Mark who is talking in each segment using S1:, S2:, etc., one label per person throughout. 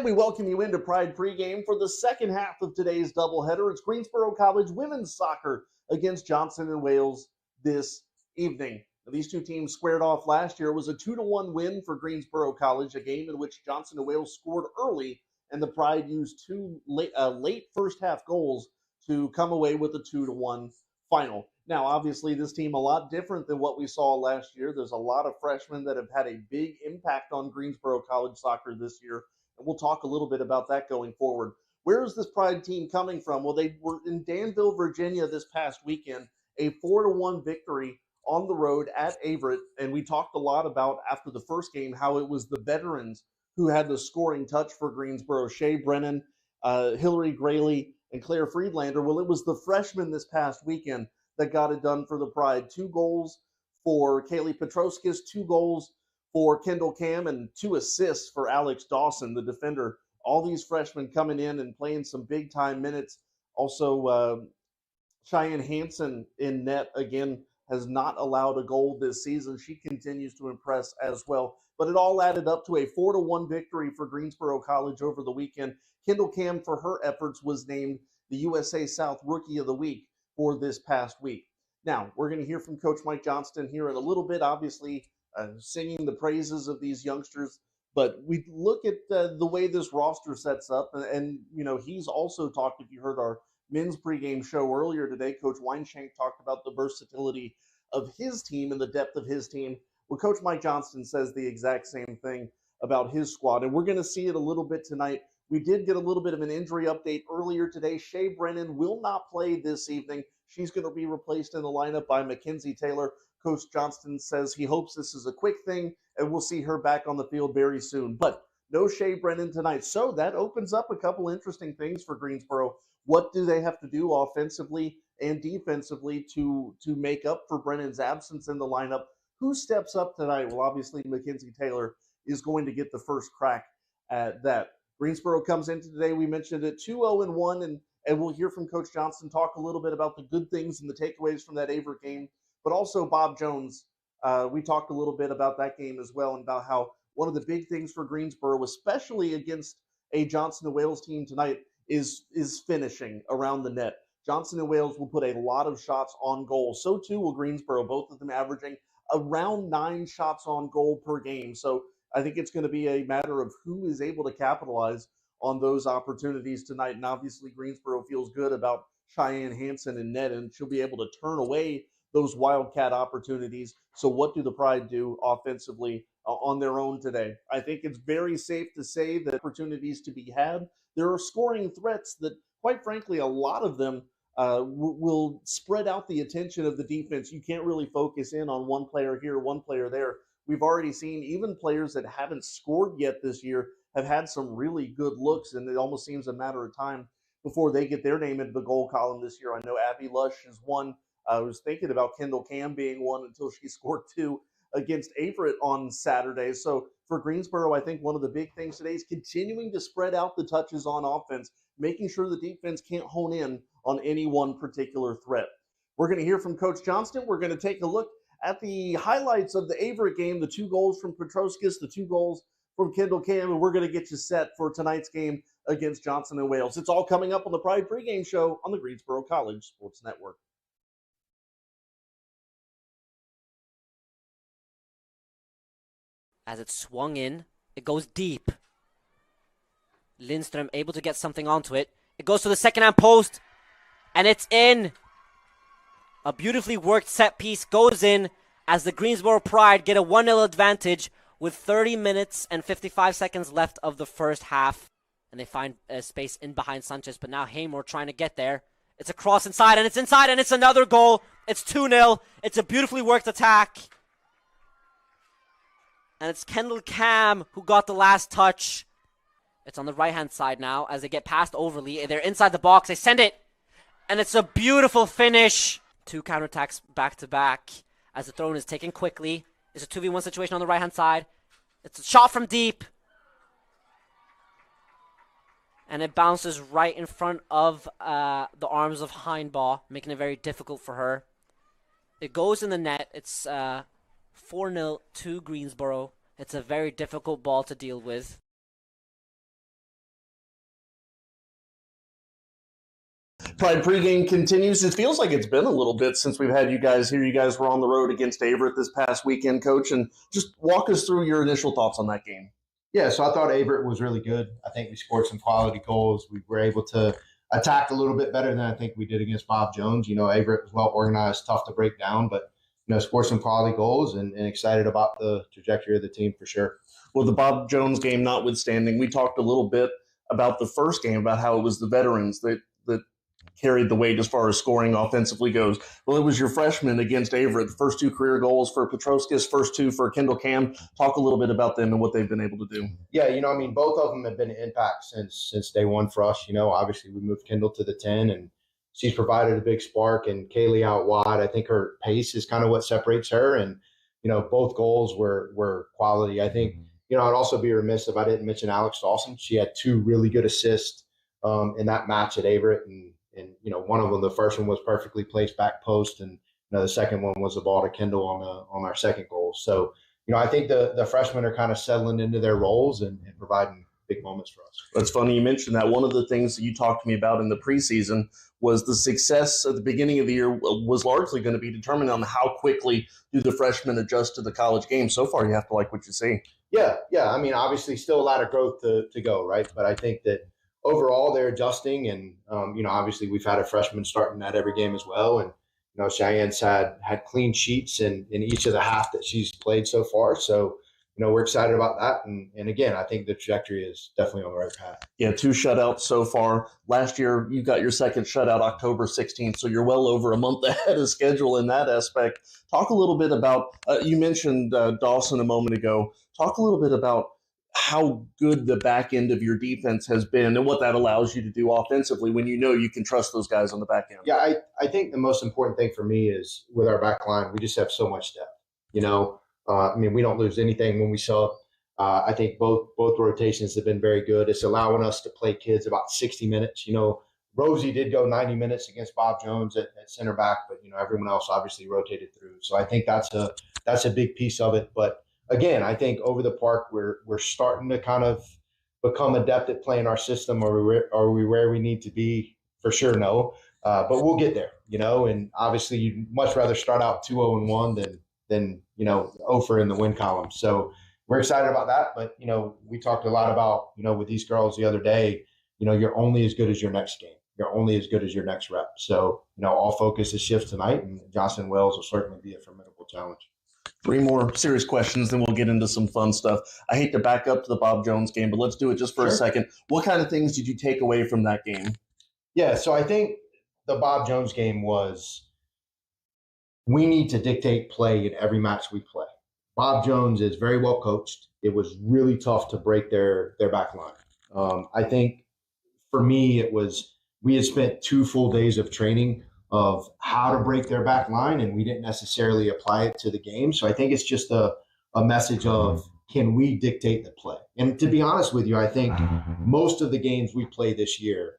S1: And we welcome you into Pride Pregame for the second half of today's doubleheader. It's Greensboro College women's soccer against Johnson and Wales this evening. Now, these two teams squared off last year. It was a 2-1 win for Greensboro College, a game in which Johnson and Wales scored early, and the Pride used two late first half goals to come away with a 2-1 final. Now, obviously, this team a lot different than what we saw last year. There's a lot of freshmen that have had a big impact on Greensboro College soccer this year. And we'll talk a little bit about that going forward. Where is this Pride team coming from? Well, they were in Danville, Virginia this past weekend, a 4-1 victory on the road at Averett. And we talked a lot about, after the first game, how it was the veterans who had the scoring touch for Greensboro. Shea Brennan, Hillary Grayley, and Claire Friedlander. Well, it was the freshmen this past weekend that got it done for the Pride. 2 goals for Kaylee Petroskis, 2 goals for Kendall Cam, and 2 assists for Alex Dawson, the defender. All these freshmen coming in and playing some big-time minutes. Also, Cheyenne Hansen in net, again, has not allowed a goal this season. She continues to impress as well. But it all added up to a 4-1 victory for Greensboro College over the weekend. Kendall Cam, for her efforts, was named the USA South Rookie of the Week for this past week. Now, we're going to hear from Coach Mike Johnston here in a little bit, obviously, singing the praises of these youngsters. But we look at the way this roster sets up, and you know, he's also talked, if you heard our men's pregame show earlier today, Coach Weinshank talked about the versatility of his team and the depth of his team. Well, Coach Mike Johnston says the exact same thing about his squad, and we're going to see it a little bit tonight. We did get a little bit of an injury update earlier today. Shea Brennan will not play this evening. She's going to be replaced in the lineup by Mackenzie Taylor. Coach Johnston says he hopes this is a quick thing, and we'll see her back on the field very soon. But no Shea Brennan tonight. So that opens up a couple interesting things for Greensboro. What do they have to do offensively and defensively to make up for Brennan's absence in the lineup? Who steps up tonight? Well, obviously, Mackenzie Taylor is going to get the first crack at that. Greensboro comes into today, we mentioned it, 2-0-1, and we'll hear from Coach Johnston talk a little bit about the good things and the takeaways from that Averett game. But also Bob Jones, we talked a little bit about that game as well, and about how one of the big things for Greensboro, especially against a Johnson and Wales team tonight, is finishing around the net. Johnson and Wales will put a lot of shots on goal. So too will Greensboro, both of them averaging around 9 shots on goal per game. So I think it's going to be a matter of who is able to capitalize on those opportunities tonight. And obviously Greensboro feels good about Cheyenne Hansen in net, and she'll be able to turn away those Wildcat opportunities. So what do the Pride do offensively on their own today? I think it's very safe to say that opportunities to be had. There are scoring threats that, quite frankly, a lot of them will spread out the attention of the defense. You can't really focus in on one player here, one player there. We've already seen even players that haven't scored yet this year have had some really good looks, and it almost seems a matter of time before they get their name into the goal column this year. I know Abby Lush is one. I was thinking about Kendall Cam being one until she scored 2 against Averett on Saturday. So for Greensboro, I think one of the big things today is continuing to spread out the touches on offense, making sure the defense can't hone in on any one particular threat. We're going to hear from Coach Johnston. We're going to take a look at the highlights of the Averett game, the 2 goals from Petroskis, the 2 goals from Kendall Cam, and we're going to get you set for tonight's game against Johnson and Wales. It's all coming up on the Pride Pregame Show on the Greensboro College Sports Network.
S2: As it swung in, it goes deep. Lindstrom able to get something onto it. It goes to the second-hand post, and it's in. A beautifully worked set piece goes in as the Greensboro Pride get a 1-0 advantage with 30 minutes and 55 seconds left of the first half. And they find space in behind Sanchez, but now Haymore trying to get there. It's a cross inside, and it's another goal. It's 2-0. It's a beautifully worked attack. And it's Kendall Cam who got the last touch. It's on the right-hand side now as they get past Overly. They're inside the box. They send it. And it's a beautiful finish. 2 counterattacks back-to-back as the throw-in is taken quickly. It's a 2v1 situation on the right-hand side. It's a shot from deep. And it bounces right in front of the arms of Heinbaugh, making it very difficult for her. It goes in the net. It's 4-0 to Greensboro. It's a very difficult ball to deal with.
S1: Pride pregame continues. It feels like it's been a little bit since we've had you guys here. You guys were on the road against Averett this past weekend, Coach, and just walk us through your initial thoughts on that game.
S3: Yeah, so I thought Averett was really good. I think we scored some quality goals. We were able to attack a little bit better than I think we did against Bob Jones. Averett was well organized, tough to break down, but scored some quality goals and excited about the trajectory of the team for sure.
S1: Well, the Bob Jones game notwithstanding, we talked a little bit about the first game, about how it was the veterans that carried the weight as far as scoring offensively goes. Well, it was your freshmen against Averett, the first 2 career goals for Petroskis, first 2 for Kendall Cam. Talk a little bit about them and what they've been able to do.
S3: Yeah, both of them have been an impact since day one for us. Obviously we moved Kendall to the 10 and she's provided a big spark, and Kaylee out wide. I think her pace is kind of what separates her, and both goals were quality. I think I'd also be remiss if I didn't mention Alex Dawson. She had 2 really good assists in that match at Averett, and one of them, the first one was perfectly placed back post, and the second one was the ball to Kendall on our second goal. So I think the freshmen are kind of settling into their roles and providing big moments for us.
S1: That's funny you mentioned that. One of the things that you talked to me about in the preseason was the success at the beginning of the year was largely going to be determined on how quickly do the freshmen adjust to the college game. So far, you have to like what you see.
S3: Yeah. Obviously still a lot of growth to go, right? But I think that overall they're adjusting, and obviously we've had a freshman starting at every game as well, and Cheyenne's had clean sheets in each of the half that she's played so far. So we're excited about that, and again, I think the trajectory is definitely on the right path.
S1: Yeah, 2 shutouts so far. Last year, you got your second shutout October 16th, so you're well over a month ahead of schedule in that aspect. Talk a little bit about, you mentioned Dawson a moment ago. Talk a little bit about how good the back end of your defense has been and what that allows you to do offensively when you can trust those guys on the back end.
S3: Yeah, I think the most important thing for me is with our back line, we just have so much depth. We don't lose anything when we sub. I think both rotations have been very good. It's allowing us to play kids about 60 minutes. Rosie did go 90 minutes against Bob Jones at center back, but everyone else obviously rotated through. So I think that's a big piece of it. But again, I think over the park we're starting to kind of become adept at playing our system. Are we where we need to be? For sure, no. But we'll get there. And obviously you'd much rather start out 2-0-1 than 0 in the win column. So we're excited about that. But, we talked a lot about, with these girls the other day, you're only as good as your next game. You're only as good as your next rep. So, all focus is shift tonight, and Johnson Wells will certainly be a formidable challenge.
S1: 3 more serious questions, then we'll get into some fun stuff. I hate to back up to the Bob Jones game, but let's do it just for a second. What kind of things did you take away from that game?
S3: Yeah, so I think the Bob Jones game was, we need to dictate play in every match we play. Bob Jones is very well coached. It was really tough to break their back line. I think for me, we had spent 2 full days of training of how to break their back line, and we didn't necessarily apply it to the game. So I think it's just a message of, can we dictate the play? And to be honest with you, I think most of the games we play this year,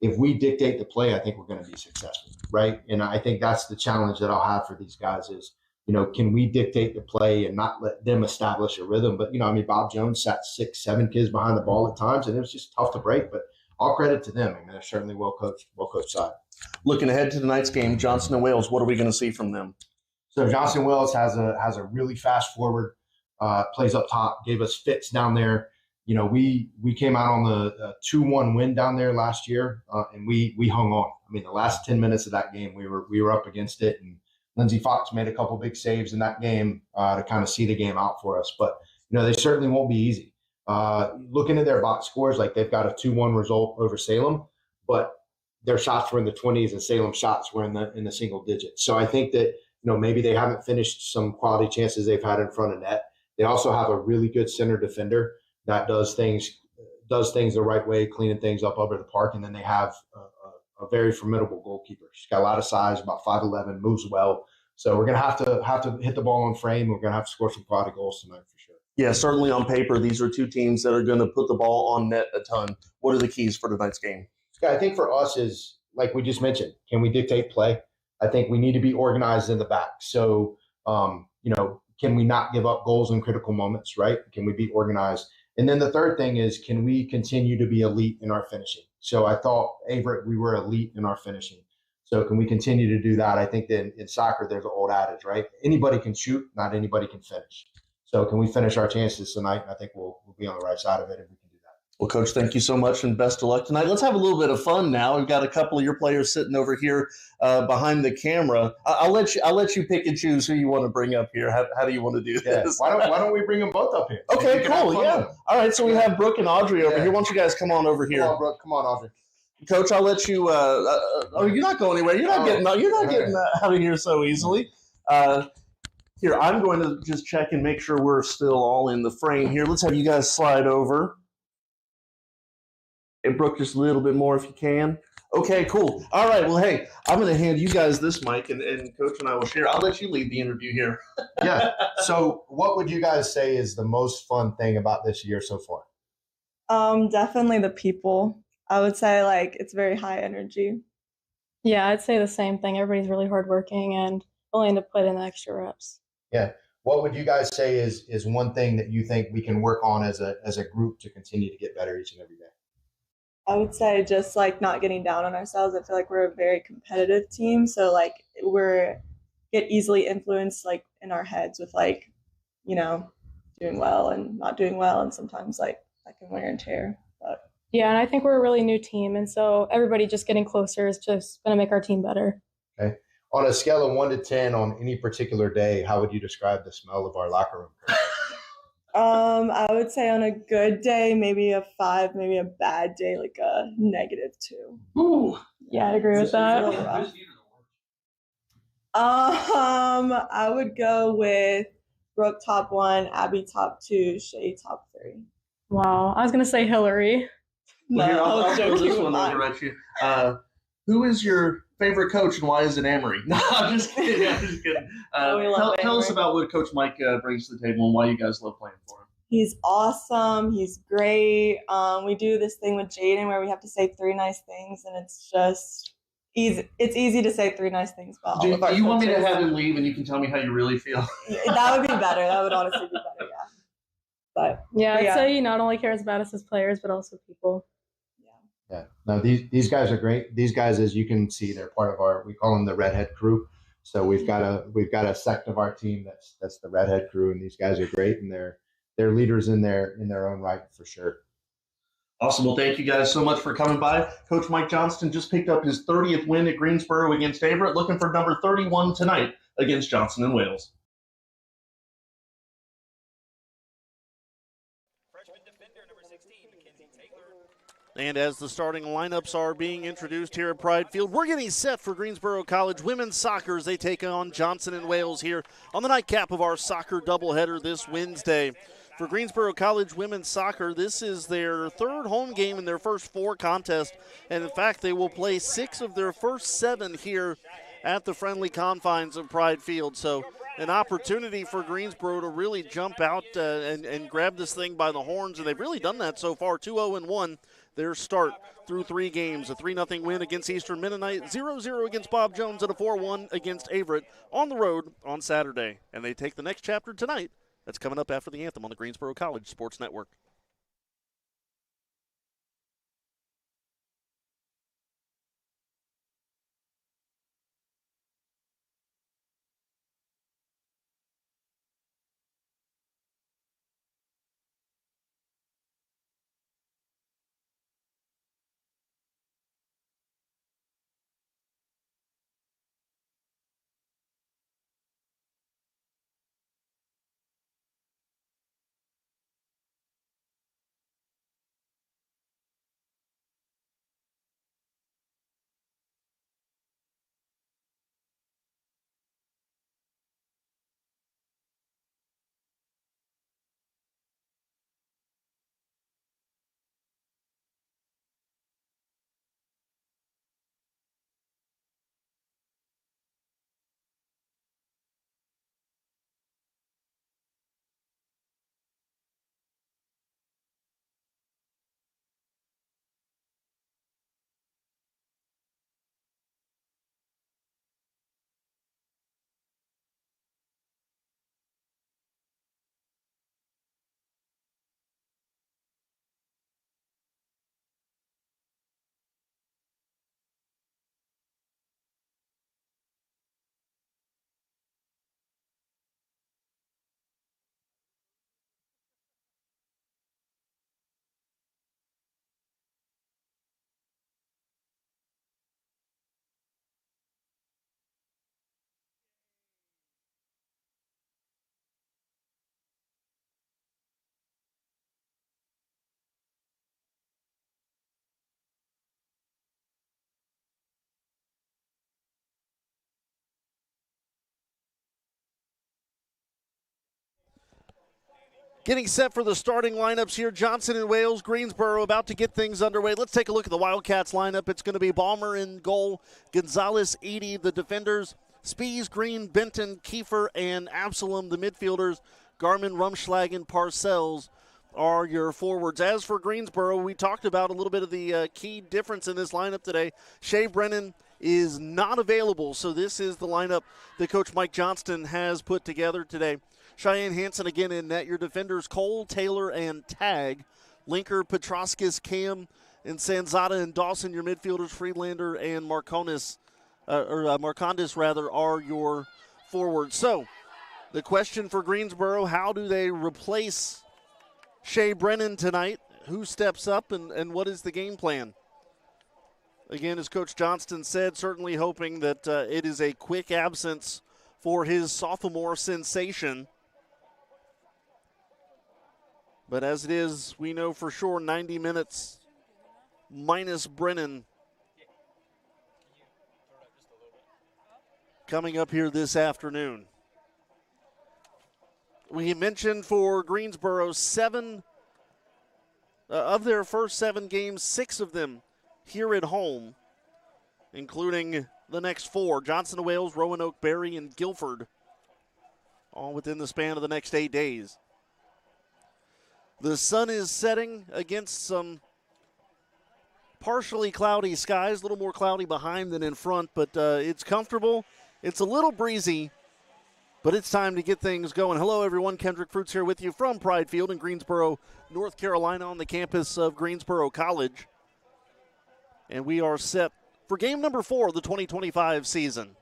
S3: if we dictate the play, I think we're going to be successful, right? And I think that's the challenge that I'll have for these guys is, can we dictate the play and not let them establish a rhythm? But, Bob Jones sat 6, 7 kids behind the ball at times, and it was just tough to break. But all credit to them. They're certainly well coached side.
S1: Looking ahead to tonight's game, Johnson and Wales, what are we going to see from them?
S3: So Johnson Wales has a really fast forward, plays up top, gave us fits down there. We came out on the 2-1 win down there last year, and we hung on. The last 10 minutes of that game, we were up against it, and Lindsey Fox made a couple big saves in that game to kind of see the game out for us. But they certainly won't be easy. Looking at their box scores, like they've got a 2-1 result over Salem, but their shots were in the 20s and Salem's shots were in the single digits. So I think that maybe they haven't finished some quality chances they've had in front of net. They also have a really good center defender that does things the right way, cleaning things up over the park. And then they have a very formidable goalkeeper. She's got a lot of size, about 5'11", moves well. So we're going to have to hit the ball on frame. We're going to have to score some quality goals tonight for sure.
S1: Yeah, certainly on paper, these are 2 teams that are going to put the ball on net a ton. What are the keys for tonight's game?
S3: Yeah, I think for us is, like we just mentioned, can we dictate play? I think we need to be organized in the back. So, can we not give up goals in critical moments, right? Can we be organized? And then the third thing is, can we continue to be elite in our finishing? So I thought Averett, we were elite in our finishing. So can we continue to do that? I think that in soccer, there's an old adage, right? Anybody can shoot, not anybody can finish. So can we finish our chances tonight? I think we'll be on the right side of it if we can do that.
S1: Well, Coach, thank you so much and best of luck tonight. Let's have a little bit of fun now. We've got a couple of your players sitting over here behind the camera. I'll let you pick and choose who you want to bring up here. How do you want to do this?
S3: Why don't we bring them both up here?
S1: Okay, cool. Yeah. All right. So we have Brooke and Audrey over here. Why don't you guys come on over here?
S3: Come on, Brooke. Come on, Audrey.
S1: Coach, I'll let you. You're not going anywhere. You're not getting out of here so easily. Here, I'm going to just check and make sure we're still all in the frame here. Let's have you guys slide over. And Brooke, just a little bit more if you can. Okay, cool. All right. Well, hey, I'm going to hand you guys this mic, and Coach and I will share. I'll let you lead the interview here.
S3: Yeah. So, what would you guys say is the most fun thing about this year so far?
S4: Definitely the people. I would say it's very high energy.
S5: Yeah, I'd say the same thing. Everybody's really hardworking and willing to put in the extra reps.
S3: Yeah. What would you guys say is one thing that you think we can work on as a group to continue to get better each and every day?
S4: I would say just not getting down on ourselves. I feel like we're a very competitive team, so we're get easily influenced in our heads with doing well and not doing well, and sometimes that can wear and tear. But
S5: yeah, and I think we're a really new team, and so everybody just getting closer is just going to make our team better.
S3: Okay. On a scale of 1 to 10 on any particular day, how would you describe the smell of our locker room?
S4: I would say on a good day, maybe a 5, maybe a bad day, a -2.
S1: Ooh.
S5: Yeah, I agree with that.
S4: I would go with Brooke top 1, Abby top 2, Shay top 3.
S5: Wow, I was going to say Hillary.
S1: Well, here, I'll throw
S4: joking
S1: this one
S4: with
S1: over at you. Who is your favorite coach and why is it Amory? No, I'm just kidding. Tell us about what Coach Mike brings to the table and why you guys love playing for him.
S4: He's awesome. He's great. We do this thing with Jaden where we have to say 3 nice things, and it's just easy. It's easy to say 3 nice things about all of our
S1: Do you want me to
S4: coaches.
S1: have him leave and you can tell me how you really feel?
S4: That would be better. That would honestly be better, yeah. But
S5: I'd say he not only cares about us as players, but also people.
S3: Yeah. No, these guys are great. These guys, as you can see, they're part of we call them the Redhead Crew. So we've got a sect of our team that's the Redhead Crew, and these guys are great, and they're leaders in their own right for sure.
S1: Awesome. Well, thank you guys so much for coming by. Coach Mike Johnston just picked up his 30th win at Greensboro against Averett, looking for number 31 tonight against Johnson and Wales.
S6: And as the starting lineups are being introduced here at Pride Field, we're getting set for Greensboro College women's soccer as they take on Johnson and Wales here on the nightcap of our soccer doubleheader this Wednesday. For Greensboro College women's soccer, this is their 3rd home game in their first 4 contests, and in fact, they will play 6 of their first 7 here at the friendly confines of Pride Field. So an opportunity for Greensboro to really jump out and grab this thing by the horns, and they've really done that so far, 2-0-1. Their start through 3 games, a 3-0 win against Eastern Mennonite, 0-0 against Bob Jones, and a 4-1 against Averett on the road on Saturday. And they take the next chapter tonight. That's coming up after the anthem on the Greensboro College Sports Network. Getting set for the starting lineups here. Johnson and Wales, Greensboro about to get things underway. Let's take a look at the Wildcats lineup. It's going to be Balmer in goal, Gonzalez, Edie, the defenders, Spees, Green, Benton, Kiefer, and Absalom, the midfielders. Garmin, Rumschlagen, Parcells are your forwards. As for Greensboro, we talked about a little bit of the key difference in this lineup today. Shea Brennan is not available, so this is the lineup that Coach Mike Johnston has put together today. Cheyenne Hansen again in net. Your defenders, Cole, Taylor, and Tag. Linker, Petroskis, Cam, and Sanzata and Dawson. Your midfielders, Friedlander and Marcondes, are your forwards. So the question for Greensboro, how do they replace Shea Brennan tonight? Who steps up and what is the game plan? Again, as Coach Johnston said, certainly hoping that it is a quick absence for his sophomore sensation. But as it is, we know for sure 90 minutes minus Brennan coming up here this afternoon. We mentioned for Greensboro, of their first 7 games, 6 of them here at home, including the next 4, Johnson and Wales, Roanoke, Berry, and Guilford, all within the span of the next 8 days. The sun is setting against some partially cloudy skies, a little more cloudy behind than in front, but it's comfortable. It's a little breezy, but it's time to get things going. Hello, everyone. Kendrick Fruits here with you from Pride Field in Greensboro, North Carolina, on the campus of Greensboro College. And we are set for game number 4 of the 2025 season.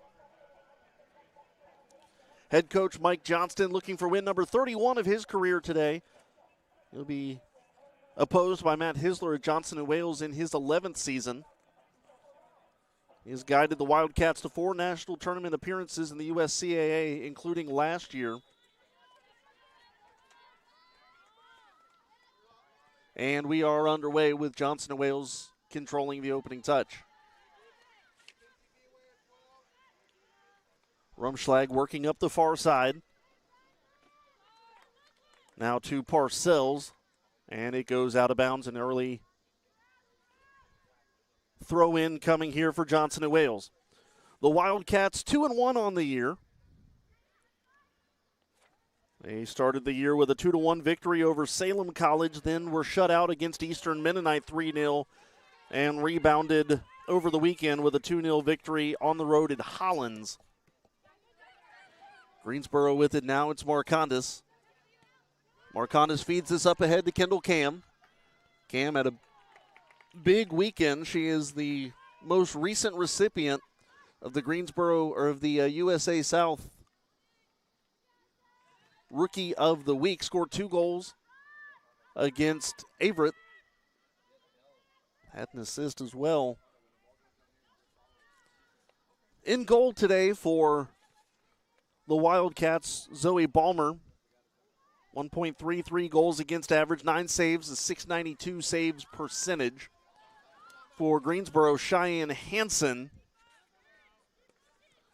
S6: Head coach Mike Johnston looking for win number 31 of his career today. He'll be opposed by Matt Hisler at Johnson and Wales in his 11th season. He has guided the Wildcats to 4 national tournament appearances in the USCAA, including last year. And we are underway with Johnson and Wales controlling the opening touch. Rumschlag working up the far side. Now to Parcells, and it goes out of bounds. An early throw in coming here for Johnson and Wales. The Wildcats 2-1 on the year. They started the year with a 2-1 victory over Salem College, then were shut out against Eastern Mennonite 3-0 and rebounded over the weekend with a 2-0 victory on the road at Hollins. Greensboro with it now. It's Marcondes. Marcondes feeds this up ahead to Kendall Cam. Cam had a big weekend. She is the most recent recipient of the Greensboro, or of the USA South Rookie of the Week. Scored 2 goals against Averett. Had an assist as well. In goal today for the Wildcats, Zoe Balmer. 1.33 goals against average, 9 saves, a .692 saves percentage. For Greensboro, Cheyenne Hansen,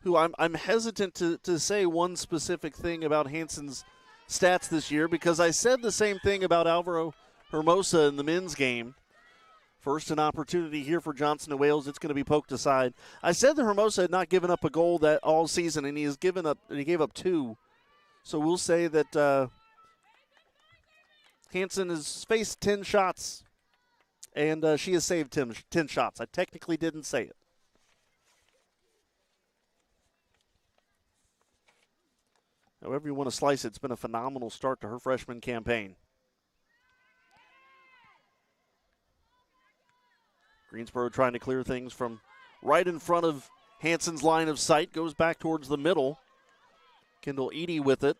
S6: who I'm hesitant to say one specific thing about Hansen's stats this year, because I said the same thing about Alvaro Hermosa in the men's game. First an opportunity here for Johnson and Wales. It's going to be poked aside. I said that Hermosa had not given up a goal that all season, and he gave up 2. So we'll say that Hansen has faced 10 shots, and she has saved 10 shots. I technically didn't say it. However you want to slice it, it's been a phenomenal start to her freshman campaign. Greensboro trying to clear things from right in front of Hansen's line of sight. Goes back towards the middle. Kendall Edie with it.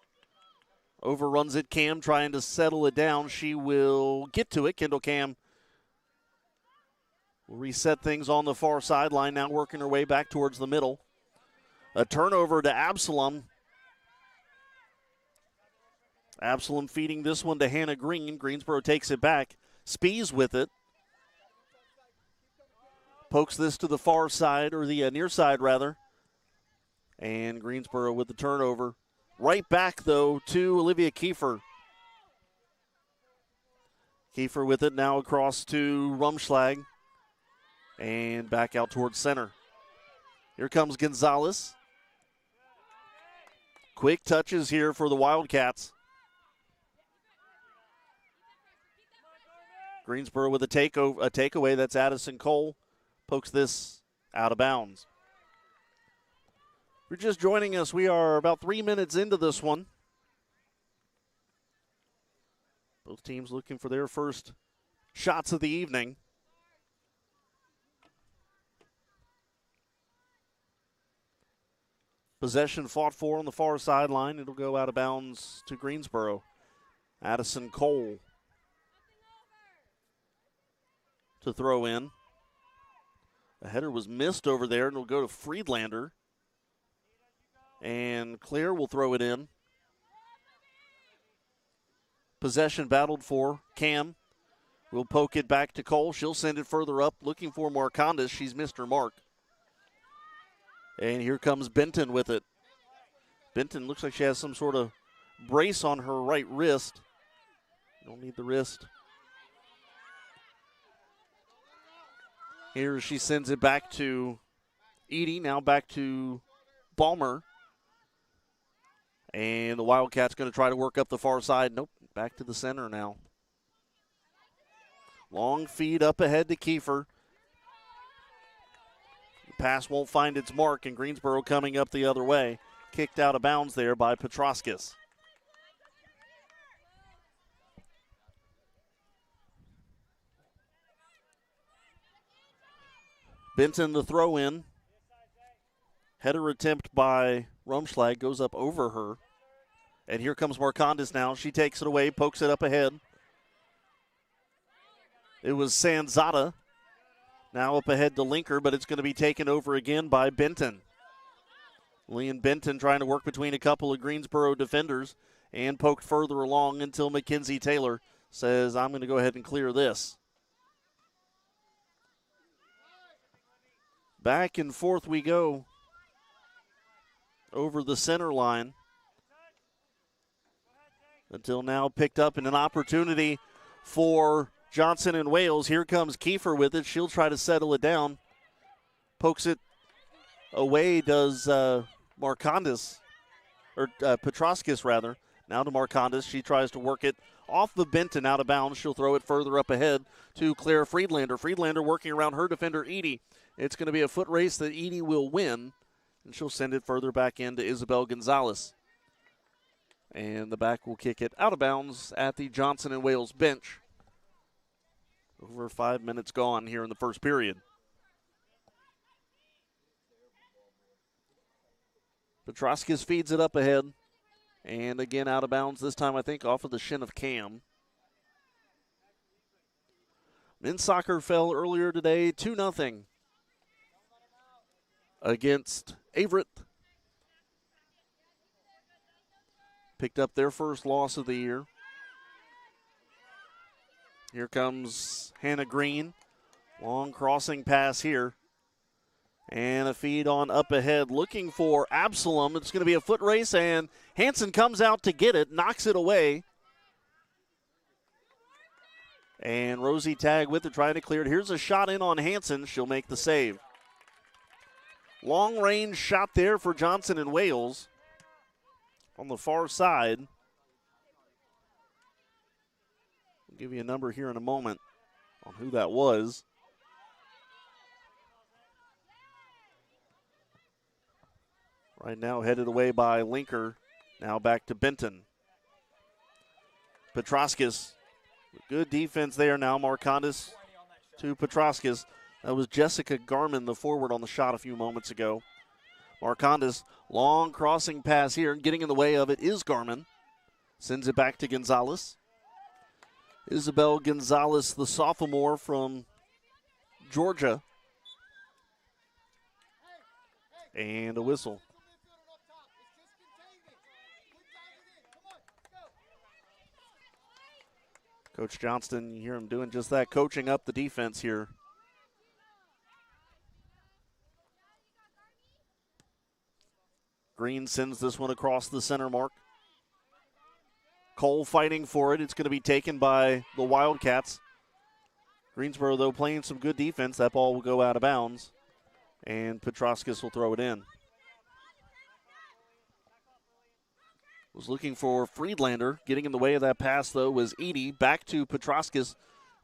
S6: Overruns it. Cam trying to settle it down. She will get to it. Kendall Cam will reset things on the far sideline. Now working her way back towards the middle. A turnover to Absalom. Absalom feeding this one to Hannah Green. Greensboro takes it back. Spees with it. Pokes this to the far side, or the near side, rather. And Greensboro with the turnover. Right back, though, to Olivia Kiefer. Kiefer with it now across to Rumschlag. And back out towards center. Here comes Gonzalez. Quick touches here for the Wildcats. Greensboro with a takeaway. That's Addison Cole. Pokes this out of bounds. If you're just joining us, we are about 3 minutes into this one. Both teams looking for their first shots of the evening. Possession fought for on the far sideline. It'll go out of bounds to Greensboro. Addison Cole to throw in. The header was missed over there, and it'll go to Friedlander. And Clear will throw it in. Possession battled for. Cam will poke it back to Cole. She'll send it further up, looking for Marcondes. She's missed her mark. And here comes Benton with it. Benton looks like she has some sort of brace on her right wrist. Don't need the wrist. Here she sends it back to Edie, now back to Balmer. And the Wildcats going to try to work up the far side. Nope, back to the center now. Long feed up ahead to Kiefer. Pass won't find its mark, and Greensboro coming up the other way. Kicked out of bounds there by Petroskis. Benton the throw in. Header attempt by Rumschlag goes up over her. And here comes Marcondes now. She takes it away, pokes it up ahead. It was Sanzata. Now up ahead to Linker, but it's going to be taken over again by Benton. Leon Benton trying to work between a couple of Greensboro defenders and poked further along until Mackenzie Taylor says, I'm going to go ahead and clear this. Back and forth we go over the center line until now picked up in an opportunity for Johnson and Wales. Here comes Kiefer with it. She'll try to settle it down. Pokes it away, does Marcondes, or Petroskis rather. Now to Marcondes. She tries to work it off the Benton out of bounds. She'll throw it further up ahead to Claire Friedlander. Friedlander working around her defender, Edie. It's going to be a foot race that Edie will win, and she'll send it further back into Isabel Gonzalez. And the back will kick it out of bounds at the Johnson and Wales bench. Over 5 minutes gone here in the first period. Petroskis feeds it up ahead. And again out of bounds, this time I think off of the shin of Cam. Men's soccer fell earlier today 2-0 against Averett. Picked up their first loss of the year. Here comes Hannah Green. Long crossing pass here. And a feed on up ahead looking for Absalom. It's going to be a foot race, and Hansen comes out to get it, knocks it away. And Rosie Tag with it, trying to clear it. Here's a shot in on Hansen. She'll make the save. Long range shot there for Johnson and Wales on the far side. I'll give you a number here in a moment on who that was. Right now headed away by Linker. Now back to Benton. Petroskis. Good defense there now. Marcondes to Petroskis. That was Jessica Garman, the forward, on the shot a few moments ago. Marcondes, long crossing pass here. Getting in the way of it is Garman. Sends it back to Gonzalez. Isabel Gonzalez, the sophomore from Georgia. And a whistle. Coach Johnston, you hear him doing just that, coaching up the defense here. Green sends this one across the center mark. Cole fighting for it. It's going to be taken by the Wildcats. Greensboro, though, playing some good defense. That ball will go out of bounds, and Petroskas will throw it in. Was looking for Friedlander. Getting in the way of that pass, though, was Edie. Back to Petroskas,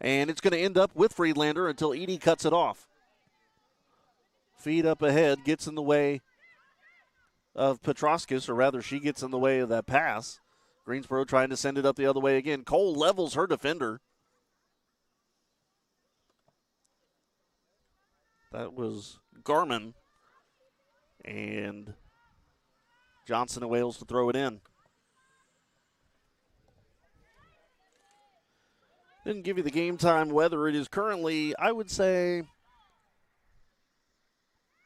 S6: and it's going to end up with Friedlander until Edie cuts it off. Feed up ahead, gets in the way of Petroskas, or rather she gets in the way of that pass. Greensboro trying to send it up the other way again. Cole levels her defender. That was Garmin. And Johnson and Wales to throw it in. Didn't give you the game time weather. It is currently, I would say,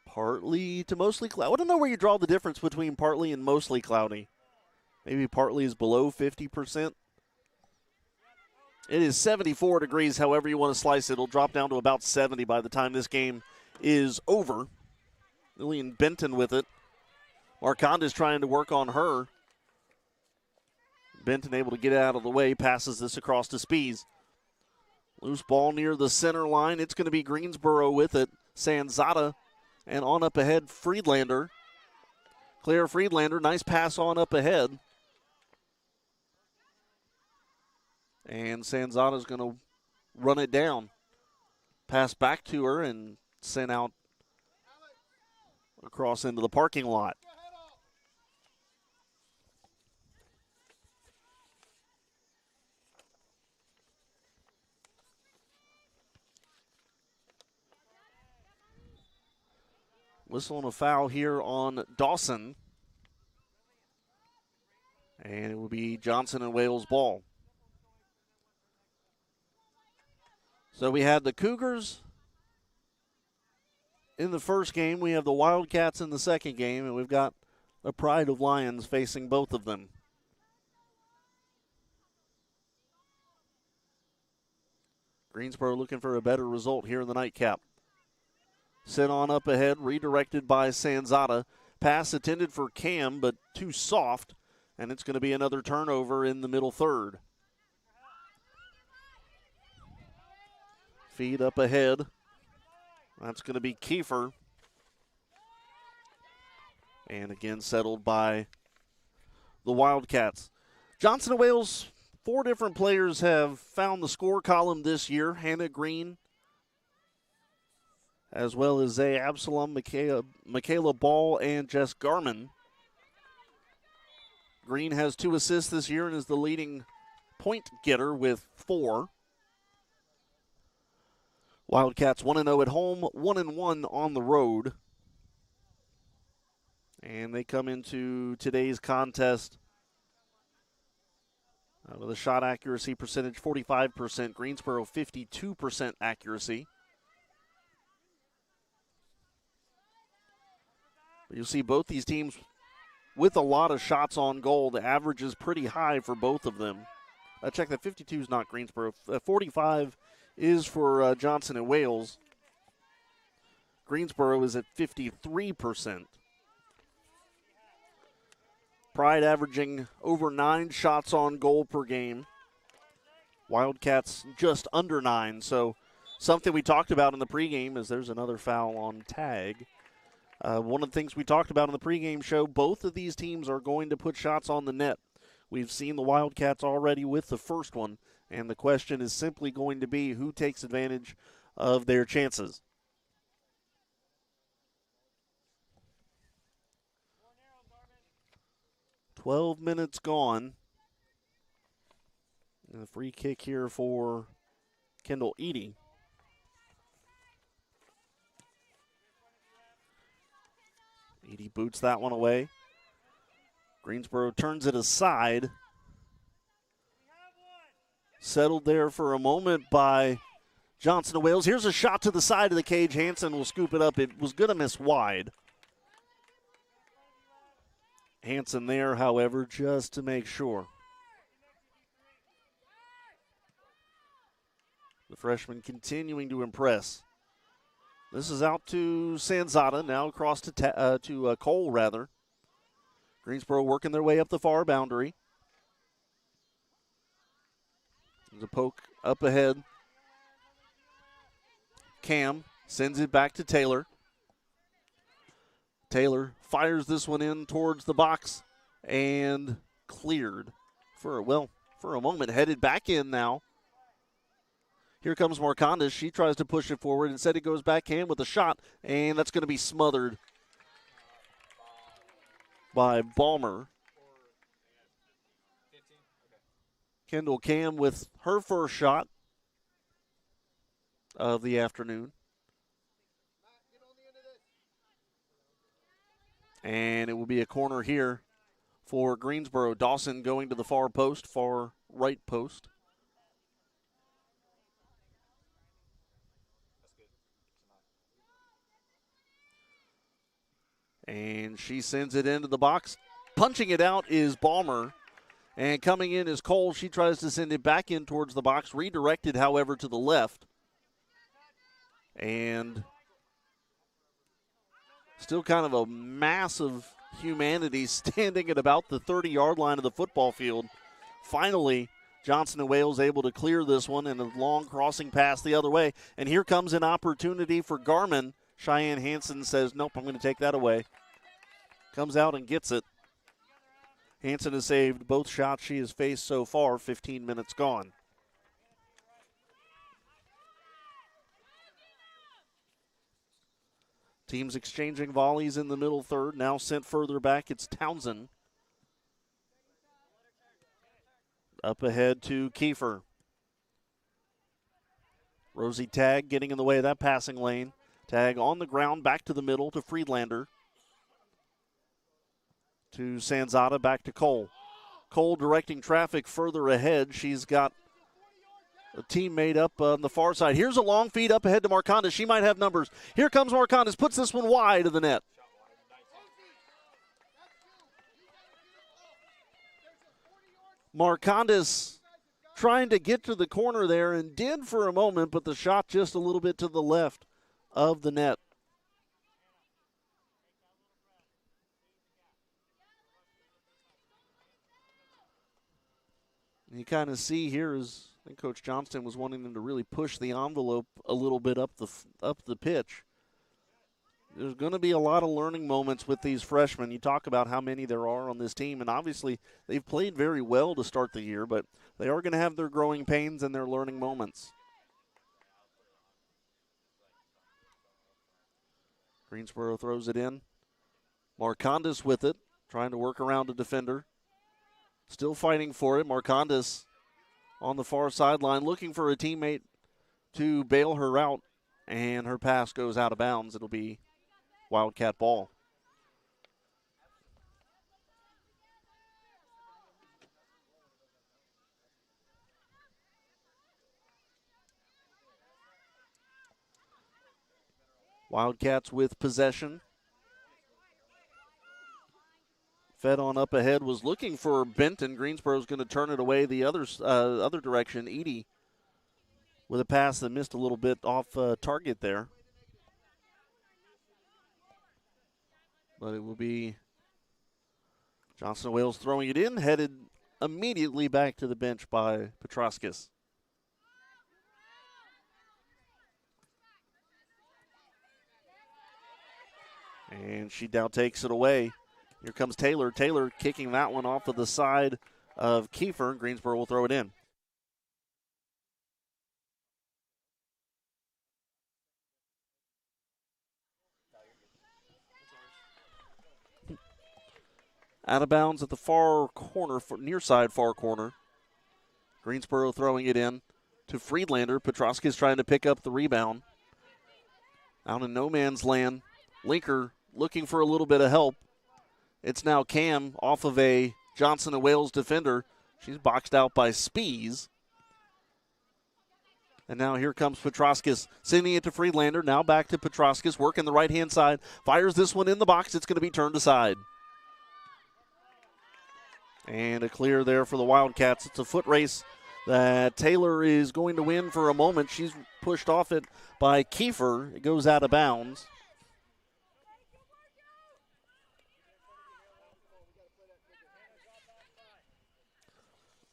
S6: partly to mostly cloudy. I don't know where you draw the difference between partly and mostly cloudy. Maybe partly is below 50%. It is 74 degrees, however you want to slice it. It'll drop down to about 70 by the time this game is over. Lillian Benton with it. Marconda's trying to work on her. Benton able to get out of the way, passes this across to Spees. Loose ball near the center line. It's going to be Greensboro with it. Sanzata, and on up ahead, Friedlander. Claire Friedlander, nice pass on up ahead. And Sanzata's going to run it down. Pass back to her and sent out across into the parking lot. Whistle and a foul here on Dawson. And it will be Johnson and Wales ball. So we had the Cougars in the first game. We have the Wildcats in the second game. And we've got the Pride of Lions facing both of them. Greensboro looking for a better result here in the nightcap. Sent on up ahead, redirected by Sanzata. Pass intended for Cam, but too soft, and it's going to be another turnover in the middle third. Feed up ahead. That's going to be Kiefer. And again, settled by the Wildcats. Johnson and Wales, 4 different players have found the score column this year. Hannah Green, as well as Zay Absalom, Michaela Ball, and Jess Garman. Green has 2 assists this year and is the leading point getter with 4. Wildcats 1-0 at home, 1-1 on the road. And they come into today's contest with a shot accuracy percentage 45%, Greensboro 52% accuracy. You'll see both these teams with a lot of shots on goal. The average is pretty high for both of them. Check that 52 is not Greensboro. 45 is for Johnson and Wales. Greensboro is at 53%. Pride averaging over 9 shots on goal per game. Wildcats just under 9. So something we talked about in the pregame is there's another foul on tag. One of the things we talked about in the pregame show, both of these teams are going to put shots on the net. We've seen the Wildcats already with the first one, and the question is simply going to be who takes advantage of their chances. "12 minutes gone. And a free kick here for Kendall Edie. Edie boots that one away. Greensboro turns it aside. Settled there for a moment by Johnson and Wales. Here's a shot to the side of the cage. Hansen will scoop it up. It was going to miss wide. Hansen there, however, just to make sure. The freshman continuing to impress. This is out to Sanzata, now across to Cole, rather. Greensboro working their way up the far boundary. There's a poke up ahead. Cam sends it back to Taylor. Taylor fires this one in towards the box and cleared for a moment, headed back in now. Here comes Marcondes. She tries to push it forward. Instead, it goes backhand with a shot, and that's going to be smothered by Balmer. Kendall Cam with her first shot of the afternoon. And it will be a corner here for Greensboro. Dawson going to the far post, far right post. And she sends it into the box. Punching it out is Balmer. And coming in is Cole. She tries to send it back in towards the box. Redirected, however, to the left. And still kind of a mass of humanity standing at about the 30-yard line of the football field. Finally, Johnson and Wales able to clear this one and a long crossing pass the other way. And here comes an opportunity for Garmin. Cheyenne Hansen says, nope, I'm going to take that away. Comes out and gets it. Hansen has saved both shots she has faced so far, 15 minutes gone. Teams exchanging volleys in the middle third. Now sent further back, it's Townsend. Up ahead to Kiefer. Rosie Tagg getting in the way of that passing lane. Tagg on the ground, back to the middle to Friedlander. To Sanzata, back to Cole. Cole directing traffic further ahead. She's got a teammate up on the far side. Here's a long feed up ahead to Marcondes. She might have numbers. Here comes Marcondes, puts this one wide of the net. Marcondes trying to get to the corner there and did for a moment, but the shot just a little bit to the left of the net. You kind of see here is I think Coach Johnston was wanting them to really push the envelope a little bit up the pitch. There's going to be a lot of learning moments with these freshmen. You talk about how many there are on this team, and obviously they've played very well to start the year, but they are going to have their growing pains and their learning moments. Greensboro throws it in. Marcondes with it, trying to work around a defender. Still fighting for it. Marcondes on the far sideline looking for a teammate to bail her out, and her pass goes out of bounds. It'll be Wildcat ball. Wildcats with possession. Fed on up ahead, was looking for Benton. Greensboro's going to turn it away the other direction. Edie with a pass that missed a little bit off target there. But it will be Johnson Wales throwing it in, headed immediately back to the bench by Petroskis. And she now takes it away. Here comes Taylor. Taylor kicking that one off of the side of Kiefer. Greensboro will throw it in. Out of bounds at the far corner, near side far corner. Greensboro throwing it in to Friedlander. Petroskis trying to pick up the rebound. Out in no man's land. Linker looking for a little bit of help. It's now Cam off of a Johnson & Wales defender. She's boxed out by Spees. And now here comes Petroskis, sending it to Friedlander. Now back to Petroskis, working the right-hand side. Fires this one in the box. It's going to be turned aside. And a clear there for the Wildcats. It's a foot race that Taylor is going to win for a moment. She's pushed off it by Kiefer. It goes out of bounds.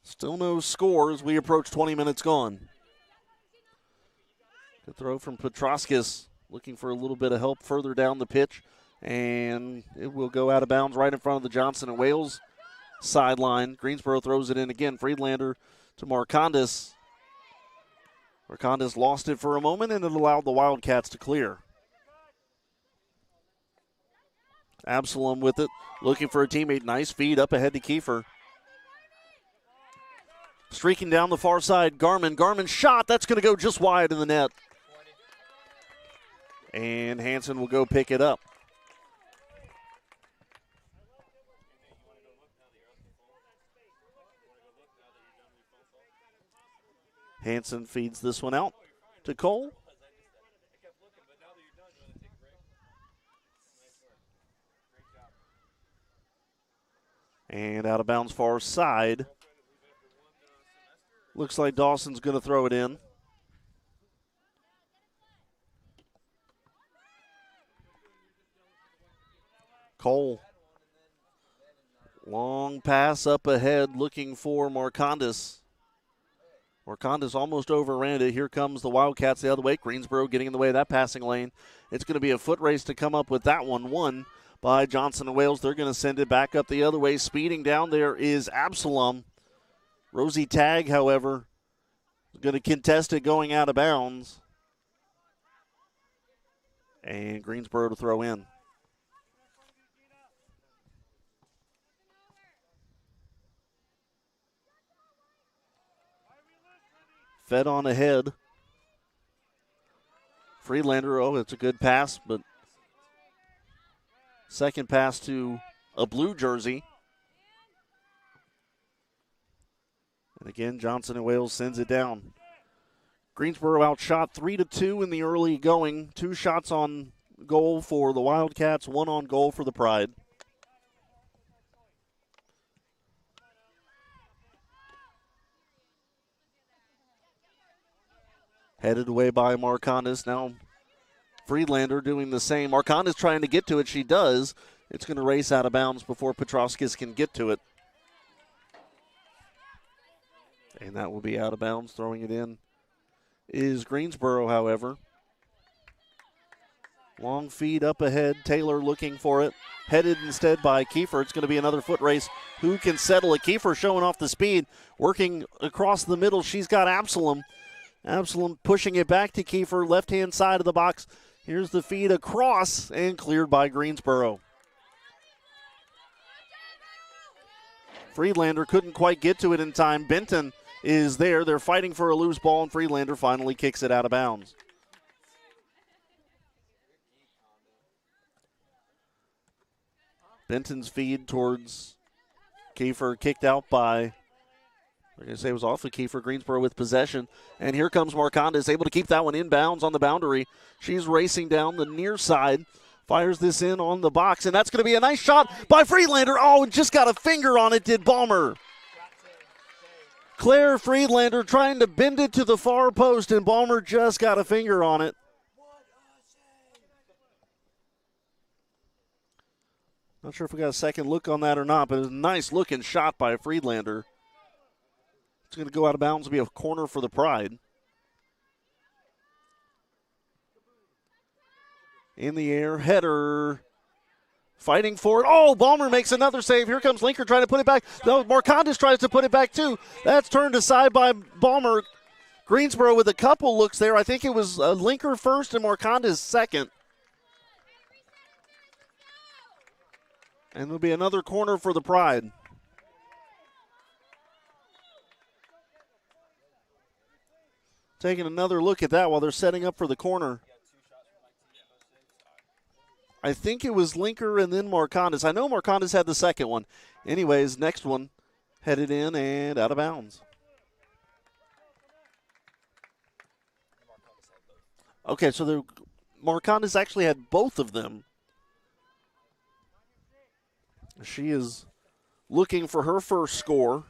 S6: Still no score as we approach 20 minutes gone. Good throw from Petroskis, looking for a little bit of help further down the pitch. And it will go out of bounds right in front of the Johnson and Wales sideline. Greensboro throws it in again. Friedlander to Marcondes. Marcondes lost it for a moment, and it allowed the Wildcats to clear. Absalom with it, looking for a teammate. Nice feed up ahead to Kiefer. Streaking down the far side, Garmin. Garmin shot. That's going to go just wide in the net. And Hansen will go pick it up. Hansen feeds this one out to Cole. And out of bounds far side. Looks like Dawson's going to throw it in. Cole. Long pass up ahead looking for Marcondes. Marcondes almost overran it. Here comes the Wildcats the other way. Greensboro getting in the way of that passing lane. It's going to be a foot race to come up with that one. Won by Johnson and Wales. They're going to send it back up the other way. Speeding down there is Absalom. Rosie Tagg, however, is going to contest it going out of bounds. And Greensboro to throw in. Fed on ahead. Friedlander, it's a good pass, but second pass to a blue jersey. And again, Johnson and Wales sends it down. Greensboro outshot 3-2 in the early going. 2 shots on goal for the Wildcats, 1 on goal for the Pride. Headed away by Marcondes. Now Friedlander doing the same. Marcondes trying to get to it. She does. It's going to race out of bounds before Petroskis can get to it. And that will be out of bounds. Throwing it in is Greensboro, however. Long feed up ahead. Taylor looking for it. Headed instead by Kiefer. It's going to be another foot race. Who can settle it? Kiefer showing off the speed. Working across the middle. She's got Absalom. Absalom pushing it back to Kiefer. Left-hand side of the box. Here's the feed across and cleared by Greensboro. Friedlander couldn't quite get to it in time. Benton is there. They're fighting for a loose ball, and Friedlander finally kicks it out of bounds. Benton's feed towards Kiefer, kicked out by, I'm going to say it was off of Kiefer. Greensboro with possession. And here comes Marcondes, able to keep that one inbounds on the boundary. She's racing down the near side. Fires this in on the box, and that's going to be a nice shot by Friedlander. Oh, just got a finger on it, did Balmer. Claire Friedlander trying to bend it to the far post, and Balmer just got a finger on it. Not sure if we got a second look on that or not, but it was a nice looking shot by Friedlander. It's going to go out of bounds and be a corner for the Pride. In the air, header, fighting for it. Oh, Balmer makes another save. Here comes Linker trying to put it back. No, Marcondes tries to put it back too. That's turned aside by Balmer. Greensboro with a couple looks there. I think it was Linker first and Marcondes second. And there'll be another corner for the Pride. Taking another look at that while they're setting up for the corner. I think it was Linker and then Marcondes. I know Marcondes had the second one. Anyways, next one headed in and out of bounds. Okay, so Marcondes actually had both of them. She is looking for her first score.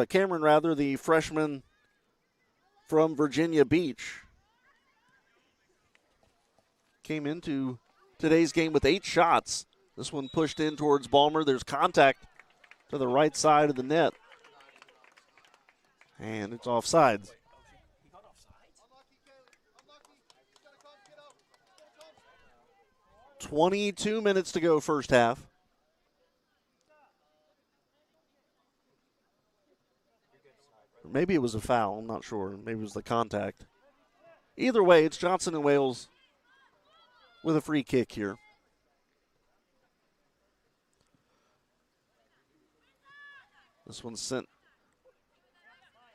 S6: Cameron, the freshman from Virginia Beach. came into today's game with 8 shots. This one pushed in towards Balmer. There's contact to the right side of the net. And it's offside. "22 minutes to go first half. Maybe it was a foul. I'm not sure. Maybe it was the contact. Either way, it's Johnson and Wales with a free kick here. This one's sent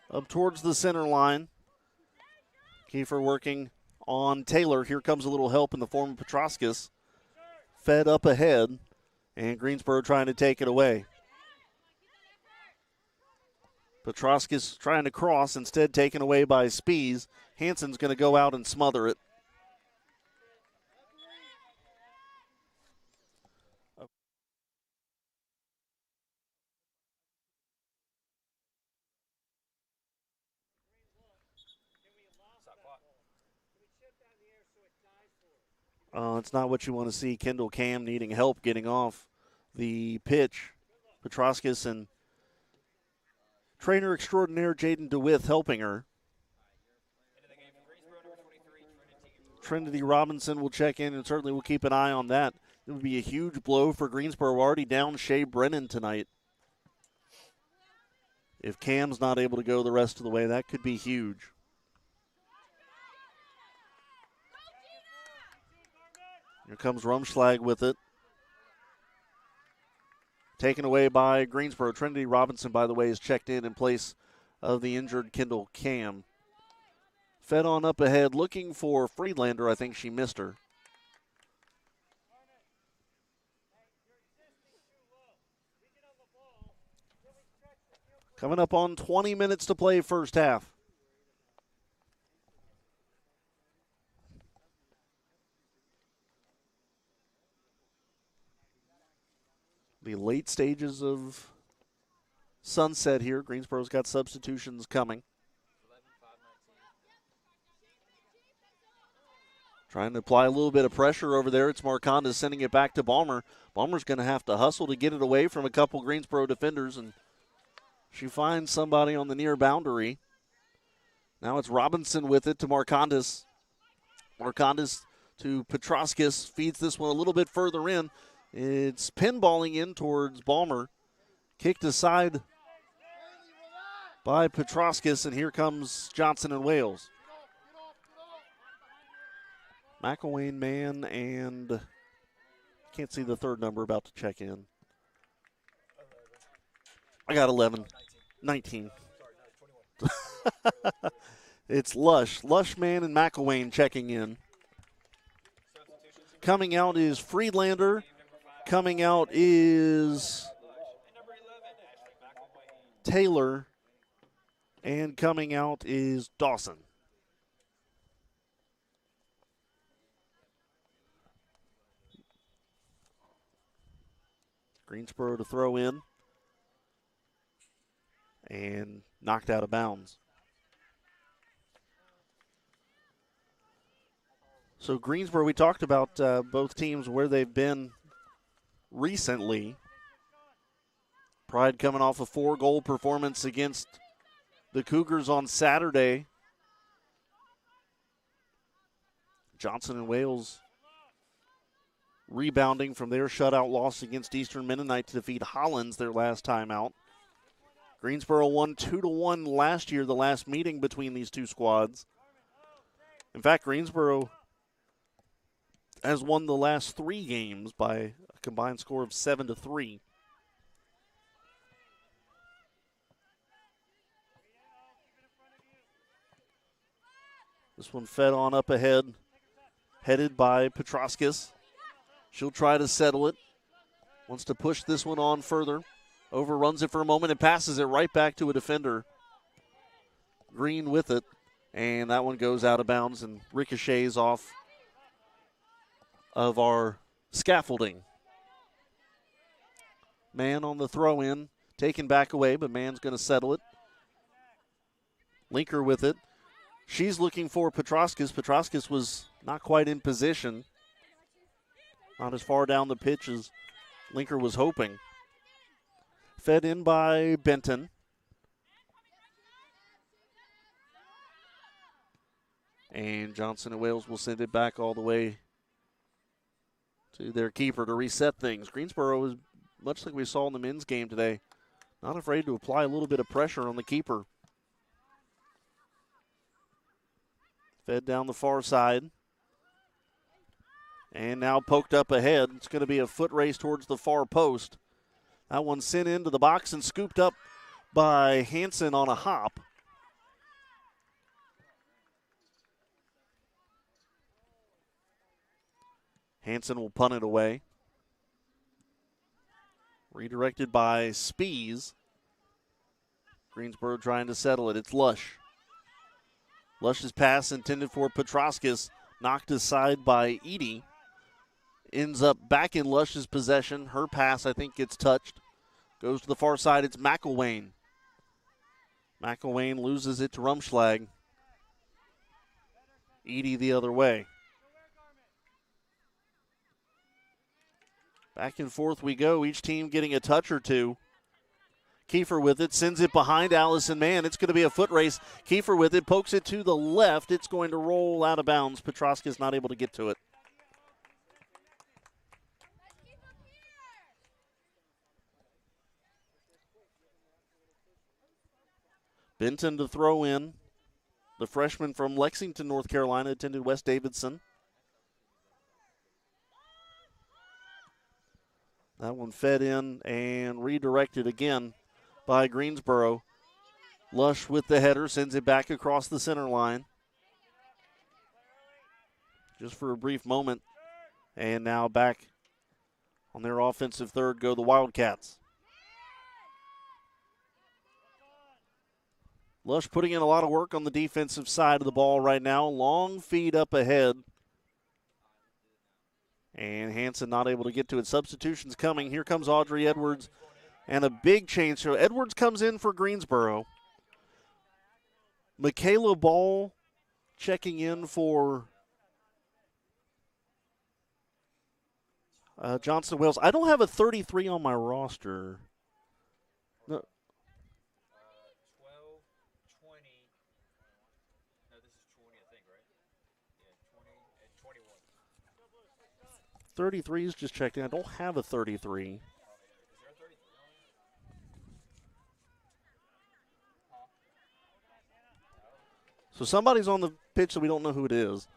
S6: up towards the center line. Kiefer working on Taylor. Here comes a little help in the form of Petroskis. Fed up ahead, and Greensboro trying to take it away. Petroskis trying to cross, instead taken away by Spees. Hansen's going to go out and smother it. It's not what you want to see. Kendall Cam needing help getting off the pitch. Petroskis and trainer extraordinaire Jaden DeWitt helping her. Trinity Robinson will check in, and certainly we'll keep an eye on that. It would be a huge blow for Greensboro. We're already down Shea Brennan tonight. If Cam's not able to go the rest of the way, that could be huge. Here comes Rumschlag with it. Taken away by Greensboro. Trinity Robinson, by the way, is checked in place of the injured Kendall Cam. Fed on up ahead, looking for Friedlander. I think she missed her. Coming up on 20 minutes to play first half. The late stages of sunset here. Greensboro's got substitutions coming. Trying to apply a little bit of pressure over there. It's Marconda sending it back to Balmer. Balmer's going to have to hustle to get it away from a couple Greensboro defenders, and she finds somebody on the near boundary. Now it's Robinson with it to Marcondas. Marcondas to Petroskis. Feeds this one a little bit further in. It's pinballing in towards Balmer. Kicked aside by Petroskis, and here comes Johnson and Wales. McElwain man and can't see the third number about to check in. I got 11. 19. It's Lush. Lushman and McElwain checking in. Coming out is Friedlander. Coming out is Taylor. And coming out is Dawson. Greensboro to throw in. And knocked out of bounds. So Greensboro, we talked about both teams where they've been recently. Pride coming off a 4-goal performance against the Cougars on Saturday. Johnson and Wales rebounding from their shutout loss against Eastern Mennonite to defeat Hollins their last time out. Greensboro won 2-1 last year, the last meeting between these two squads. In fact, Greensboro has won the last 3 games by a combined score of 7-3. This one fed on up ahead, headed by Petroskis. She'll try to settle it. Wants to push this one on further. Overruns it for a moment and passes it right back to a defender. Green with it. And that one goes out of bounds and ricochets off of our scaffolding. Mann on the throw-in. Taken back away, but Mann's going to settle it. Linker with it. She's looking for Petroskis. Petroskis was not quite in position. Not as far down the pitch as Linker was hoping. Fed in by Benton. And Johnson and Wales will send it back all the way to their keeper to reset things. Greensboro is, much like we saw in the men's game today, not afraid to apply a little bit of pressure on the keeper. Fed down the far side. And now poked up ahead. It's going to be a foot race towards the far post. That one sent into the box and scooped up by Hansen on a hop. Hansen will punt it away. Redirected by Spees. Greensboro trying to settle it. It's Lush. Lush's pass intended for Petroskas, knocked aside by Edie. Ends up back in Lush's possession. Her pass, I think, gets touched. Goes to the far side. It's McElwain. McElwain loses it to Rumschlag. Edie the other way. Back and forth we go. Each team getting a touch or two. Kiefer with it, sends it behind Allison Mann. It's going to be a foot race. Kiefer with it, pokes it to the left. It's going to roll out of bounds. Petroskas not able to get to it. Benton to throw in. The freshman from Lexington, North Carolina, attended West Davidson. That one fed in and redirected again by Greensboro. Lush with the header, sends it back across the center line. Just for a brief moment. And now back on their offensive third go the Wildcats. Lush putting in a lot of work on the defensive side of the ball right now. Long feed up ahead. And Hansen not able to get to it. Substitutions coming. Here comes Audrey Edwards. And a big change. So Edwards comes in for Greensboro. Michaela Ball checking in for Johnson Wales. I don't have a 33 on my roster. No.
S7: 12, 20. No, this is 20, I think, right? Yeah, 20 and 21.
S6: 33 is just checked in. I don't have a 33. So somebody's on the pitch that we don't know who it is.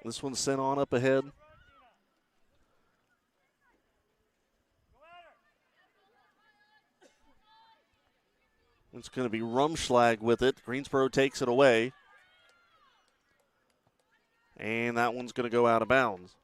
S6: This one's sent on up ahead. It's going to be Rumschlag with it. Greensboro takes it away. And that one's going to go out of bounds.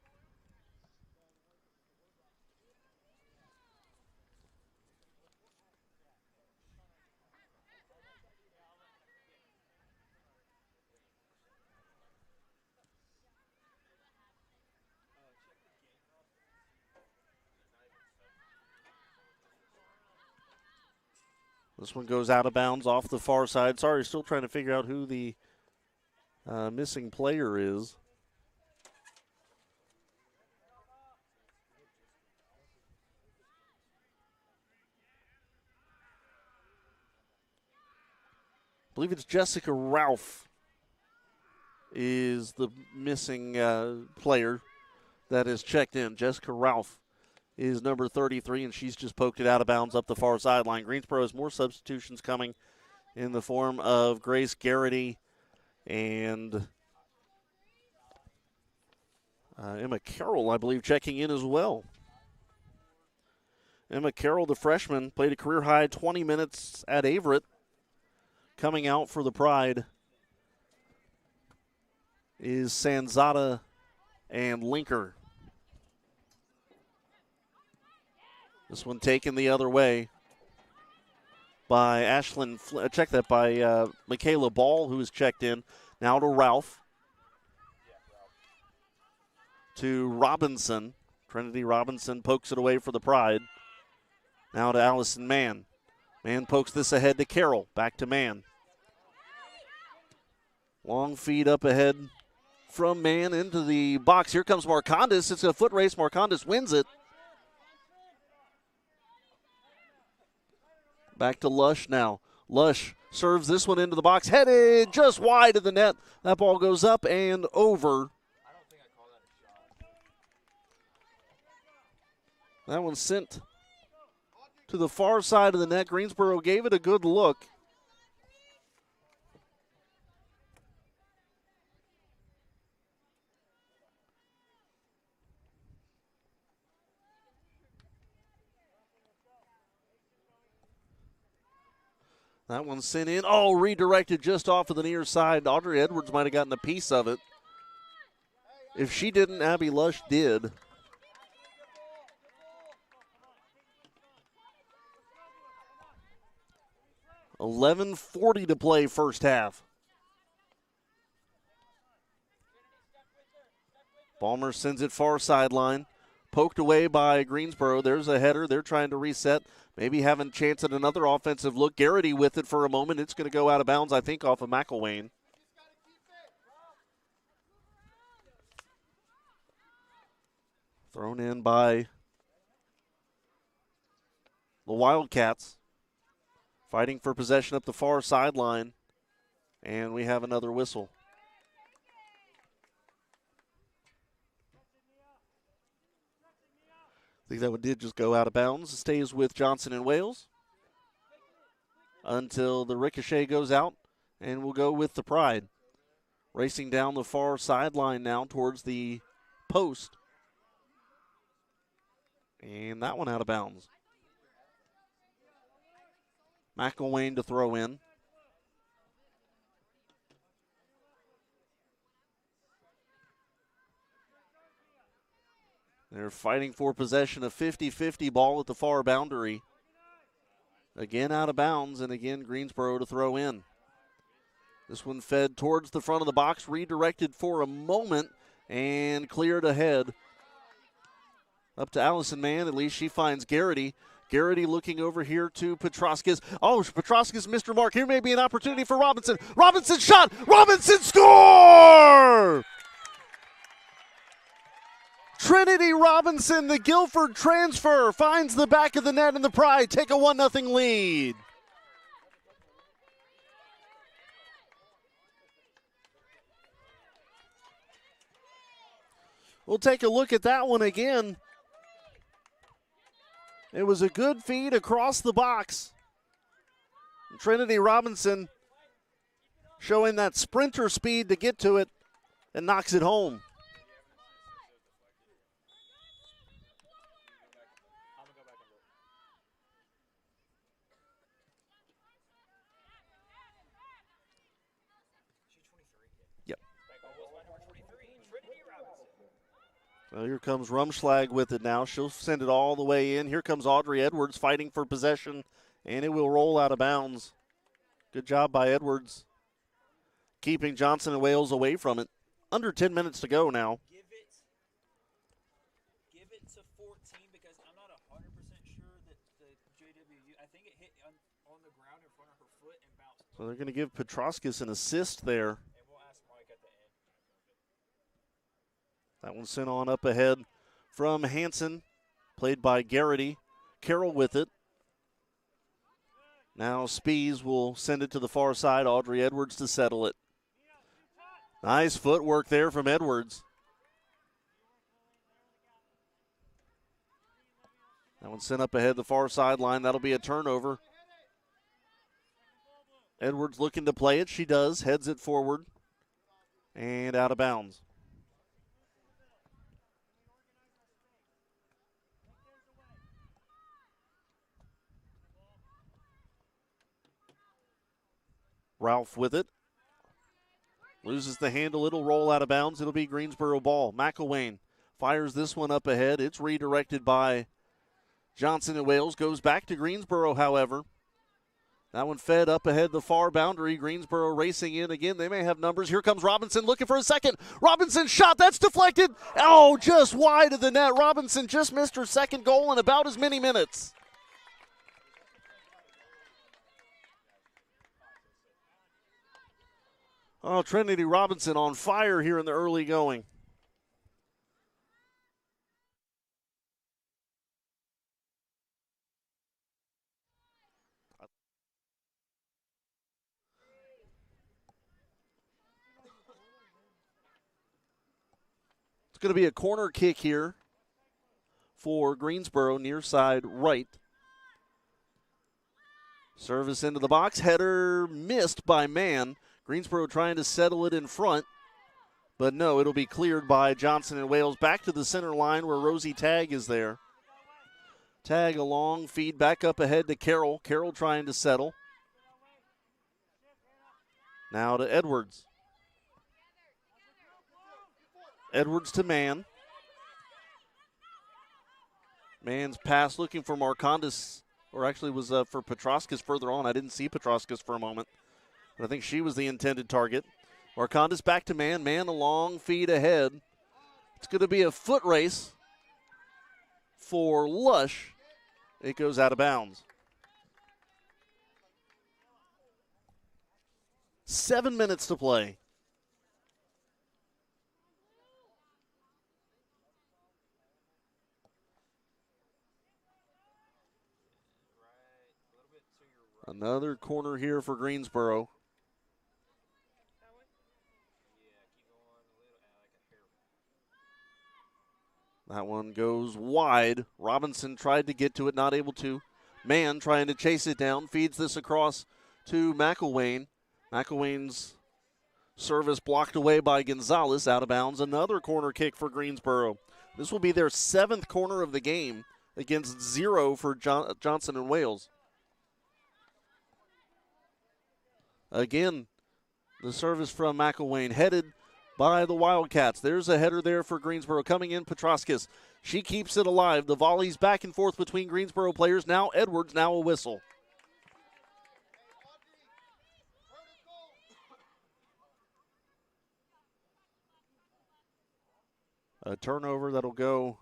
S6: This one goes out of bounds off the far side. Sorry, still trying to figure out who the missing player is. I believe it's Jessica Ralph is the missing player that is checked in. Jessica Ralph is number 33, and she's just poked it out of bounds up the far sideline. Greensboro has more substitutions coming in the form of Grace Garrity and Emma Carroll, I believe, checking in as well. Emma Carroll, the freshman, played a career-high 20 minutes at Averett. Coming out for the Pride is Sanzata and Linker. This one taken the other way by Ashlyn. Check that by Michaela Ball, who is checked in. Now to Ralph. To Robinson. Trinity Robinson pokes it away for the Pride. Now to Allison Mann. Mann pokes this ahead to Carroll. Back to Mann. Long feed up ahead from man into the box. Here comes Marcondes. It's a foot race. Marcondes wins it. Back to Lush now. Lush serves this one into the box. Headed just wide of the net. That ball goes up and over. That one sent to the far side of the net. Greensboro gave it a good look. That one sent in. Oh, redirected just off of the near side. Audrey Edwards might have gotten a piece of it. If she didn't, Abby Lush did. $11:40 to play first half. Balmer sends it far sideline. Poked away by Greensboro. There's a header. They're trying to reset. Maybe having a chance at another offensive look. Garrity with it for a moment. It's going to go out of bounds, I think, off of McElwain. Thrown in by the Wildcats. Fighting for possession up the far sideline. And we have another whistle. I think that one did just go out of bounds. It stays with Johnson and Wales until the ricochet goes out, and we'll go with the Pride. Racing down the far sideline now towards the post. And that one out of bounds. McElwain to throw in. They're fighting for possession of 50-50 ball at the far boundary. Again out of bounds, and again Greensboro to throw in. This one fed towards the front of the box, redirected for a moment, and cleared ahead. Up to Allison Mann, at least she finds Garrity. Garrity looking over here to Petroskis. Oh, Petroskis missed her mark. Here may be an opportunity for Robinson. Robinson shot! Robinson score! Trinity Robinson, the Guilford transfer, finds the back of the net, and the Pride take a 1-0 lead. We'll take a look at that one again. It was a good feed across the box. Trinity Robinson showing that sprinter speed to get to it and knocks it home. Well, here comes Rumschlag with it now. She'll send it all the way in. Here comes Audrey Edwards fighting for possession, and it will roll out of bounds. Good job by Edwards, keeping Johnson and Wales away from it. Under 10 minutes to go now.
S7: Give it to 14 because I'm not 100% sure that the JWU, I think it hit on the ground in front of her foot and bounced.
S6: So they're going to give Petroskis an assist there. That one sent on up ahead from Hanson, played by Garrity. Carroll with it. Now Spees will send it to the far side. Audrey Edwards to settle it. Nice footwork there from Edwards. That one sent up ahead the far sideline. That'll be a turnover. Edwards looking to play it. She does. Heads it forward. And out of bounds. Ralph with it. Loses the handle. It'll roll out of bounds. It'll be Greensboro ball. McElwain fires this one up ahead. It's redirected by Johnson and Wales. Goes back to Greensboro, however. That one fed up ahead the far boundary. Greensboro racing in again. They may have numbers. Here comes Robinson looking for a second. Robinson shot. That's deflected. Oh, just wide of the net. Robinson just missed her second goal in about as many minutes. Oh, Trinity Robinson on fire here in the early going. It's going to be a corner kick here for Greensboro, near side right. Service into the box. Header missed by Mann. Greensboro trying to settle it in front. But no, it'll be cleared by Johnson and Wales. Back to the center line where Rosie Tagg is there. Tagg a long feed back up ahead to Carroll. Carroll trying to settle. Now to Edwards. Edwards to Mann. Mann's pass looking for Marcondes, or actually was for Petroskas further on. I didn't see Petroskas for a moment, but I think she was the intended target. Marcondes back to Mann. Mann a long feed ahead. It's going to be a foot race for Lush. It goes out of bounds. 7 minutes to play. Another corner here for Greensboro. That one goes wide. Robinson tried to get to it, not able to. Mann trying to chase it down, feeds this across to McElwain. McElwain's service blocked away by Gonzalez, out of bounds. Another corner kick for Greensboro. This will be their 7th corner of the game against 0 for Johnson and Wales. Again, the service from McElwain headed by the Wildcats. There's a header there for Greensboro. Coming in, Petroskas. She keeps it alive. The volleys back and forth between Greensboro players. Now Edwards, now a whistle. A turnover that'll go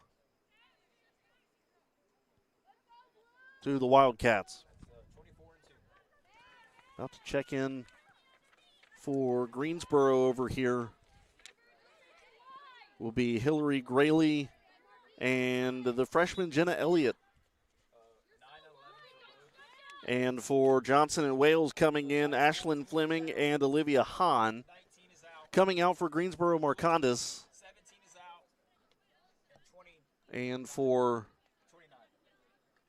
S6: to the Wildcats. About to check in for Greensboro over here will be Hillary Grayley and the freshman Jenna Elliott. And for Johnson and Wales coming in, Ashlyn Fleming and Olivia Hahn. Coming out for Greensboro, Marcondes. And for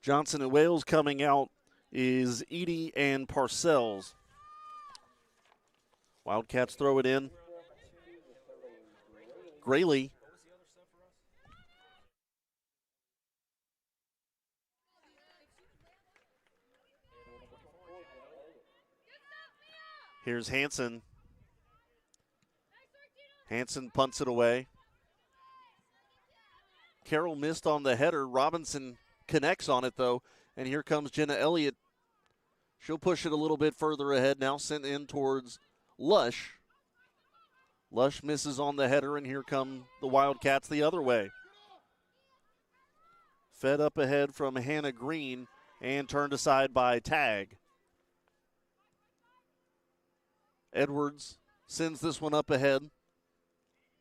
S6: Johnson and Wales coming out is Edie and Parcells. Wildcats throw it in. Grayley. Here's Hanson. Hanson punts it away. Carroll missed on the header. Robinson connects on it, though. And here comes Jenna Elliott. She'll push it a little bit further ahead. Now sent in towards Lush. Lush misses on the header, and here come the Wildcats the other way. Fed up ahead from Hannah Green and turned aside by Tagg. Edwards sends this one up ahead.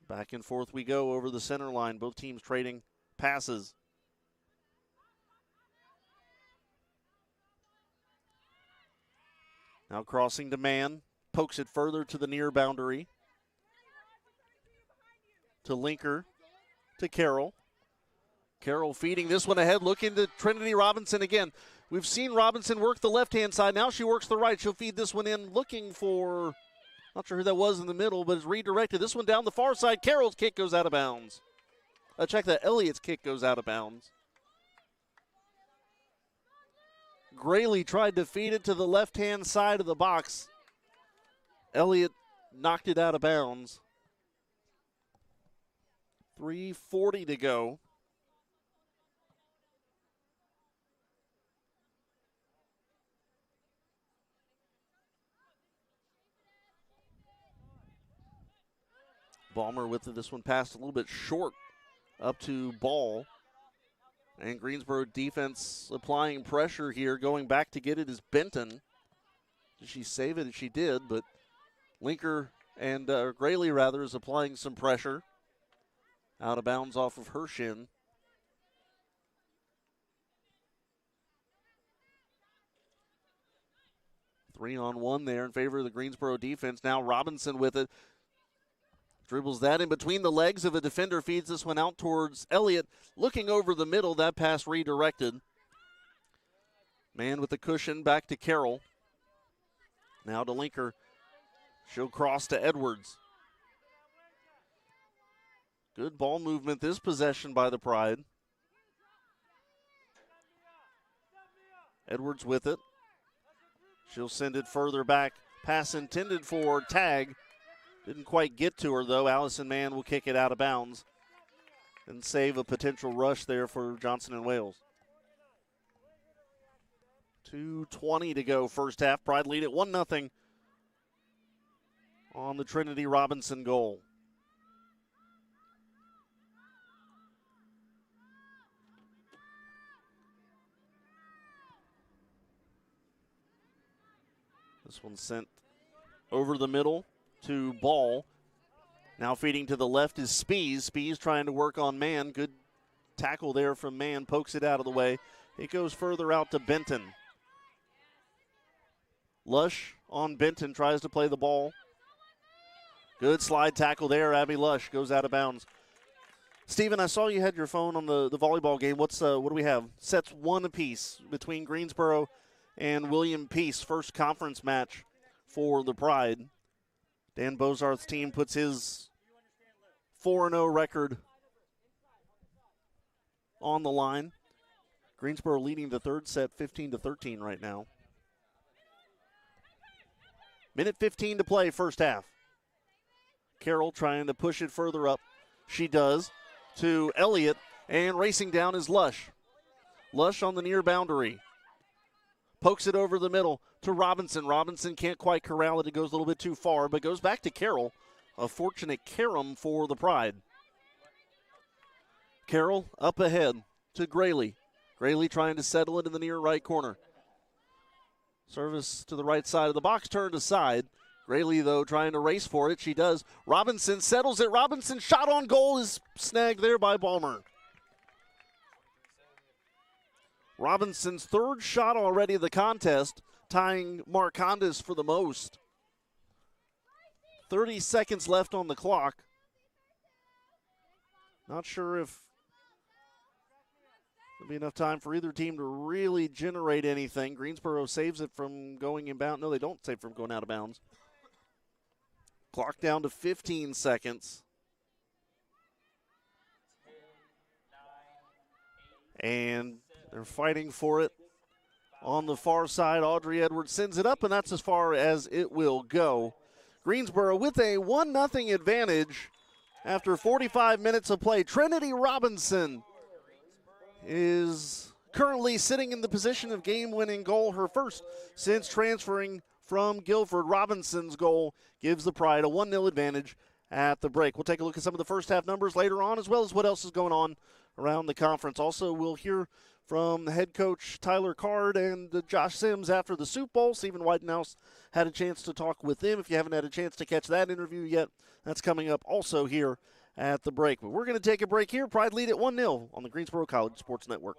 S6: Back and forth we go over the center line. Both teams trading passes. Now crossing to Mann. Pokes it further to the near boundary. To Linker. To Carroll. Carroll feeding this one ahead. Looking to Trinity Robinson again. We've seen Robinson work the left-hand side. Now she works the right. She'll feed this one in. Looking for, not sure who that was in the middle, but it's redirected. This one down the far side. Carroll's kick goes out of bounds. Check that. Elliott's kick goes out of bounds. Grayley tried to feed it to the left-hand side of the box. Elliott knocked it out of bounds. 3:40 to go. Ballmer with this one passed a little bit short up to Ball. And Greensboro defense applying pressure here. Going back to get it is Benton. Did she save it? She did, but Linker and Grayley rather is applying some pressure. Out of bounds off of her shin. Three-on-one there in favor of the Greensboro defense. Now Robinson with it. Dribbles that in between the legs of a defender, feeds this one out towards Elliott. Looking over the middle, that pass redirected. Man with the cushion back to Carroll. Now to Linker. She'll cross to Edwards. Good ball movement this possession by the Pride. Edwards with it. She'll send it further back. Pass intended for Tag. Didn't quite get to her, though. Allison Mann will kick it out of bounds and save a potential rush there for Johnson and Wales. 2:20 to go first half. Pride lead at 1-0 on the Trinity Robinson goal. This one sent over the middle to Ball. Now feeding to the left is Spees. Spees trying to work on Mann. Good tackle there from Mann. Pokes it out of the way. It goes further out to Benton. Lush on Benton. Tries to play the ball. Good slide tackle there. Abby Lush goes out of bounds. Steven, I saw you had your phone on the volleyball game. What do we have? Sets 1 apiece between Greensboro and William Peace. First conference match for the Pride. Dan Bozarth's team puts his 4-0 record on the line. Greensboro leading the third set 15-13 right now. Minute 15 to play, first half. Carroll trying to push it further up. She does to Elliott, and racing down is Lush. Lush on the near boundary. Pokes it over the middle to Robinson. Robinson can't quite corral it. It goes a little bit too far, but goes back to Carroll. A fortunate carom for the Pride. Carroll up ahead to Grayley. Grayley trying to settle it in the near right corner. Service to the right side of the box, turned aside. Grayley, though, trying to race for it. She does. Robinson settles it. Robinson shot on goal is snagged there by Balmer. Robinson's third shot already of the contest, tying Marcondes for the most. 30 seconds left on the clock. Not sure if there'll be enough time for either team to really generate anything. Greensboro saves it from going inbound. No, they don't save it from going out of bounds. Clock down to 15 seconds. And they're fighting for it on the far side. Audrey Edwards sends it up, and that's as far as it will go. Greensboro with a 1-0 advantage after 45 minutes of play. Trinity Robinson is currently sitting in the position of game-winning goal, her first since transferring from Guilford. Robinson's goal gives the Pride a 1-0 advantage at the break. We'll take a look at some of the first half numbers later on, as well as what else is going on around the conference. Also, we'll hear from the head coach Tyler Card and Josh Sims after the Soup Bowl. Stephen Whitenhouse had a chance to talk with them. If you haven't had a chance to catch that interview yet, that's coming up also here at the break. But we're going to take a break here. Pride lead at 1-0 on the Greensboro College Sports Network.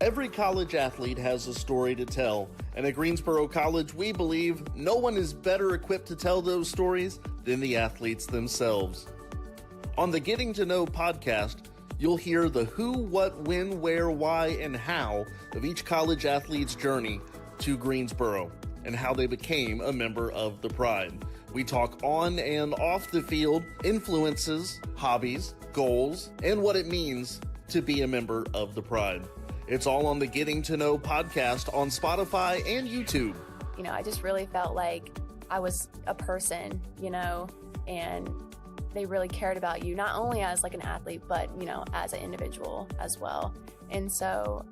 S6: Every college athlete has a story to tell, and at Greensboro College, we believe no one is better equipped to tell those stories than the athletes themselves. On the Getting to Know podcast, you'll hear the who, what, when, where, why, and how of each college athlete's journey to Greensboro and how they became a member of the Pride. We talk on and off the field, influences, hobbies, goals, and what it means to be a member of the Pride. It's all on the Getting to Know podcast on Spotify and YouTube.
S8: You know, I just really felt like I was a person, you know, and they really cared about you, not only as like an athlete, but, you know, as an individual as well. And so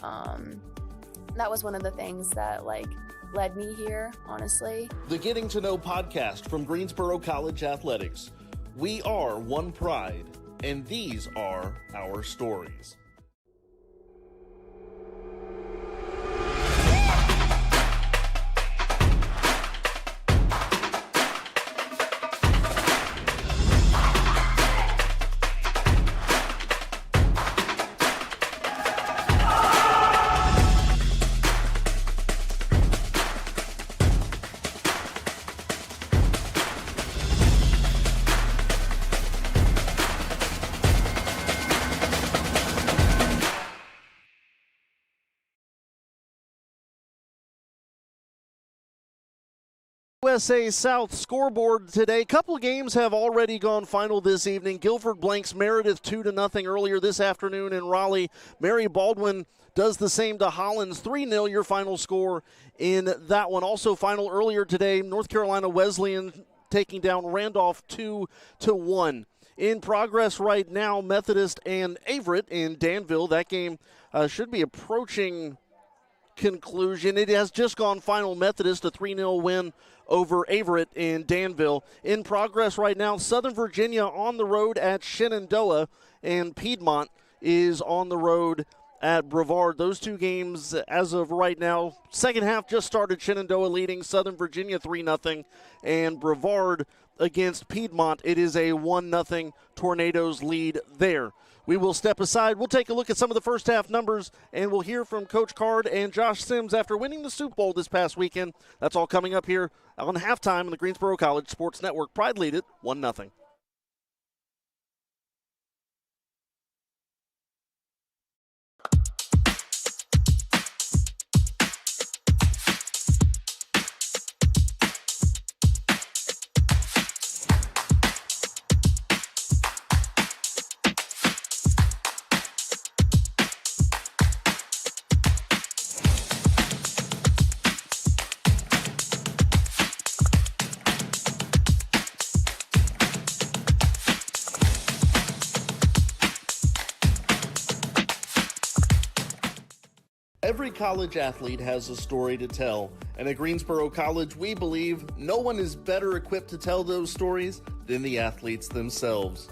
S8: that was one of the things that like led me here, honestly.
S6: The Getting to Know podcast from Greensboro College Athletics. We are one Pride, and these are our stories. USA South scoreboard today. Couple games have already gone final this evening. Guilford blanks Meredith 2-0 earlier this afternoon in Raleigh. Mary Baldwin does the same to Hollins. 3-0 your final score in that one. Also final earlier today, North Carolina Wesleyan taking down Randolph 2-1. In progress right now, Methodist and Averett in Danville. That game should be approaching conclusion. It has just gone final. Methodist a 3-0 win over Averett in Danville. In progress right now, Southern Virginia on the road at Shenandoah, and Piedmont is on the road at Brevard. Those two games as of right now, second half just started. Shenandoah leading Southern Virginia 3-0, and Brevard against Piedmont, it is a 1-0 Tornadoes lead there. We will step aside. We'll take a look at some of the first half numbers, and we'll hear from Coach Card and Josh Sims after winning the Soup Bowl this past weekend. That's all coming up here on halftime on the Greensboro College Sports Network. Pride lead it 1-0. Every college athlete has a story to tell, and at Greensboro College, we believe no one is better equipped to tell those stories than the athletes themselves.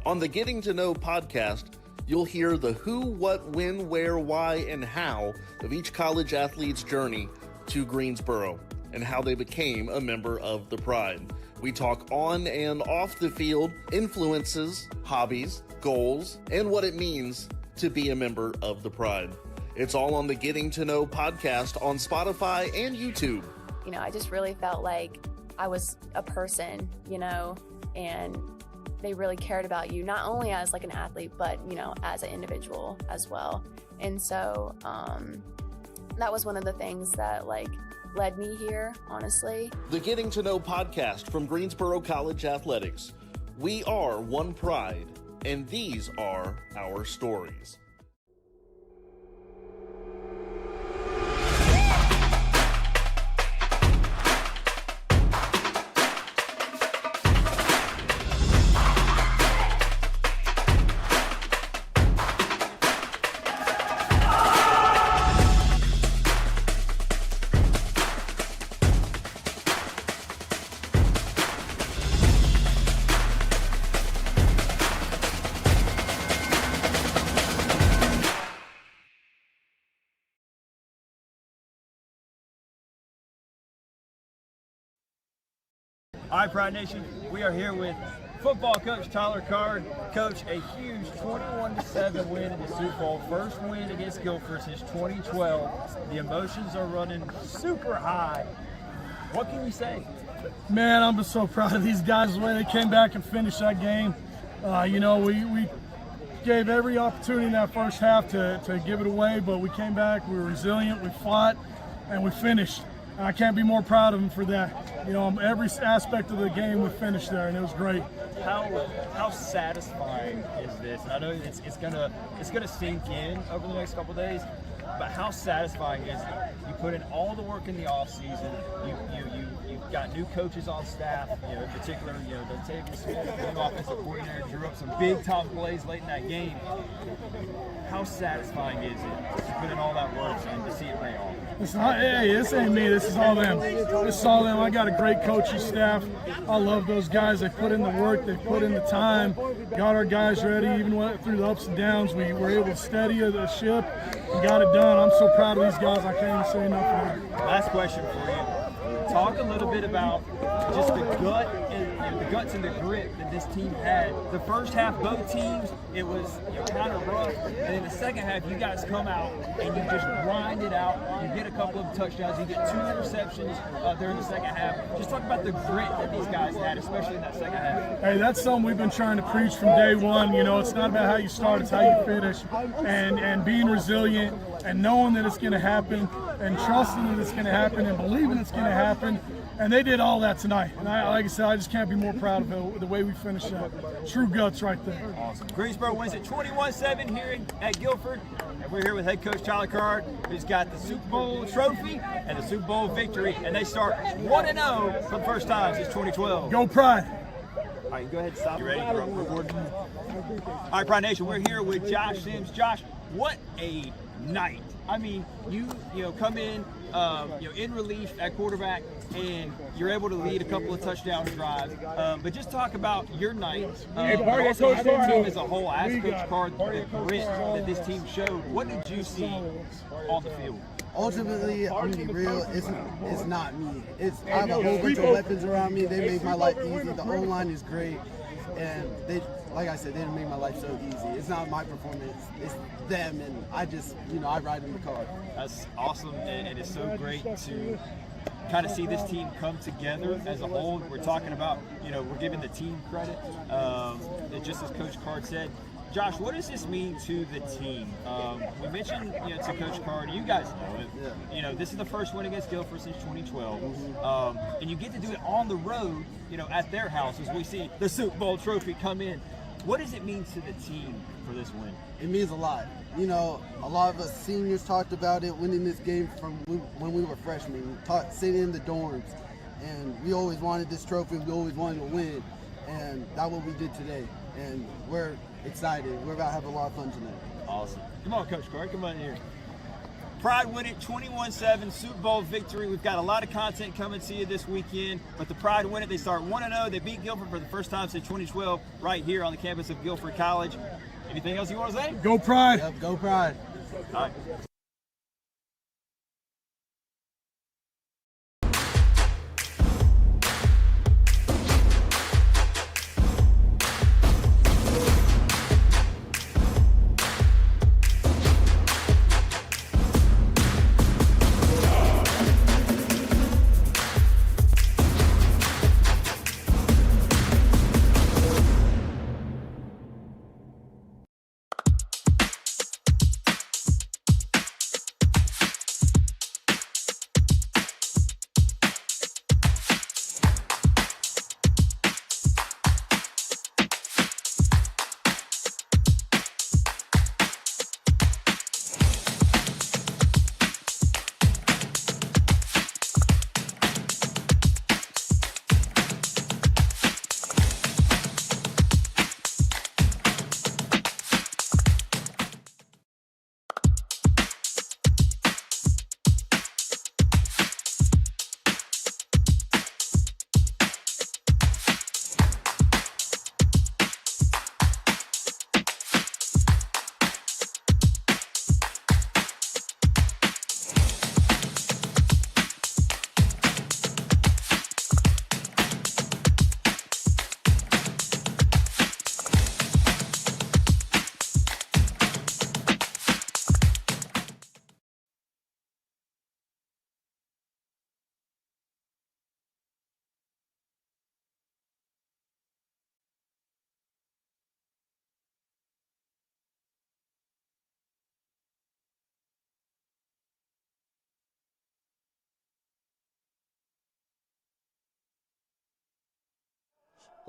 S6: On the Getting to Know podcast, you'll hear the who, what, when, where, why, and how of each college athlete's journey to Greensboro and how they became a member of the Pride. We talk on and off the field, influences, hobbies, goals, and what it means to be a member of the Pride. It's all on the Getting to Know podcast on Spotify and YouTube.
S8: You know, I just really felt like I was a person, you know, and they really cared about you, not only as like an athlete, but, you know, as an individual as well. And so that was one of the things that like led me here, honestly.
S6: The Getting to Know podcast from Greensboro College Athletics. We are one Pride, and these are our stories.
S9: All right, Pride Nation, we are here with football coach Tyler Card. Coach, a huge 21-7 win in the Super Bowl. First win against Guilford since 2012. The emotions are running super high. What can you say?
S10: Man, I'm just so proud of these guys the way they came back and finished that game. We gave every opportunity in that first half to give it away, but we came back, we were resilient, we fought, and we finished. And I can't be more proud of them for that. Every aspect of the game we finished there, and it was great.
S9: How satisfying is this? And I know it's gonna sink in over the next couple of days, but how satisfying is it? You put in all the work in the off season. You've got new coaches on staff. In particular, Dontavius Smith, the new offensive coordinator, drew up some big time plays late in that game. How satisfying is it to put in all that work and to see it pay off?
S10: This ain't me. This is all them. This is all them. I got a great coaching staff. I love those guys. They put in the work. They put in the time. Got our guys ready. Even through the ups and downs, we were able to steady the ship and got it done. I'm so proud of these guys. I can't even say enough for them.
S9: Last question for you. Talk a little bit about just the guts and the grit that this team had. The first half, both teams, it was kind of rough, and in the second half, you guys come out and you just grind it out. You get a couple of touchdowns, you get 2 interceptions during the second half. Just talk about the grit that these guys had, especially in that second half.
S10: Hey, that's something we've been trying to preach from day one. It's not about how you start, it's how you finish, and being resilient and knowing that it's going to happen and trusting that it's going to happen and believing it's going to happen. And they did all that tonight. And like I said, I just can't be more proud of the way we finished that. True guts right there.
S9: Awesome. Greensboro wins it 21-7 here at Guilford. And we're here with head coach Tyler Card, who's got the Super Bowl trophy and the Super Bowl victory. And they start 1-0 for the first time since 2012.
S10: Go Pride.
S9: All right, go ahead and stop. You ready for recording? All right, Pride Nation, we're here with Josh Sims. Josh, what a night. I mean, you come in, in relief at quarterback, and you're able to lead a couple of touchdown drives. But just talk about your night. Also the team as a whole. Ask Coach Card the grit that this team showed. What did you see on the field?
S11: Ultimately, I'm gonna be real. It's not me. I have a whole bunch of weapons around me. They make my life easy. The O-line is great, and they, like I said, they make my life so easy. It's not my performance. It's them, and I just, I ride in the car. That's
S9: awesome, and it's so great to kind of see this team come together as a whole. We're talking about, we're giving the team credit. Just as Coach Card said, Josh, what does this mean to the team? We mentioned, to Coach Card, you guys know it. Yeah. This is the first win against Guilford since 2012, and you get to do it on the road, at their house as we see the Super Bowl trophy come in. What does it mean to the team for this win?
S11: It means a lot. A lot of us seniors talked about it, winning this game from when we were freshmen, sitting in the dorms, and we always wanted this trophy. We always wanted to win, and that's what we did today. And we're excited. We're about to have a lot of fun tonight.
S9: Awesome. Come on, Coach Card. Come on here. Pride win it 21-7, Super Bowl victory. We've got a lot of content coming to you this weekend, but the Pride win it. They start 1-0. They beat Guilford for the first time since 2012 right here on the campus of Guilford College. Anything else you want to say?
S10: Go Pride.
S11: Yep, go Pride.
S9: All right.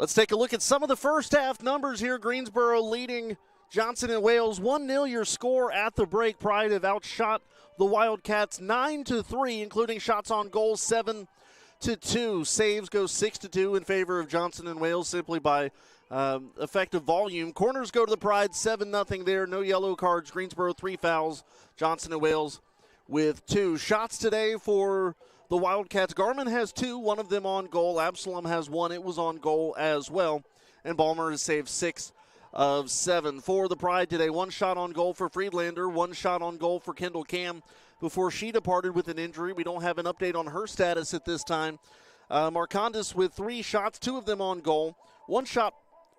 S6: Let's take a look at some of the first half numbers here. Greensboro leading Johnson and Wales 1-0 your score at the break. Pride have outshot the Wildcats 9-3, including shots on goal 7-2. Saves go 6-2 in favor of Johnson and Wales simply by effective volume. Corners go to the Pride 7-0 there. No yellow cards. Greensboro 3 fouls. Johnson and Wales with 2. Shots today for the Wildcats. Garman has 2, one of them on goal. Absalom has 1. It was on goal as well. And Balmer has saved 6 of 7. For the Pride today, 1 shot on goal for Friedlander, 1 shot on goal for Kendall Cam before she departed with an injury. We don't have an update on her status at this time. Marcondes with 3 shots, 2 of them on goal. 1 shot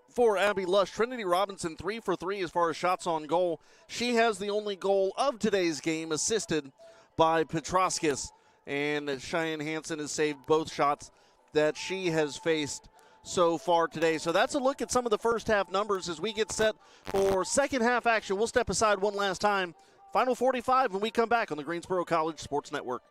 S6: for Abby Lush. Trinity Robinson 3 for 3 as far as shots on goal. She has the only goal of today's game, assisted by Petroskis. And Cheyenne Hansen has saved both shots that she has faced so far today. So that's a look at some of the first half numbers as we get set for second half action. We'll step aside one last time. Final 45 when we come back on the Greensboro College Sports Network.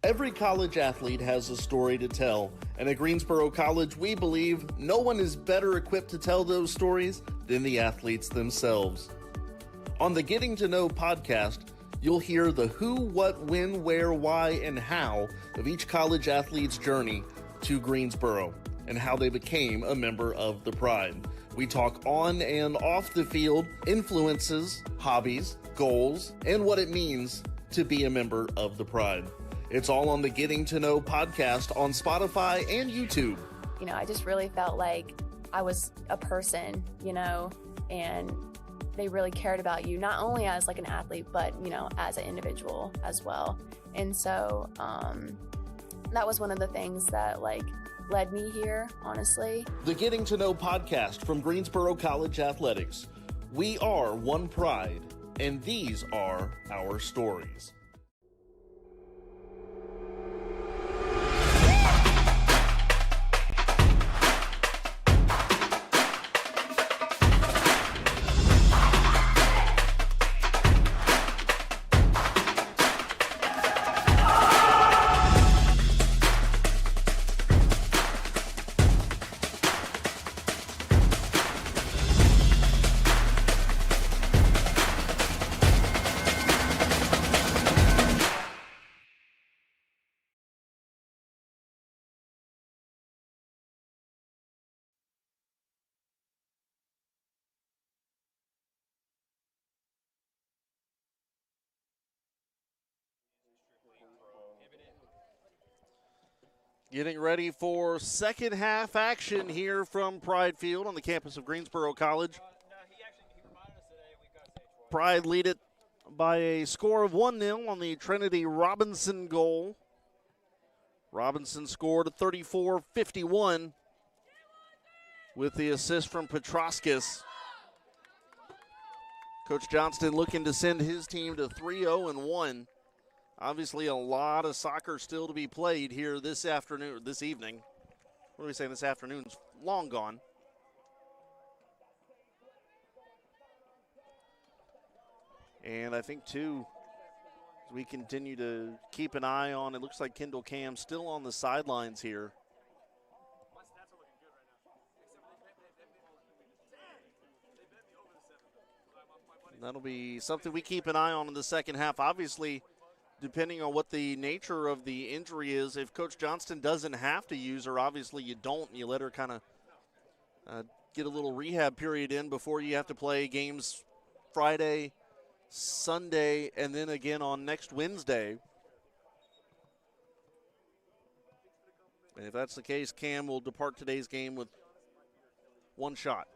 S6: Every college athlete has a story to tell, and at Greensboro College, we believe no one is better equipped to tell those stories than the athletes themselves. On the Getting to Know podcast, you'll hear the who, what, when, where, why, and how of each college athlete's journey to Greensboro and how they became a member of the Pride. We talk on and off the field, influences, hobbies, goals, and what it means to be a member of the Pride. It's all on the Getting to Know podcast on Spotify and YouTube.
S8: You know, I just really felt like I was a person, you know, and they really cared about you, not only as like an athlete, but, you know, as an individual as well. And so that was one of the things that like led me here, honestly.
S6: The Getting to Know podcast from Greensboro College Athletics. We are one Pride, and these are our stories. Getting ready for second half action here from Pride Field on the campus of Greensboro College. Pride lead it by a score of 1-0 on the Trinity Robinson goal. Robinson scored 34-51 with the assist from Petroskis. Coach Johnston looking to send his team to 3-0-1. Obviously, a lot of soccer still to be played here this evening. What are we saying? This afternoon's long gone. And I think, too, as we continue to keep an eye on, it looks like Kendall Cam still on the sidelines here. And that'll be something we keep an eye on in the second half. Obviously, depending on what the nature of the injury is, if Coach Johnston doesn't have to use her, obviously you don't. You let her kind of get a little rehab period in before you have to play games Friday, Sunday, and then again on next Wednesday. And if that's the case, Cam will depart today's game with 1 shot.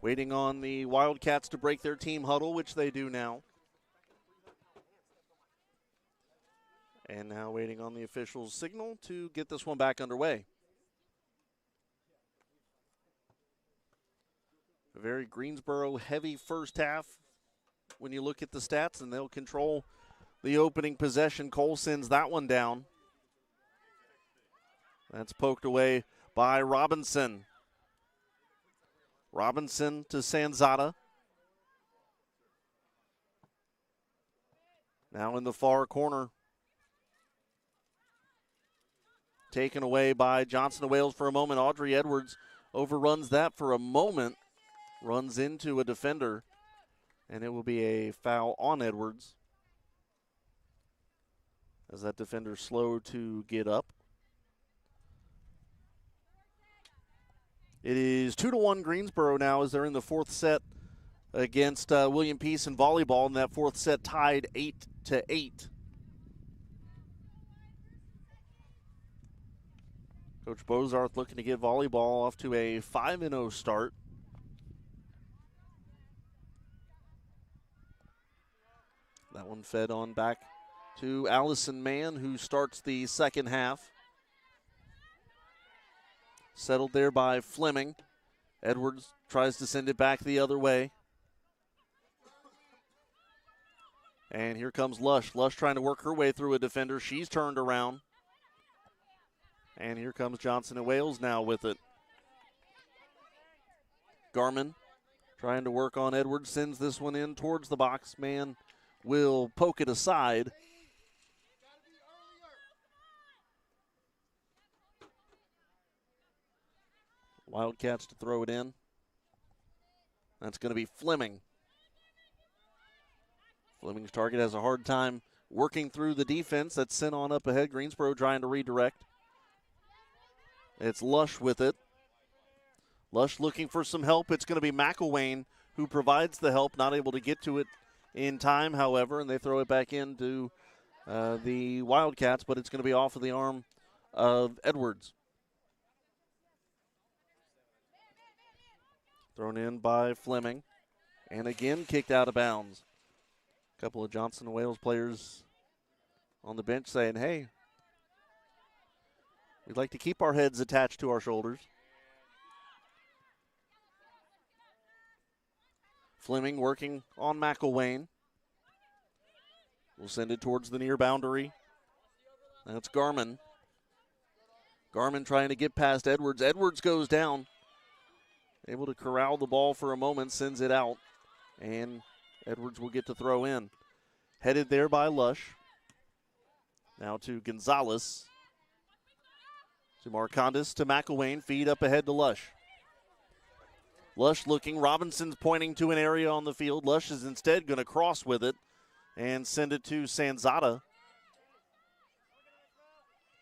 S6: Waiting on the Wildcats to break their team huddle, which they do now. And now waiting on the official's signal to get this one back underway. A very Greensboro heavy first half when you look at the stats, and they'll control the opening possession. Cole sends that one down. That's poked away by Robinson. Robinson to Sanzata. Now in the far corner. Taken away by Johnson of Wales for a moment. Audrey Edwards overruns that for a moment. Runs into a defender. And it will be a foul on Edwards, as that defender slow to get up. It is 2-1 Greensboro now as they're in the fourth set against William Peace in volleyball, and that fourth set tied 8-8. Coach Bozarth looking to get volleyball off to a 5-0 start. That one fed on back to Allison Mann, who starts the second half. Settled there by Fleming. Edwards tries to send it back the other way. And here comes Lush. Lush trying to work her way through a defender. She's turned around. And here comes Johnson and Wales now with it. Garman trying to work on Edwards. Sends this one in towards the box. Mann will poke it aside. Wildcats to throw it in. That's going to be Fleming. Fleming's target has a hard time working through the defense. That's sent on up ahead. Greensboro trying to redirect. It's Lush with it. Lush looking for some help. It's going to be McElwain who provides the help. Not able to get to it in time, however, and they throw it back into the Wildcats, but it's going to be off of the arm of Edwards. Thrown in by Fleming, and again kicked out of bounds. A couple of Johnson and Wales players on the bench saying, hey, we'd like to keep our heads attached to our shoulders. Fleming working on McElwain. We'll send it towards the near boundary. That's Garman. Garman trying to get past Edwards. Edwards goes down. Able to corral the ball for a moment, sends it out. And Edwards will get to throw in. Headed there by Lush. Now to Gonzalez. To Marcondes, to McElwain. Feed up ahead to Lush. Lush looking. Robinson's pointing to an area on the field. Lush is instead going to cross with it and send it to Sanzata.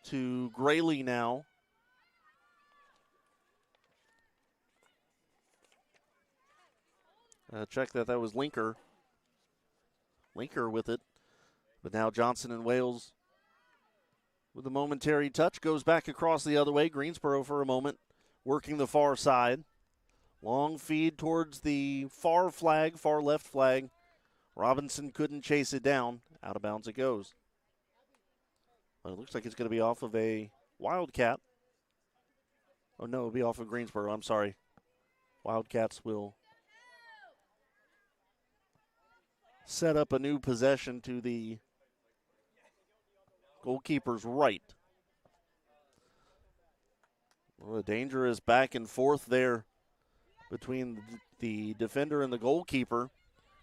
S6: To Grayley now. Check that was Linker. Linker with it. But now Johnson and Wales with a momentary touch. Goes back across the other way. Greensboro for a moment. Working the far side. Long feed towards the far left flag. Robinson couldn't chase it down. Out of bounds it goes. Well, it looks like it's going to be off of a Wildcat. Oh, no, it'll be off of Greensboro. I'm sorry. Wildcats will set up a new possession to the goalkeeper's right. Well, a dangerous back and forth there between the defender and the goalkeeper.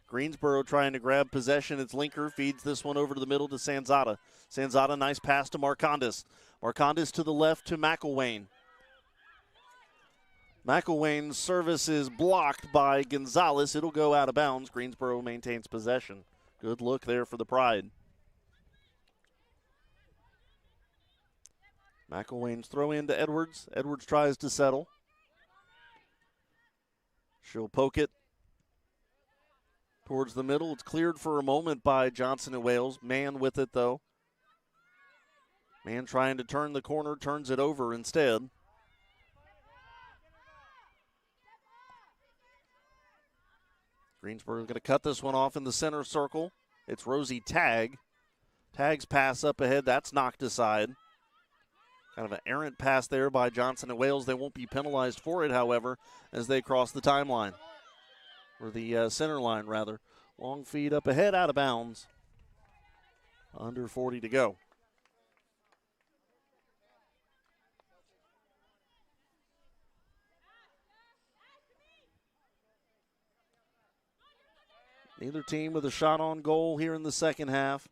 S6: Greensboro trying to grab possession. It's Linker, feeds this one over to the middle to Sanzata. Sanzata, nice pass to Marcondes. Marcondes to the left to McElwain. McElwain's service is blocked by Gonzalez. It'll go out of bounds. Greensboro maintains possession. Good look there for the Pride. McElwain's throw in to Edwards. Edwards tries to settle. She'll poke it towards the middle. It's cleared for a moment by Johnson and Wales. Mann with it, though. Mann trying to turn the corner, turns it over instead. Greensboro's going to cut this one off in the center circle. It's Rosie Tagg. Tag's pass up ahead, that's knocked aside. Kind of an errant pass there by Johnson and Wales. They won't be penalized for it, however, as they cross the timeline. Or the center line, rather. Long feed up ahead, out of bounds. Under 40 to go. Neither team with a shot on goal here in the second half.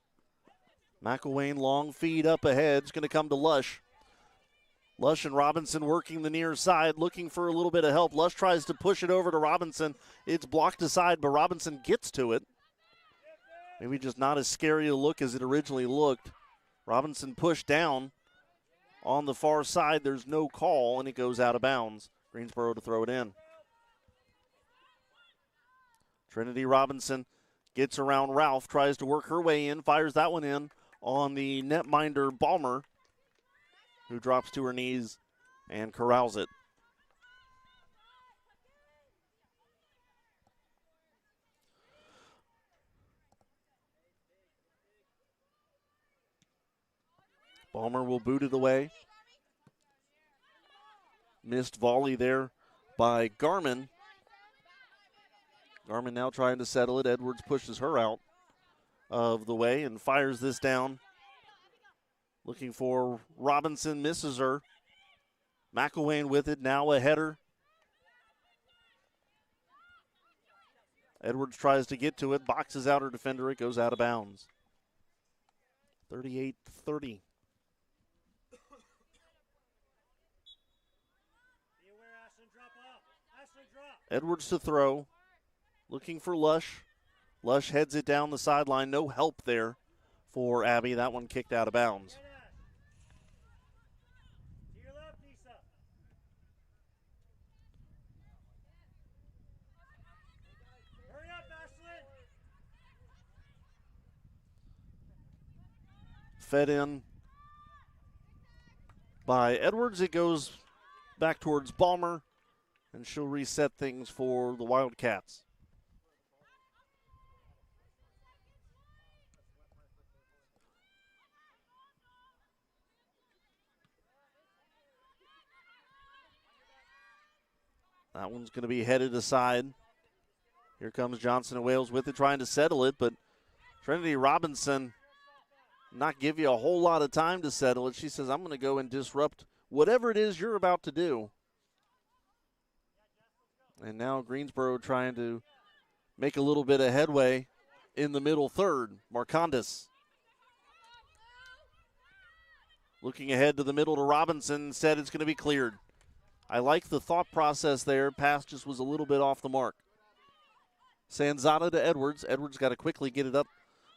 S6: McElwain, long feed up ahead. It's going to come to Lush. Lush and Robinson working the near side, looking for a little bit of help. Lush tries to push it over to Robinson. It's blocked aside, but Robinson gets to it. Maybe just not as scary a look as it originally looked. Robinson pushed down on the far side. There's no call, and it goes out of bounds. Greensboro to throw it in. Trinity Robinson gets around Ralph, tries to work her way in, fires that one in on the netminder Balmer, who drops to her knees and corrals it. Balmer will boot it away. Missed volley there by Garmin. Garmin now trying to settle it. Edwards pushes her out of the way and fires this down. Looking for Robinson, misses her. McElwain with it, now a header. Edwards tries to get to it, boxes out her defender, it goes out of bounds. 38-30. Edwards to throw. Looking for Lush. Lush heads it down the sideline. No help there for Abby. That one kicked out of bounds. Fed in by Edwards. It goes back towards Balmer, and she'll reset things for the Wildcats. That one's going to be headed aside. Here comes Johnson and Wales with it, trying to settle it, but Trinity Robinson not give you a whole lot of time to settle it. She says, I'm going to go and disrupt whatever it is you're about to do. And now Greensboro trying to make a little bit of headway in the middle third. Marcondes looking ahead to the middle to Robinson, said it's going to be cleared. I like the thought process there. Pass just was a little bit off the mark. Sanzata to Edwards. Edwards got to quickly get it up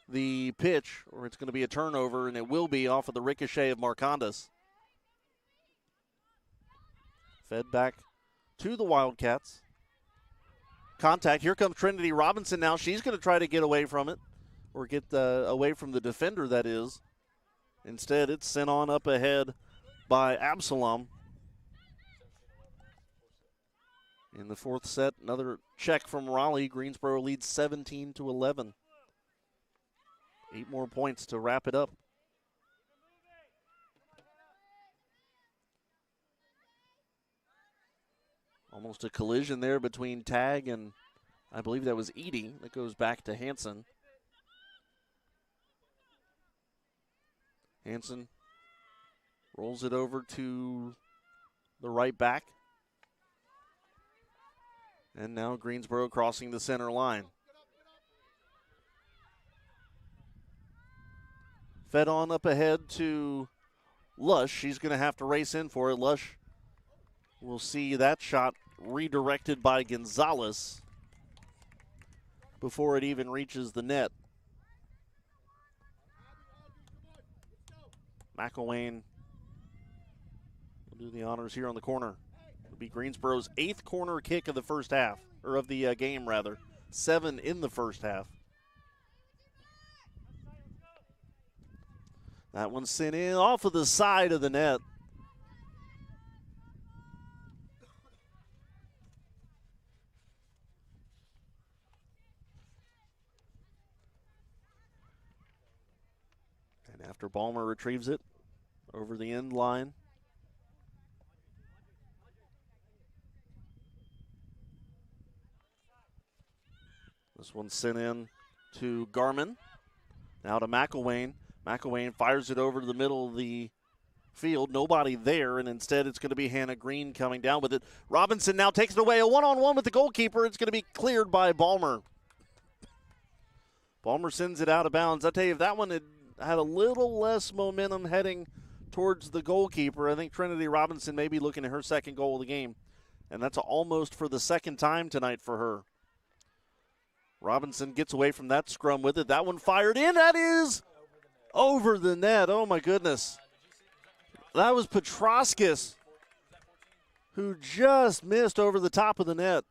S6: the pitch, or it's going to be a turnover, and it will be off of the ricochet of Marcondes. Fed back to the Wildcats. Contact. Here comes Trinity Robinson now. She's going to try to get away from it, or get away from the defender, that is. Instead, it's sent on up ahead by Absalom. In the fourth set, another check from Raleigh. Greensboro leads 17-11. 8 more points to wrap it up. Almost a collision there between Tag and I believe that was Edie. That goes back to Hanson. Hanson rolls it over to the right back. And now Greensboro crossing the center line. Fed on up ahead to Lush. She's going to have to race in for it. Lush will see that shot redirected by Gonzalez before it even reaches the net. McElwain will do the honors here on the corner. It'll be Greensboro's 8th corner kick of the first half, or of the game rather. 7 in the first half. That one's sent in off of the side of the net. after Ballmer retrieves it over the end line. This one's sent in to Garmin. Now to McElwain. McElwain fires it over to the middle of the field. Nobody there, and instead it's going to be Hannah Green coming down with it. Robinson now takes it away. A one-on-one with the goalkeeper. It's going to be cleared by Ballmer. Ballmer sends it out of bounds. I tell you, if that one had a little less momentum heading towards the goalkeeper, I think Trinity Robinson may be looking at her second goal of the game. And that's almost for the second time tonight for her. Robinson gets away from that scrum with it. That one fired in. That is over the net. Oh, my goodness. That was Petroskis, who just missed over the top of the net.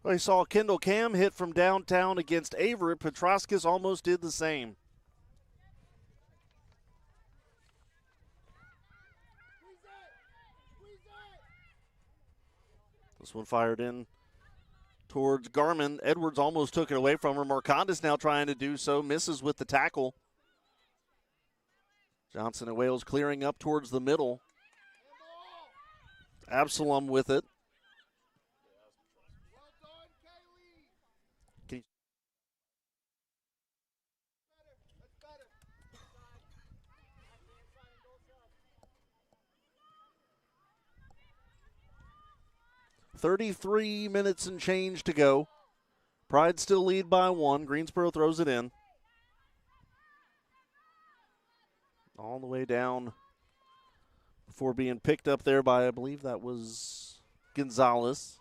S6: I saw Kendall Cam hit from downtown against Averett. Petroskis almost did the same. This one fired in towards Garmin. Edwards almost took it away from her. Marcondes now trying to do so. Misses with the tackle. Johnson and Wales clearing up towards the middle. Absalom with it. Can 33 minutes and change to go. Pride still lead by 1. Greensboro throws it in. All the way down before being picked up there by, I believe that was Gonzalez.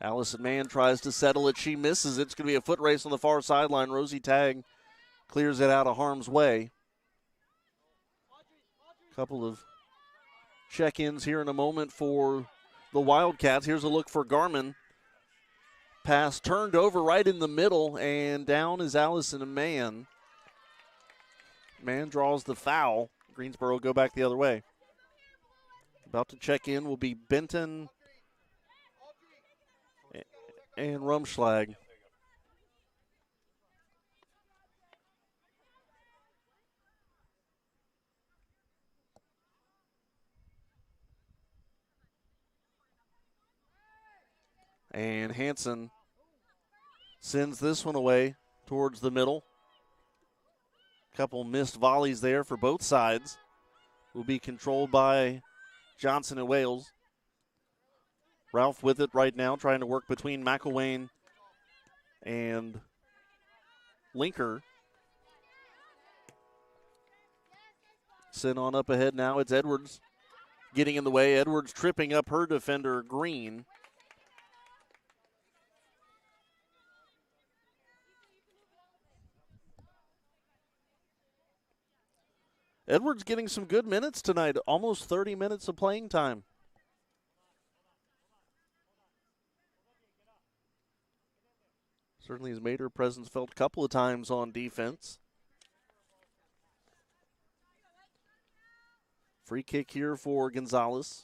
S6: Allison Mann tries to settle it. She misses it. It's going to be a foot race on the far sideline. Rosie Tagg clears it out of harm's way. Couple of check-ins here in a moment for the Wildcats. Here's a look for Garmin. Pass turned over right in the middle, and down is Allison Mann. Mann draws the foul. Greensboro go back the other way. About to check in will be Benton and Rumschlag. And Hanson sends this one away towards the middle. Couple missed volleys there for both sides. Will be controlled by Johnson and Wales. Ralph with it right now, trying to work between McElwain and Linker. Sent on up ahead now. It's Edwards getting in the way. Edwards tripping up her defender, Green. Edwards getting some good minutes tonight, almost 30 minutes of playing time. Certainly has made her presence felt a couple of times on defense. Free kick here for Gonzalez.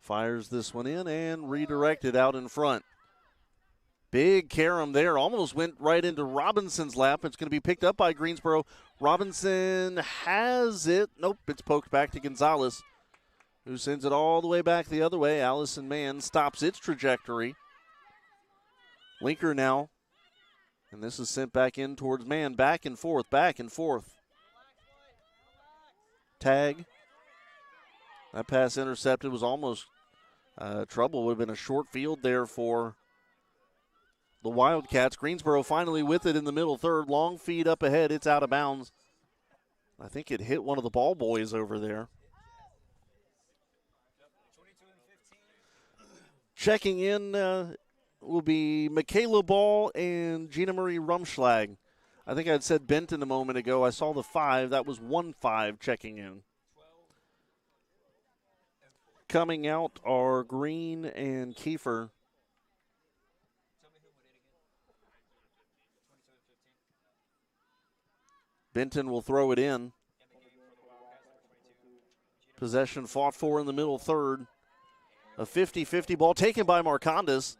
S6: Fires this one in and redirected out in front. Big carom there. Almost went right into Robinson's lap. It's going to be picked up by Greensboro. Robinson has it. Nope, it's poked back to Gonzalez, who sends it all the way back the other way. Allison Mann stops its trajectory. Linker now. And this is sent back in towards Mann. Back and forth, back and forth. Tag. That pass intercepted, was almost trouble. Would have been a short field there for the Wildcats. Greensboro finally with it in the middle third. Long feed up ahead. It's out of bounds. I think it hit one of the ball boys over there. Checking in will be Michaela Ball and Gina Marie Rumschlag. I think I had said Benton a moment ago. I saw the 5. That was 1-5 checking in. Coming out are Green and Kiefer. Benton will throw it in. Possession fought for in the middle third. A 50-50 ball taken by Marcondes.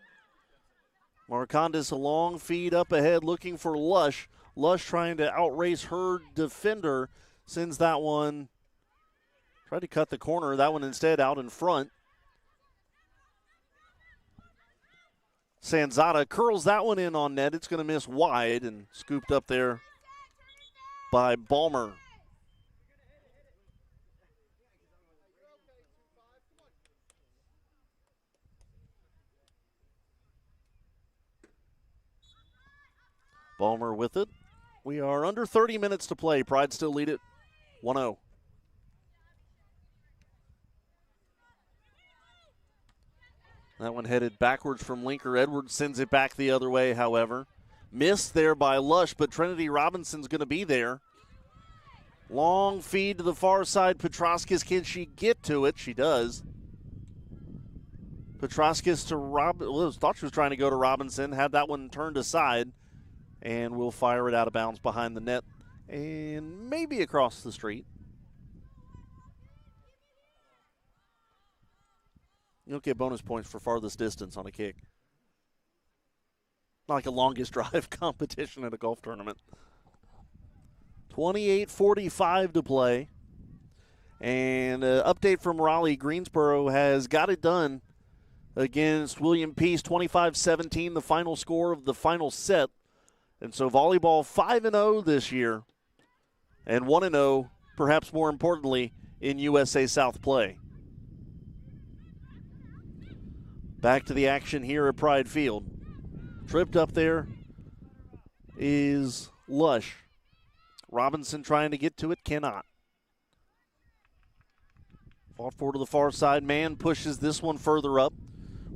S6: Marcondes, a long feed up ahead looking for Lush. Lush trying to outrace her defender. Sends that one. Tried to cut the corner. That one instead out in front. Sanzata curls that one in on net. It's going to miss wide and scooped up there by Balmer. Balmer with it. We are under 30 minutes to play. Pride still lead it 1-0. That one headed backwards from Linker. Edwards sends it back the other way, however. Missed there by Lush, but Trinity Robinson's going to be there. Long feed to the far side. Petroskis, can she get to it? She does. Petroskis to thought she was trying to go to Robinson. Had that one turned aside. And we'll fire it out of bounds behind the net and maybe across the street. You don't get bonus points for farthest distance on a kick. Not like a longest drive competition at a golf tournament. 28:45 to play. And an update from Raleigh. Greensboro has got it done against William Peace, 25-17, the final score of the final set. And so volleyball 5-0 this year and 1-0, perhaps more importantly, in USA South play. Back to the action here at Pride Field. Tripped up there is Lush. Robinson trying to get to it, cannot. Fought forward to the far side. Man pushes this one further up.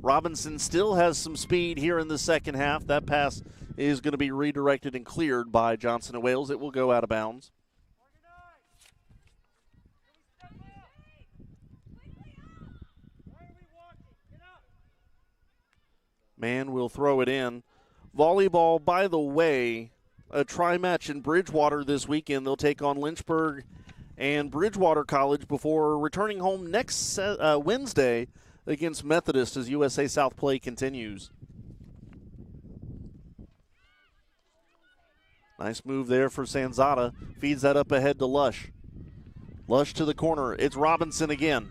S6: Robinson still has some speed here in the second half. That pass is going to be redirected and cleared by Johnson & Wales. It will go out of bounds. Man will throw it in. Volleyball, by the way, a tri-match in Bridgewater this weekend. They'll take on Lynchburg and Bridgewater College before returning home next Wednesday against Methodist as USA South play continues. Nice move there for Sanzata. Feeds that up ahead to Lush. Lush to the corner. It's Robinson again.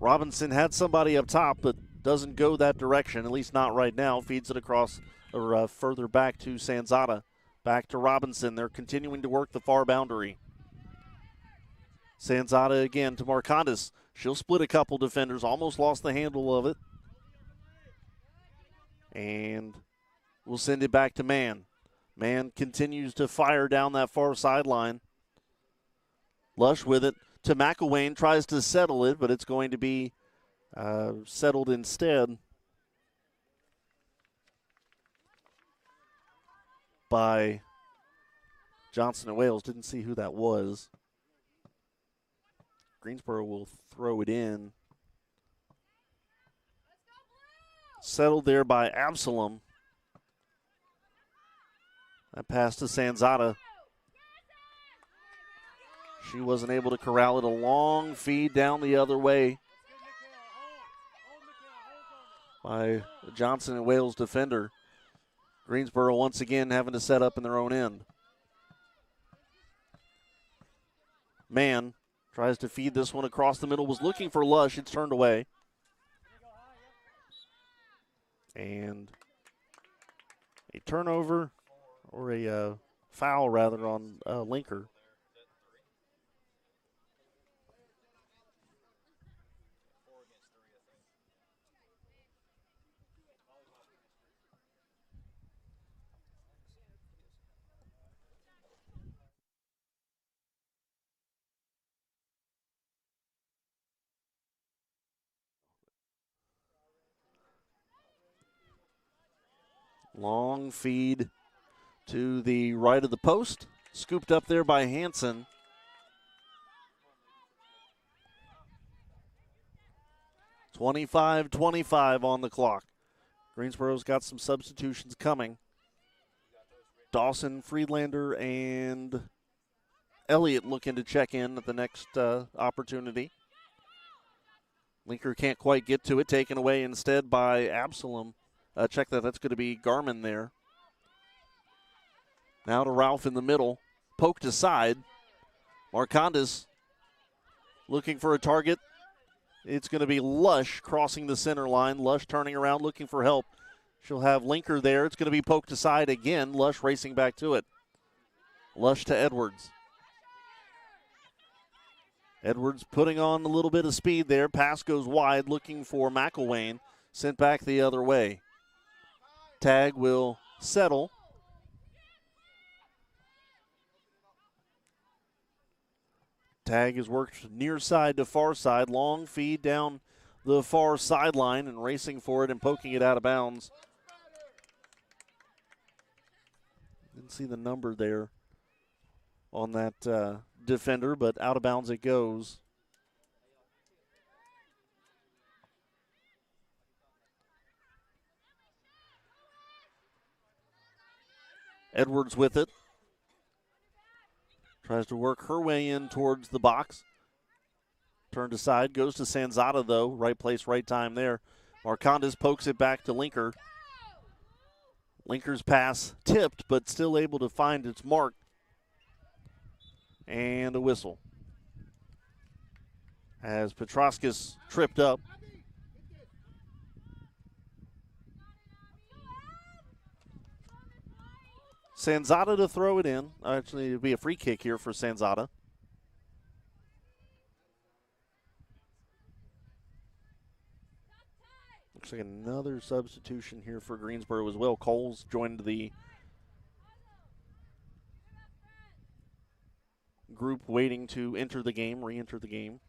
S6: Robinson had somebody up top, but doesn't go that direction, at least not right now. Feeds it across or further back to Sanzata. Back to Robinson. They're continuing to work the far boundary. Sanzata again to Marcondes. She'll split a couple defenders. Almost lost the handle of it. And we'll send it back to Man. Man continues to fire down that far sideline. Lush with it to McElwain. Tries to settle it, but it's going to be settled instead by Johnson & Wales. Didn't see who that was. Greensboro will throw it in. Settled there by Absalom. That pass to Sanzata. She wasn't able to corral it. A long feed down the other way by the Johnson & Wales defender. Greensboro once again having to set up in their own end. Man tries to feed this one across the middle. Was looking for Lush. It's turned away. And a turnover, or a foul rather, on Linker. Long feed to the right of the post. Scooped up there by Hansen. .25 on the clock. Greensboro's got some substitutions coming. Dawson, Friedlander, and Elliott looking to check in at the next opportunity. Linker can't quite get to it, taken away instead by Absalom. Check that, that's going to be Garmin there. Now to Ralph in the middle, poked aside. Marcondes looking for a target. It's going to be Lush crossing the center line. Lush turning around looking for help. She'll have Linker there. It's going to be poked aside again. Lush racing back to it. Lush to Edwards. Edwards putting on a little bit of speed there. Pass goes wide looking for McElwain. Sent back the other way. Tag will settle. Tag has worked near side to far side. Long feed down the far sideline and racing for it and poking it out of bounds. Didn't see the number there on that defender, but out of bounds it goes. Edwards with it. Tries to work her way in towards the box. Turned aside, goes to Sanzata though. Right place, right time there. Marcondes pokes it back to Linker. Linker's pass tipped, but still able to find its mark. And a whistle. As Petroskas tripped up. Sanzata to throw it in. Actually, it'll be a free kick here for Sanzata. Looks like another substitution here for Greensboro as well. Coles joined the group waiting to enter the game, re-enter the game.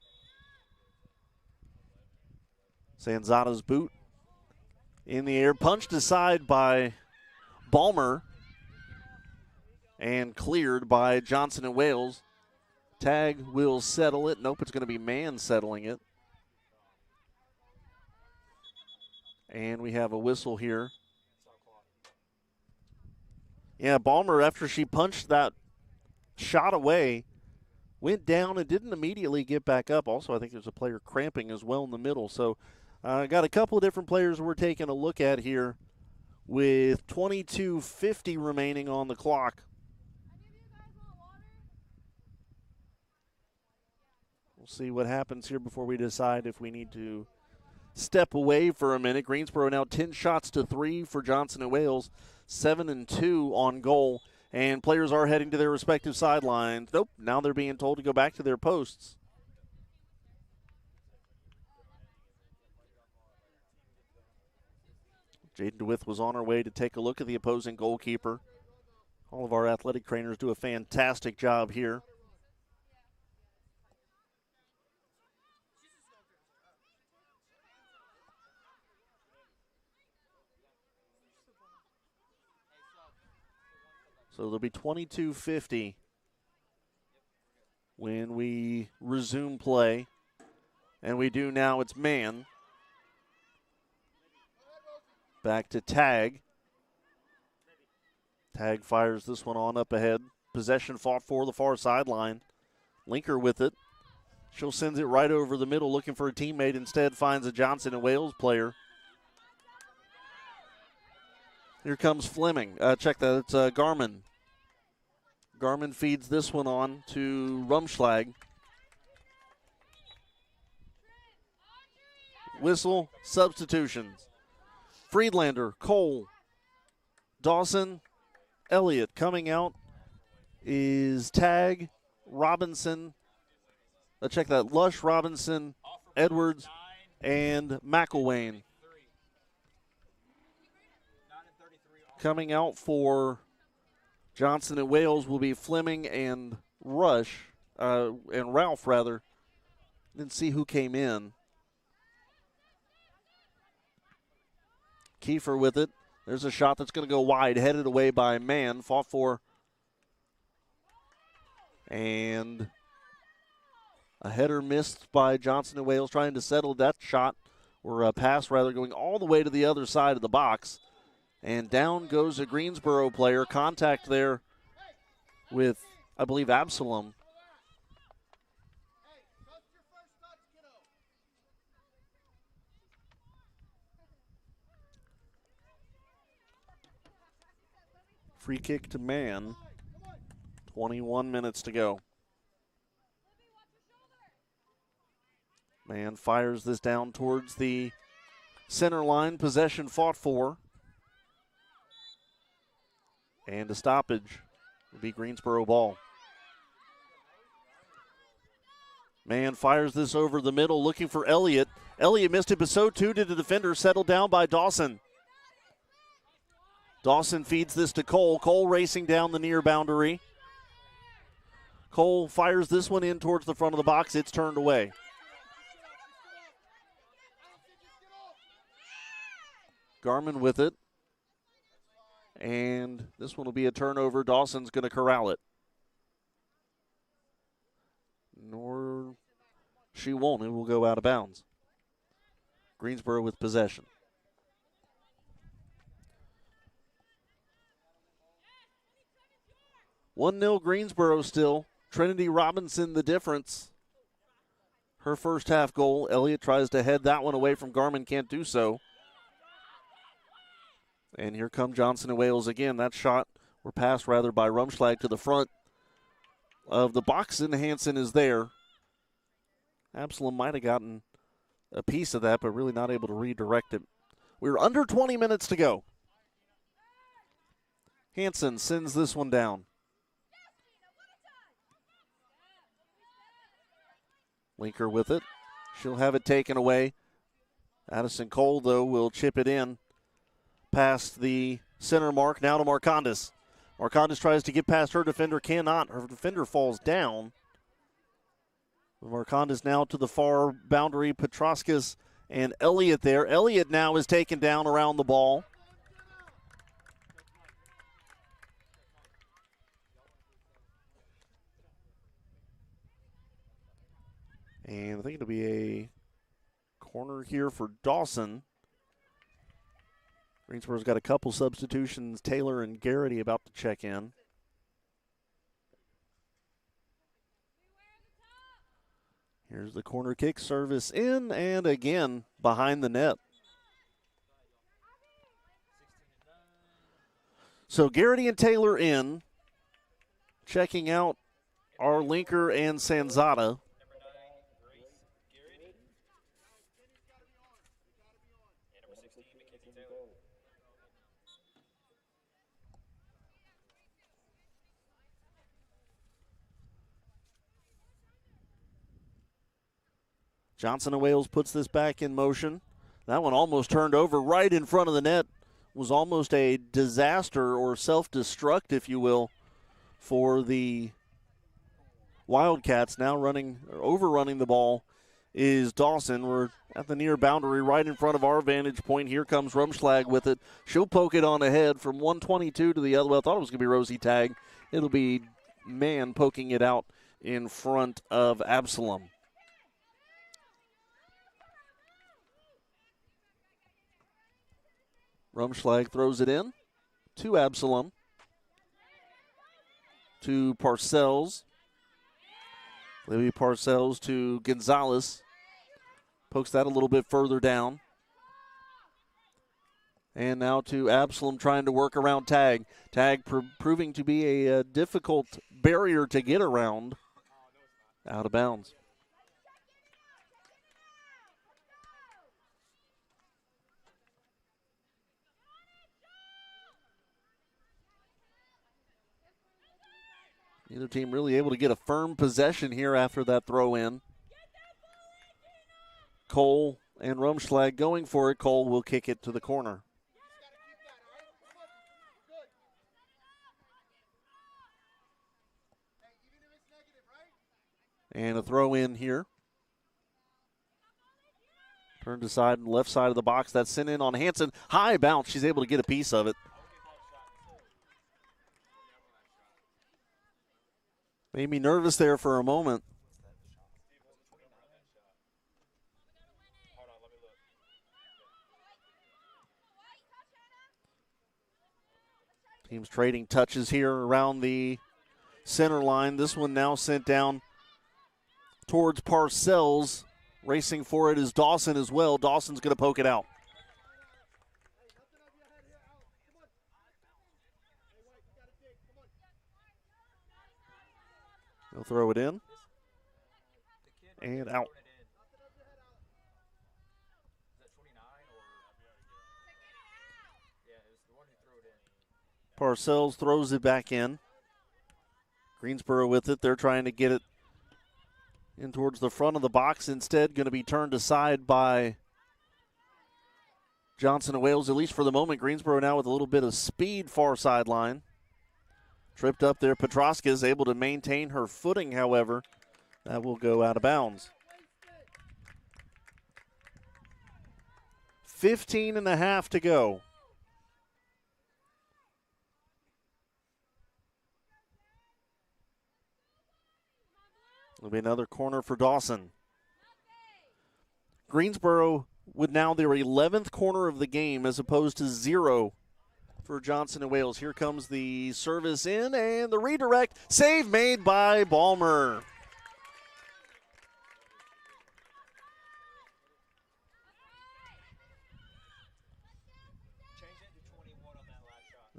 S6: Sanzata's boot in the air, punched aside by Balmer and cleared by Johnson and Wales. Tag will settle it. Nope, it's going to be Mann settling it. And we have a whistle here. Yeah, Balmer, after she punched that shot away, went down and didn't immediately get back up. Also, I think there's a player cramping as well in the middle. So got a couple of different players we're taking a look at here with 22:50 remaining on the clock. We'll see what happens here before we decide if we need to step away for a minute. Greensboro now 10 shots to 3 for Johnson and Wales, 7-2 on goal. And players are heading to their respective sidelines. Nope, now they're being told to go back to their posts. Jaden DeWitt was on her way to take a look at the opposing goalkeeper. All of our athletic trainers do a fantastic job here. So there'll be 22:50 when we resume play. And we do now. It's Mann. Back to Tag. Tag fires this one on up ahead. Possession fought for the far sideline. Linker with it. She'll send it right over the middle looking for a teammate. Instead finds a Johnson and Wales player. Here comes Fleming. Check that. It's Garmin. Garmin feeds this one on to Rumschlag. Whistle, substitutions. Friedlander, Cole, Dawson, Elliott. Coming out is Tag, Robinson. Check that. Lush, Robinson, Edwards, and McElwain. Coming out for Johnson and Wales will be Fleming and Ralph rather. Didn't see who came in. Kiefer with it. There's a shot that's going to go wide, headed away by Mann. Fought for. And a header missed by Johnson and Wales, trying to settle that shot, or a pass rather, going all the way to the other side of the box. And down goes a Greensboro player. Contact there with, I believe, Absalom. Free kick to Man. 21 minutes to go. Man fires this down towards the center line. Possession fought for. And a stoppage will be Greensboro ball. Man fires this over the middle, looking for Elliott. Elliott missed it, but so too did the defender, settled down by Dawson. Dawson feeds this to Cole. Cole racing down the near boundary. Cole fires this one in towards the front of the box. It's turned away. Garmin with it. And this one will be a turnover. Dawson's going to corral it. Nor she won't. It will go out of bounds. Greensboro with possession. (1-0) Greensboro still. Trinity Robinson the difference. Her first half goal. Elliott tries to head that one away from Garmin. Can't do so. And here come Johnson and Wales again. That shot, or pass rather, by Rumschlag to the front of the box, and Hansen is there. Absalom might have gotten a piece of that, but really not able to redirect it. We're under 20 minutes to go. Hansen sends this one down. Linker with it. She'll have it taken away. Addison Cole, though, will chip it in past the center mark. Now to Marcondes. Marcondes tries to get past her defender, cannot. Her defender falls down. Marcondes now to the far boundary. Petroskas and Elliott there. Elliott now is taken down around the ball. And I think it'll be a corner here for Dawson. Greensboro's got a couple substitutions. Taylor and Garrity about to check in. Here's the corner kick, service in, and again behind the net. So Garrity and Taylor in. Checking out are Linker and Sanzata. Johnson and Wales puts this back in motion. That one almost turned over right in front of the net. Was almost a disaster or self-destruct, if you will, for the Wildcats. Now overrunning the ball is Dawson. We're at the near boundary right in front of our vantage point. Here comes Rumschlag with it. She'll poke it on ahead from 122 to the other. Well, I thought it was going to be Rosie Tag. It'll be Man poking it out in front of Absalom. Rumschlag throws it in to Absalom. To Parcells. Libby Parcells to Gonzalez. Pokes that a little bit further down. And now to Absalom trying to work around Tag. Tag proving to be a difficult barrier to get around. Out of bounds. Neither team really able to get a firm possession here after that throw in. Cole and Rumschlag going for it. Cole will kick it to the corner. And a throw in here. Turned aside on the left side of the box. That's sent in on Hansen. High bounce. She's able to get a piece of it. Made me nervous there for a moment. Teams trading touches here around the center line. This one now sent down towards Parcells. Racing for it is Dawson as well. Dawson's going to poke it out. He'll throw it in. And out. Parcells throws it back in. Greensboro with it. They're trying to get it in towards the front of the box. Instead, going to be turned aside by Johnson and Wales, at least for the moment. Greensboro now with a little bit of speed far sideline. Tripped up there. Petroska is able to maintain her footing, however. That will go out of bounds. 15 and a half to go. It'll be another corner for Dawson. Greensboro with now their 11th corner of the game as opposed to 0 for Johnson and Wales. Here comes the service in and the redirect. Save made by Balmer.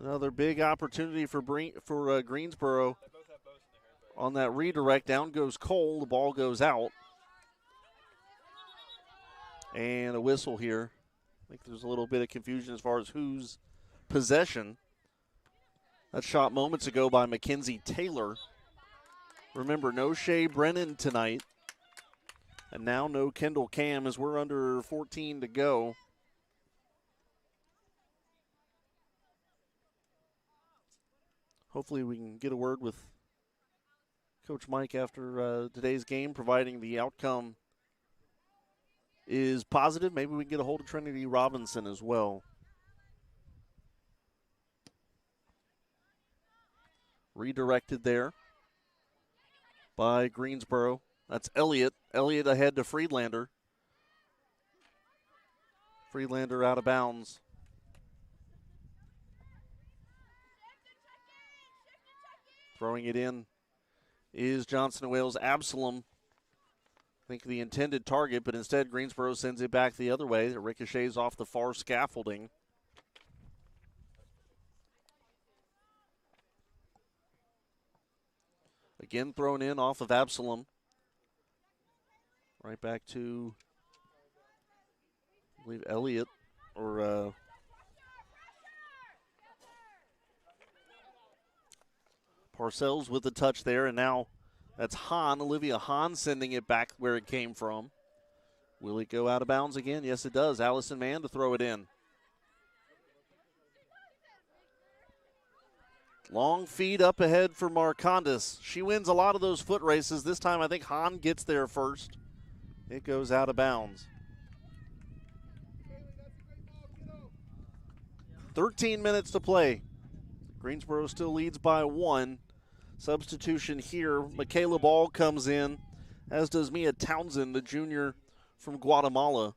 S6: Another big opportunity for Greensboro on that redirect. Down goes Cole. The ball goes out. And a whistle here. I think there's a little bit of confusion as far as whose possession. That shot moments ago by Mackenzie Taylor. Remember, no Shea Brennan tonight. And now no Kendall Cam as we're under 14 to go. Hopefully we can get a word with Coach Mike after today's game, providing the outcome is positive. Maybe we can get a hold of Trinity Robinson as well. Redirected there by Greensboro. That's Elliott. Elliott ahead to Friedlander. Friedlander out of bounds. Throwing it in is Johnson and Wales. Absalom, I think the intended target, but instead Greensboro sends it back the other way. It ricochets off the far scaffolding. Again thrown in off of Absalom. Right back to, I believe, Elliott or Parcells with the touch there, and now that's Hahn, Olivia Hahn sending it back where it came from. Will it go out of bounds again? Yes, it does. Allison Mann to throw it in. Long feed up ahead for Marcondes. She wins a lot of those foot races. This time I think Hahn gets there first. It goes out of bounds. 13 minutes to play. Greensboro still leads by 1. Substitution here. Michaela Ball comes in, as does Mia Townsend, the junior from Guatemala.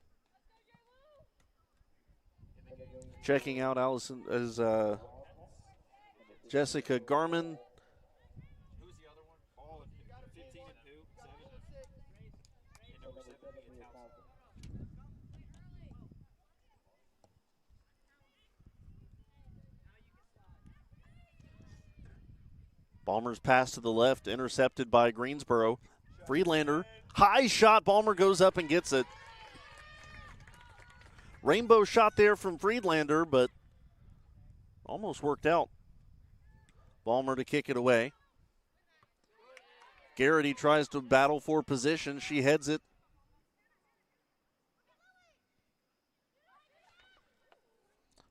S6: Checking out Allison as Jessica Garman.
S7: Who's the other one? Oh, 15 and who? 7? And number 7 being Townsend.
S6: Balmer's pass to the left, intercepted by Greensboro. Friedlander, high shot. Balmer goes up and gets it. Rainbow shot there from Friedlander, but almost worked out. Balmer to kick it away. Garrity tries to battle for position. She heads it.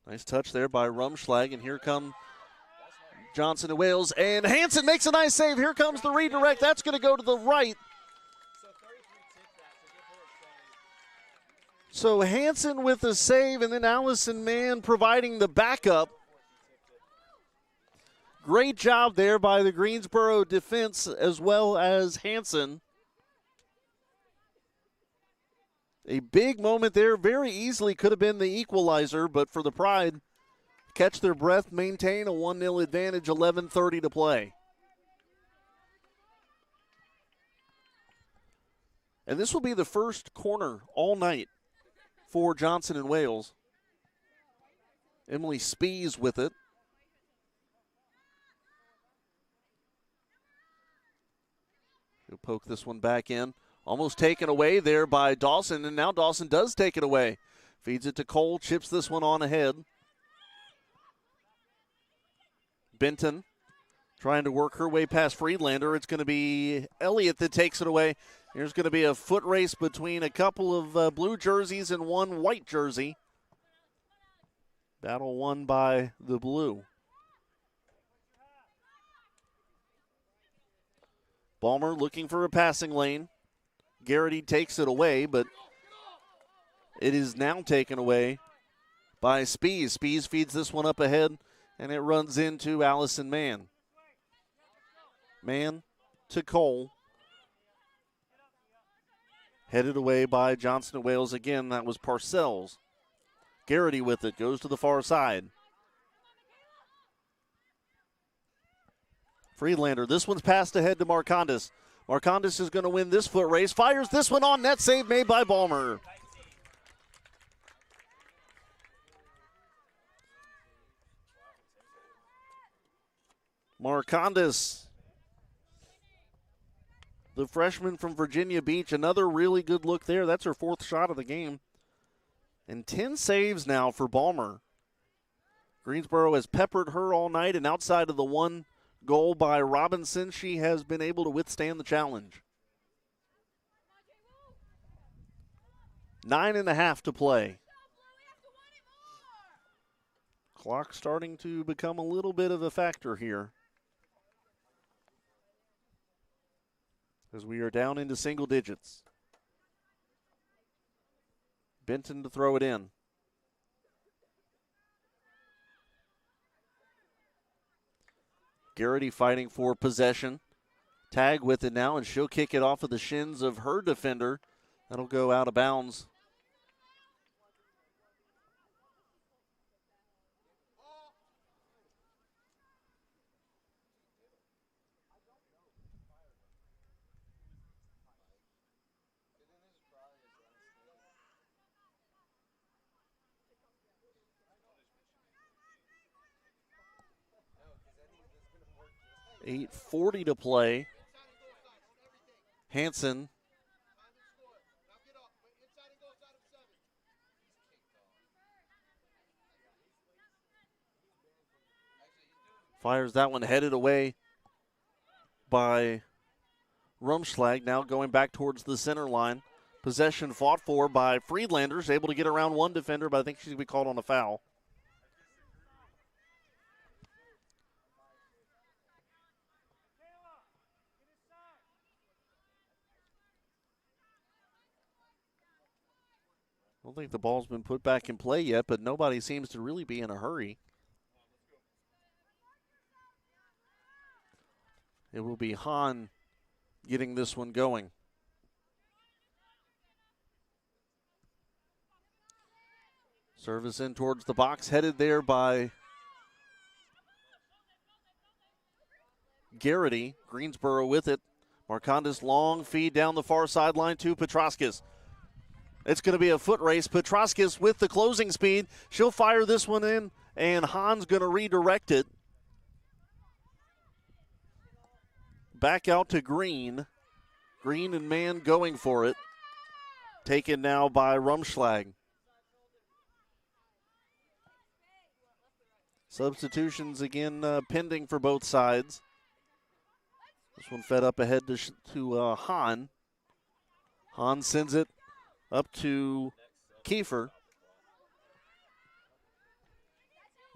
S6: Nice touch there by Rumschlag, and here come Johnson and Wales, and Hanson makes a nice save. Here comes the redirect. That's going to go to the right. So Hanson with the save, and then Allison Mann providing the backup. Great job there by the Greensboro defense as well as Hanson. A big moment there. Very easily could have been the equalizer, but for the Pride, catch their breath, maintain a 1-0 advantage, 11:30 to play. And this will be the first corner all night for Johnson and Wales. Emily Spees with it. Going to poke this one back in. Almost taken away there by Dawson, and now Dawson does take it away. Feeds it to Cole, chips this one on ahead. Benton trying to work her way past Friedlander. It's going to be Elliott that takes it away. There's going to be a foot race between a couple of blue jerseys and one white jersey. Battle won by the blue. Balmer looking for a passing lane. Garrity takes it away, but it is now taken away by Spees. Spees feeds this one up ahead, and it runs into Allison Mann. Mann to Cole. Headed away by Johnson and Wales again. That was Parcells. Garrity with it. Goes to the far side. Friedlander. This one's passed ahead to Marcondes. Marcondes is going to win this foot race. Fires this one on. Net save made by Balmer. Marcondes, the freshman from Virginia Beach, another really good look there. That's her 4th shot of the game. And 10 saves now for Balmer. Greensboro has peppered her all night, and outside of the one goal by Robinson, she has been able to withstand the challenge. 9.5 to play. Clock starting to become a little bit of a factor here, as we are down into single digits. Benton to throw it in. Garrity fighting for possession. Tag with it now, and she'll kick it off of the shins of her defender. That'll go out of bounds. .840 to play. Hanson fires that one, headed away by Rumschlag. Now going back towards the center line. Possession fought for by Friedlander's, able to get around one defender, but I think she's going to be called on a foul. I don't think the ball's been put back in play yet, but nobody seems to really be in a hurry. It will be Hahn getting this one going. Service in towards the box, headed there by Garrity. Greensboro with it. Marcondes long feed down the far sideline to Petroskis. It's going to be a foot race. Petroskis with the closing speed. She'll fire this one in, and Hahn's going to redirect it. Back out to Green. Green and Mann going for it. Taken now by Rumschlag. Substitutions again pending for both sides. This one fed up ahead to Hahn. Hahn sends it up to Kiefer.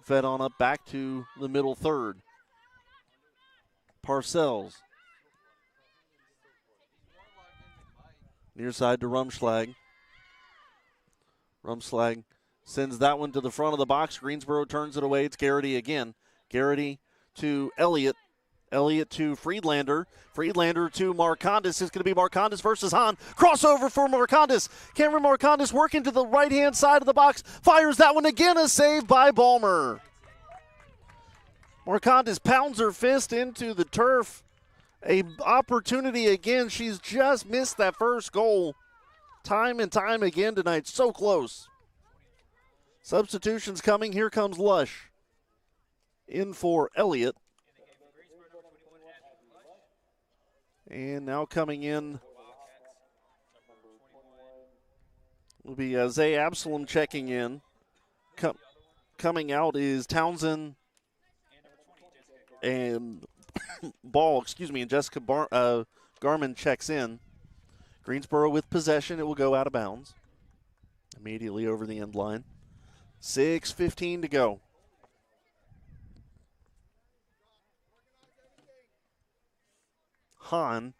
S6: Fed on up back to the middle third. Parcells. Near side to Rumschlag. Rumschlag sends that one to the front of the box. Greensboro turns it away. It's Garrity again. Garrity to Elliott. Elliott to Friedlander. Friedlander to Marcondes. It's going to be Marcondes versus Hahn. Crossover for Marcondes. Cameron Marcondes working to the right-hand side of the box. Fires that one again. A save by Balmer. Marcondes pounds her fist into the turf. A opportunity again. She's just missed that first goal. Time and time again tonight. So close. Substitutions coming. Here comes Lush. In for Elliott. And now coming in will be Zay Absalom checking in. Coming out is Townsend and and Jessica Garman checks in. Greensboro with possession. It will go out of bounds immediately over the end line. 6:15 to go. Hahn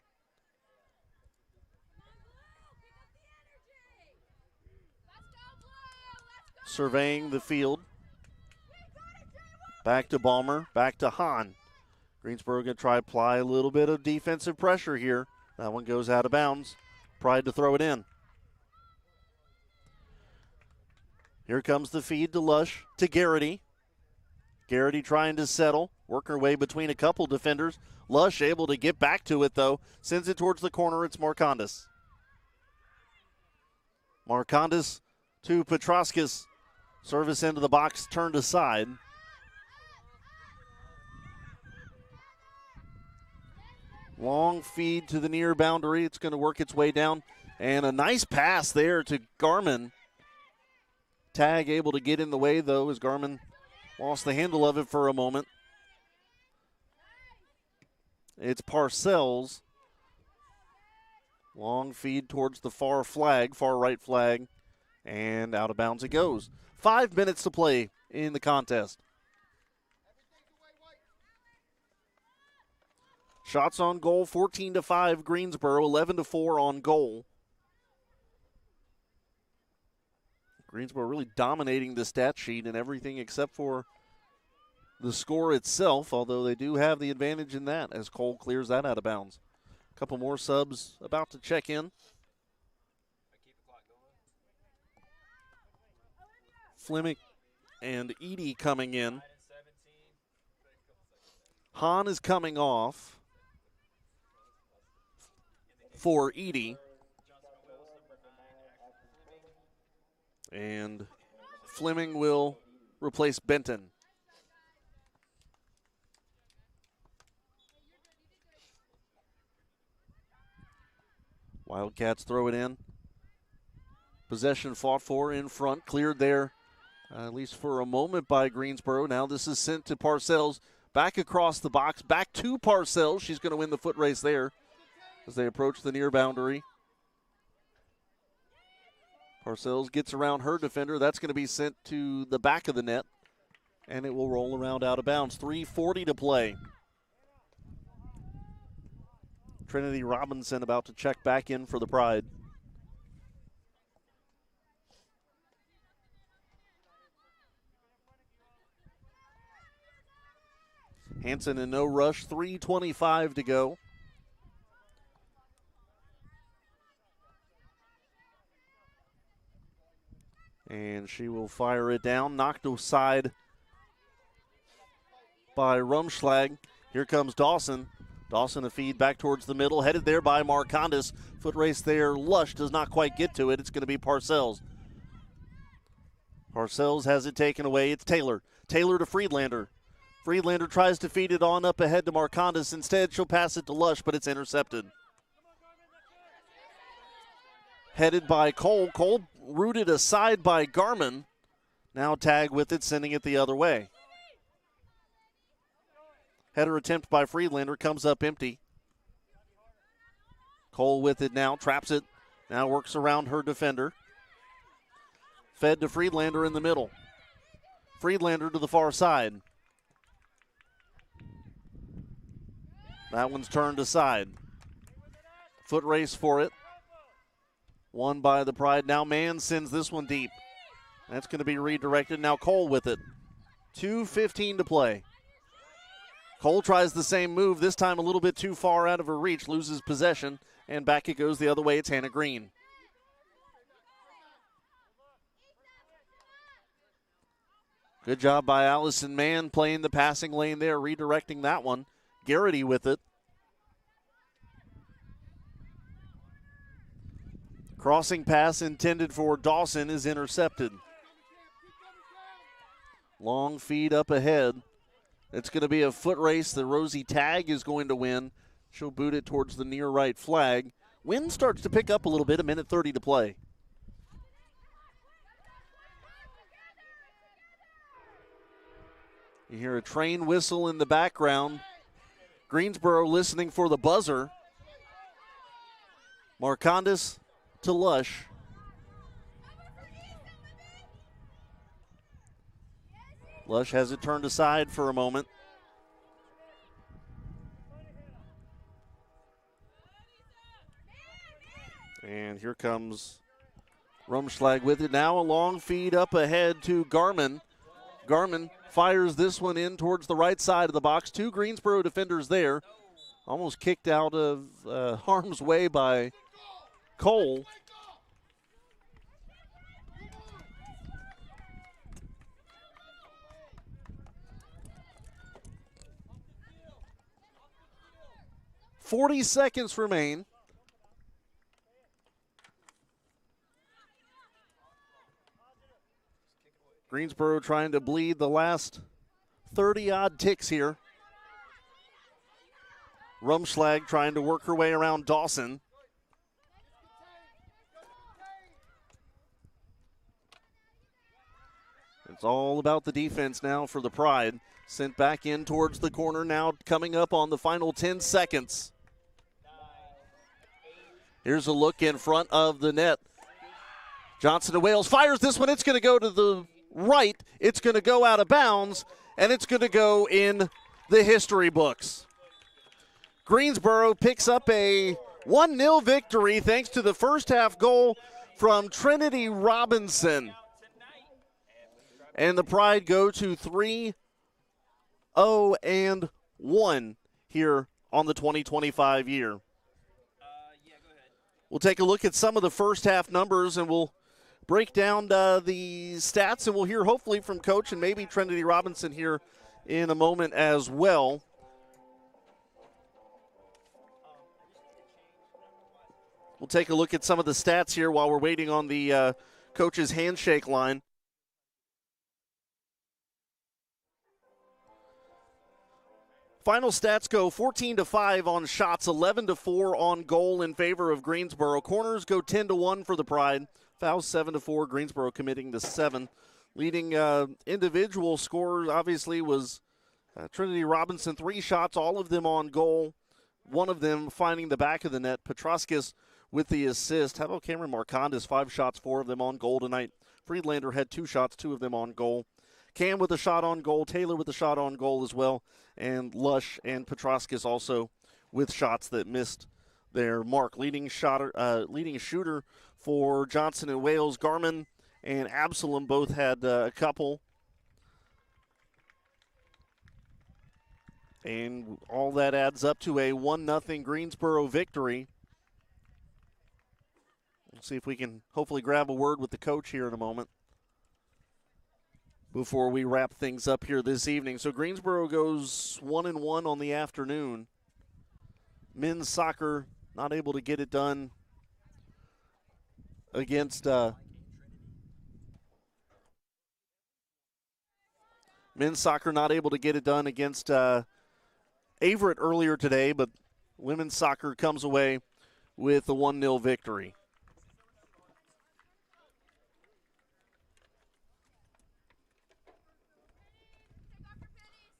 S6: surveying the field. Back to Balmer, back to Hahn. Greensboro going to try to apply a little bit of defensive pressure here. That one goes out of bounds. Pride to throw it in. Here comes the feed to Lush, to Garrity. Garrity trying to settle, work her way between a couple defenders. Lush able to get back to it, though. Sends it towards the corner. It's Marcondes. Marcondes to Petroskis. Service into the box, turned aside. Long feed to the near boundary. It's going to work its way down. And a nice pass there to Garman. Tag able to get in the way, though, as Garman lost the handle of it for a moment. It's Parcells. Long feed towards the far right flag. And out of bounds it goes. 5 minutes to play in the contest. Shots on goal, 14-5 Greensboro, 11-4 on goal. Greensboro really dominating the stat sheet and everything except for the score itself, although they do have the advantage in that as Cole clears that out of bounds. A couple more subs about to check in. Fleming and Edie coming in. Hahn is coming off for Edie. And Fleming will replace Benton. Wildcats throw it in. Possession fought for in front, cleared there, at least for a moment by Greensboro. Now this is sent to Parcells. Back across the box, back to Parcells. She's going to win the foot race there as they approach the near boundary. Parcells gets around her defender. That's going to be sent to the back of the net, and it will roll around out of bounds. 3:40 to play. Trinity Robinson about to check back in for the Pride. Hanson in no rush, 3:25 to go. And she will fire it down, knocked aside by Rumschlag. Here comes Dawson. Dawson a feed back towards the middle, headed there by Marcondes. Foot race there, Lush does not quite get to it. It's going to be Parcells. Parcells has it taken away. It's Taylor. Taylor to Friedlander. Friedlander tries to feed it on up ahead to Marcondes. Instead, she'll pass it to Lush, but it's intercepted. Headed by Cole. Cole rooted aside by Garman. Now Tag with it, sending it the other way. Header attempt by Friedlander comes up empty. Cole with it now, traps it. Now works around her defender. Fed to Friedlander in the middle. Friedlander to the far side. That one's turned aside. Foot race for it. Won by the Pride. Now Mann sends this one deep. That's going to be redirected. Now Cole with it. 2:15 to play. Cole tries the same move, this time a little bit too far out of her reach, loses possession, and back it goes the other way. It's Hannah Green. Good job by Allison Mann playing the passing lane there, redirecting that one. Garrity with it. Crossing pass intended for Dawson is intercepted. Long feed up ahead. It's going to be a foot race that Rosie Tag is going to win. She'll boot it towards the near right flag. Wind starts to pick up a little bit, 1:30 to play. You hear a train whistle in the background. Greensboro listening for the buzzer. Marcondes to Lush. Lush has it turned aside for a moment. And here comes Rumschlag with it. Now a long feed up ahead to Garman. Garman fires this one in towards the right side of the box. 2 Greensboro defenders there. Almost kicked out of harm's way by Cole. "40 seconds remain. Greensboro trying to bleed the last 30-odd ticks here. Rumschlag trying to work her way around Dawson. It's all about the defense now for the Pride. Sent back in towards the corner now, coming up on the final 10 seconds. Here's a look in front of the net. Johnson and Wales fires this one. It's going to go to the right. It's going to go out of bounds, and it's going to go in the history books. Greensboro picks up a 1-0 victory thanks to the first half goal from Trinity Robinson. And the Pride go to 3-0-1 here on the 2025 year. We'll take a look at some of the first half numbers, and we'll break down the stats, and we'll hear hopefully from Coach and maybe Trinity Robinson here in a moment as well. We'll take a look at some of the stats here while we're waiting on the coach's handshake line. Final stats go 14-5 on shots, 11-4 on goal in favor of Greensboro. Corners go 10-1 for the Pride. Fouls 7-4. Greensboro committing to 7. Leading individual scorers obviously was Trinity Robinson. 3 shots, all of them on goal. One of them finding the back of the net. Petroskis with the assist. How about Cameron Marcondes? 5 shots, 4 of them on goal tonight. Friedlander had 2 shots, 2 of them on goal. Cam with a shot on goal. Taylor with a shot on goal as well. And Lush and Petroskis also with shots that missed their mark. Leading shooter for Johnson and Wales. Garman and Absalom both had a couple. And all that adds up to a 1-0 Greensboro victory. We'll see if we can hopefully grab a word with the coach here in a moment before we wrap things up here this evening. So Greensboro goes 1-1 on the afternoon. Men's soccer not able to get it done against men's soccer not able to get it done against Averett earlier today, but women's soccer comes away with a 1-0 victory.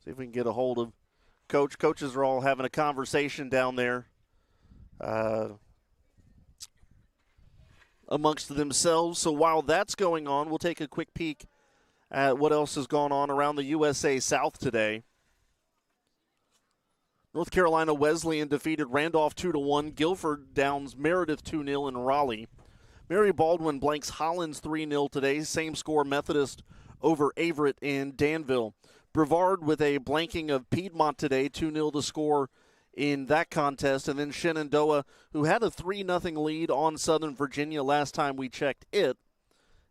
S6: See if we can get a hold of Coach. Coaches are all having a conversation down there amongst themselves. So while that's going on, we'll take a quick peek at what else has gone on around the USA South today. North Carolina Wesleyan defeated Randolph 2-1. Guilford downs Meredith 2-0 in Raleigh. Mary Baldwin blanks Hollins 3-0 today. Same score Methodist over Averett in Danville. Brevard with a blanking of Piedmont today, 2-0 to score in that contest. And then Shenandoah, who had a 3-0 lead on Southern Virginia last time we checked it.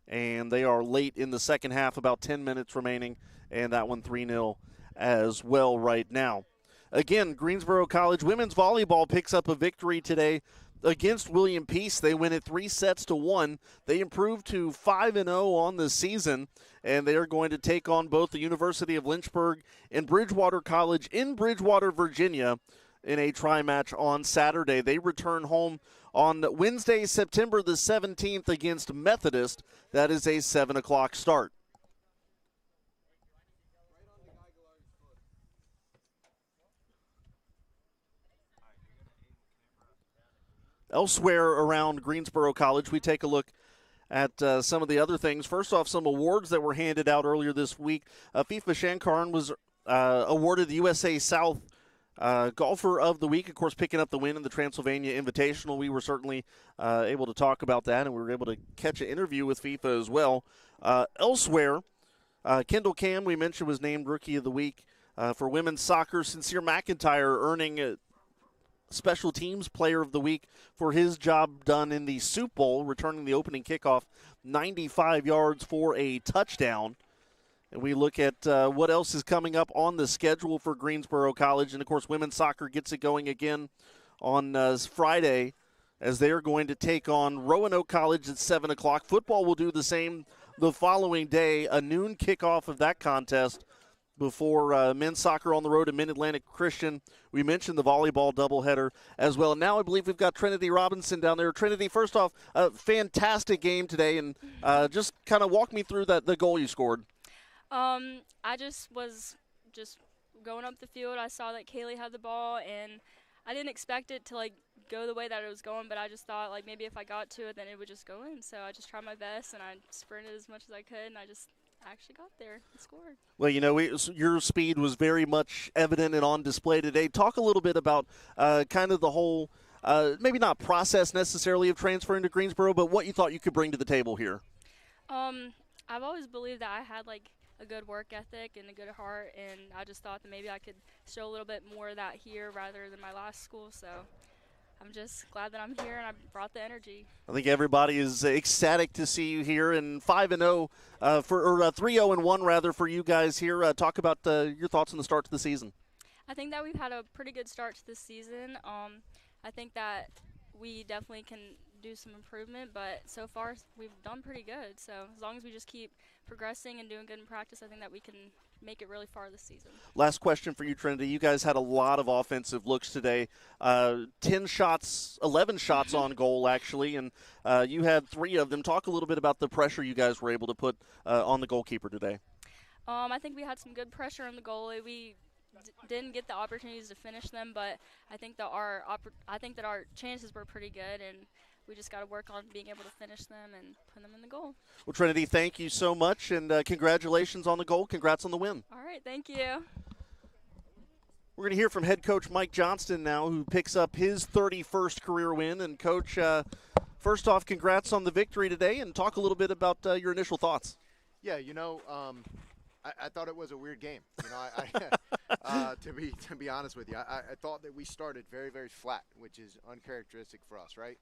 S6: And they are late in the second half, about 10 minutes remaining, and that one 3-0 as well right now. Again, Greensboro College women's volleyball picks up a victory today against William Peace. They win it 3-1. They improved to 5-0 on the season, and they are going to take on both the University of Lynchburg and Bridgewater College in Bridgewater, Virginia, in a tri-match on Saturday. They return home on Wednesday, September the 17th against Methodist. That is a 7 o'clock start. Elsewhere around Greensboro College, we take a look at some of the other things. First off, some awards that were handed out earlier this week. FIFA Shankaran was awarded the USA South Golfer of the Week, of course, picking up the win in the Transylvania Invitational. We were certainly able to talk about that, and we were able to catch an interview with FIFA as well. Elsewhere, Kendall Cam, we mentioned, was named Rookie of the Week for women's soccer. Sincere McIntyre earning Special Teams Player of the Week for his job done in the Soup Bowl, returning the opening kickoff 95 yards for a touchdown. And we look at what else is coming up on the schedule for Greensboro College. And, of course, women's soccer gets it going again on Friday as they are going to take on Roanoke College at 7 o'clock. Football will do the same the following day, a noon kickoff of that contest before men's soccer on the road to Mid-Atlantic Christian. We mentioned the volleyball doubleheader as well. And now I believe we've got Trinity Robinson down there. Trinity, first off, a fantastic game today, and just kind of walk me through the goal you scored.
S12: I just was going up the field. I saw that Kaylee had the ball, and I didn't expect it to, go the way that it was going, but I just thought, maybe if I got to it, then it would just go in. So I just tried my best, and I sprinted as much as I could, and I just actually got there and scored.
S6: Well, your speed was very much evident and on display today. Talk a little bit about kind of the whole, maybe not process necessarily of transferring to Greensboro, but what you thought you could bring to the table here.
S12: I've always believed that I had, a good work ethic and a good heart, and I just thought that maybe I could show a little bit more of that here rather than my last school. So I'm just glad that I'm here and I brought the energy.
S6: I think everybody is ecstatic to see you here, and 5-0 or 3-0-1 rather for you guys here. Talk about your thoughts on the start to the season.
S12: I think that we've had a pretty good start to the season. I think that we definitely can do some improvement, but so far we've done pretty good. So as long as we just keep progressing and doing good in practice, I think that we can make it really far this season.
S6: Last question for you, Trinity. You guys had a lot of offensive looks today. 11 shots on goal, actually, and you had 3 of them. Talk a little bit about the pressure you guys were able to put on the goalkeeper today.
S12: I think we had some good pressure on the goalie. We didn't get the opportunities to finish them, but I think that our chances were pretty good, and we just got to work on being able to finish them and put them in the goal.
S6: Well, Trinity, thank you so much, and congratulations on the goal. Congrats on the win.
S12: All right, thank you.
S6: We're going to hear from head coach Mike Johnston now, who picks up his 31st career win. And, Coach, first off, congrats on the victory today, and talk a little bit about your initial thoughts.
S3: Yeah, I thought it was a weird game. To be honest with you, I thought that we started very, very flat, which is uncharacteristic for us, right?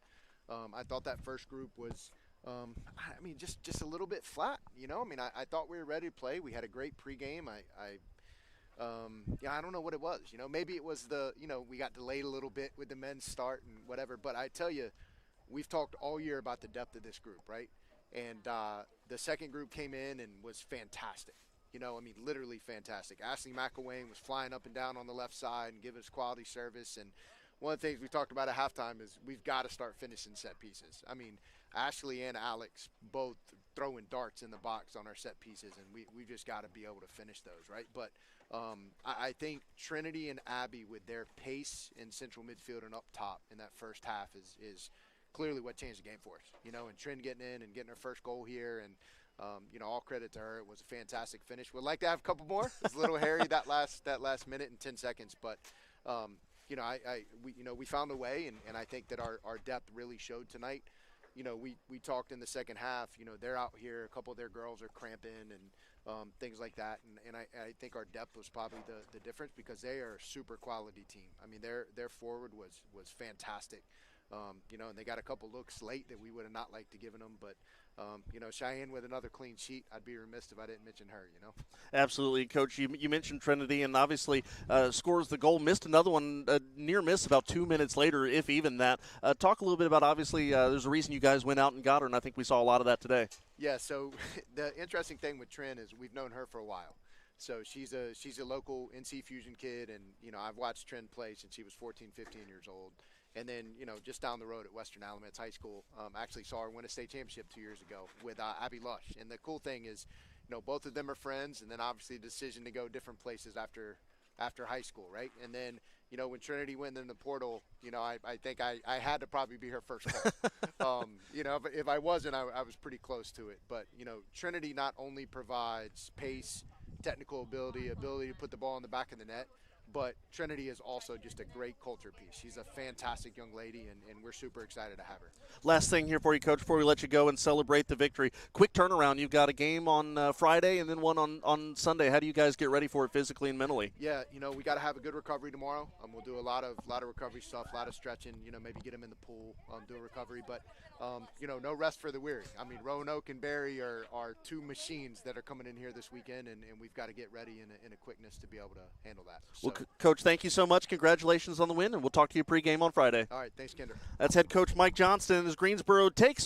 S3: I thought that first group was, just a little bit flat. I thought we were ready to play. We had a great pregame. I don't know what it was. Maybe it was we got delayed a little bit with the men's start and whatever. But I tell you, we've talked all year about the depth of this group, right? And the second group came in and was fantastic. Literally fantastic. Ashley McElwain was flying up and down on the left side and giving us quality service. And one of the things we talked about at halftime is we've got to start finishing set pieces. Ashley and Alex both throwing darts in the box on our set pieces, and we just got to be able to finish those, right? But I think Trinity and Abby, with their pace in central midfield and up top in that first half, is clearly what changed the game for us. And Trin getting in and getting her first goal here, and all credit to her. It was a fantastic finish. Would like to have a couple more. It's a little hairy that last minute and 10 seconds, but we found a way, and I think that our depth really showed tonight. We talked in the second half. They're out here. A couple of their girls are cramping and things like that, and I think our depth was probably the difference, because they are a super quality team. Their forward was fantastic. And they got a couple looks late that we would have not liked to give them, but Cheyenne with another clean sheet, I'd be remiss if I didn't mention her,
S6: Absolutely, Coach. You mentioned Trinity, and obviously scores the goal. Missed another one, near miss about 2 minutes later, if even that. Talk a little bit about, obviously, there's a reason you guys went out and got her, and I think we saw a lot of that today.
S3: Yeah, so the interesting thing with Trin is we've known her for a while. So she's a local NC Fusion kid, and I've watched Trent play since she was 14, 15 years old. And then just down the road at Western Alamance High School, I actually saw her win a state championship 2 years ago with Abby Lush. And the cool thing is, both of them are friends, and then obviously the decision to go different places after high school, right? And then when Trinity went in the portal, I think I had to probably be her first call. If I wasn't, I was pretty close to it. But Trinity not only provides pace, technical ability to put the ball in the back of the net, but Trinity is also just a great culture piece. She's a fantastic young lady, and we're super excited to have her.
S6: Last thing here for you, Coach, before we let you go and celebrate the victory. Quick turnaround. You've got a game on Friday and then one on Sunday. How do you guys get ready for it physically and mentally?
S3: Yeah, we got to have a good recovery tomorrow. We'll do a lot of recovery stuff, a lot of stretching, maybe get them in the pool, do a recovery. But, no rest for the weary. I mean, Roanoke and Barry are two machines that are coming in here this weekend, and we've got to get ready in a quickness to be able to handle that. So.
S6: Well, Coach, thank you so much. Congratulations on the win, and we'll talk to you pregame on Friday.
S3: All right, thanks, Kinder.
S6: That's head coach Mike Johnston as Greensboro takes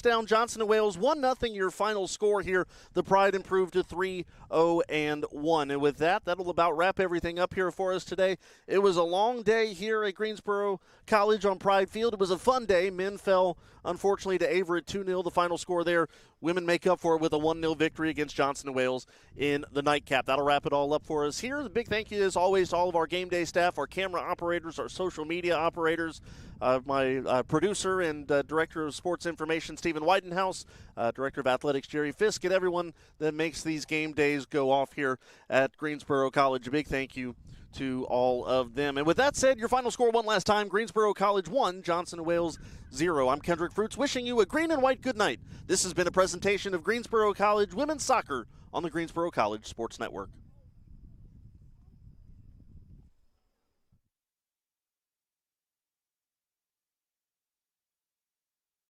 S6: down Johnson and Wales 1-0. Your final score here. The Pride improved to 3-0-1. And with that, that'll about wrap everything up here for us today. It was a long day here at Greensboro College on Pride Field. It was a fun day. Men fell, unfortunately, to Averett 2-0. The final score there. Women make up for it with a 1-0 victory against Johnson and Wales in the nightcap. That'll wrap it all up for us here. The big thank you, as always, to all of our game day staff, our camera operators, our social media operators, my producer and director of sports information, Stephen Whitenhouse, director of athletics, Jerry Fisk, and everyone that makes these game days go off here at Greensboro College. A big thank you to all of them. And with that said, your final score one last time, Greensboro College 1, Johnson and Wales 0. I'm Kendrick Fruits, wishing you a green and white good night. This has been a presentation of Greensboro College Women's Soccer on the Greensboro College Sports Network.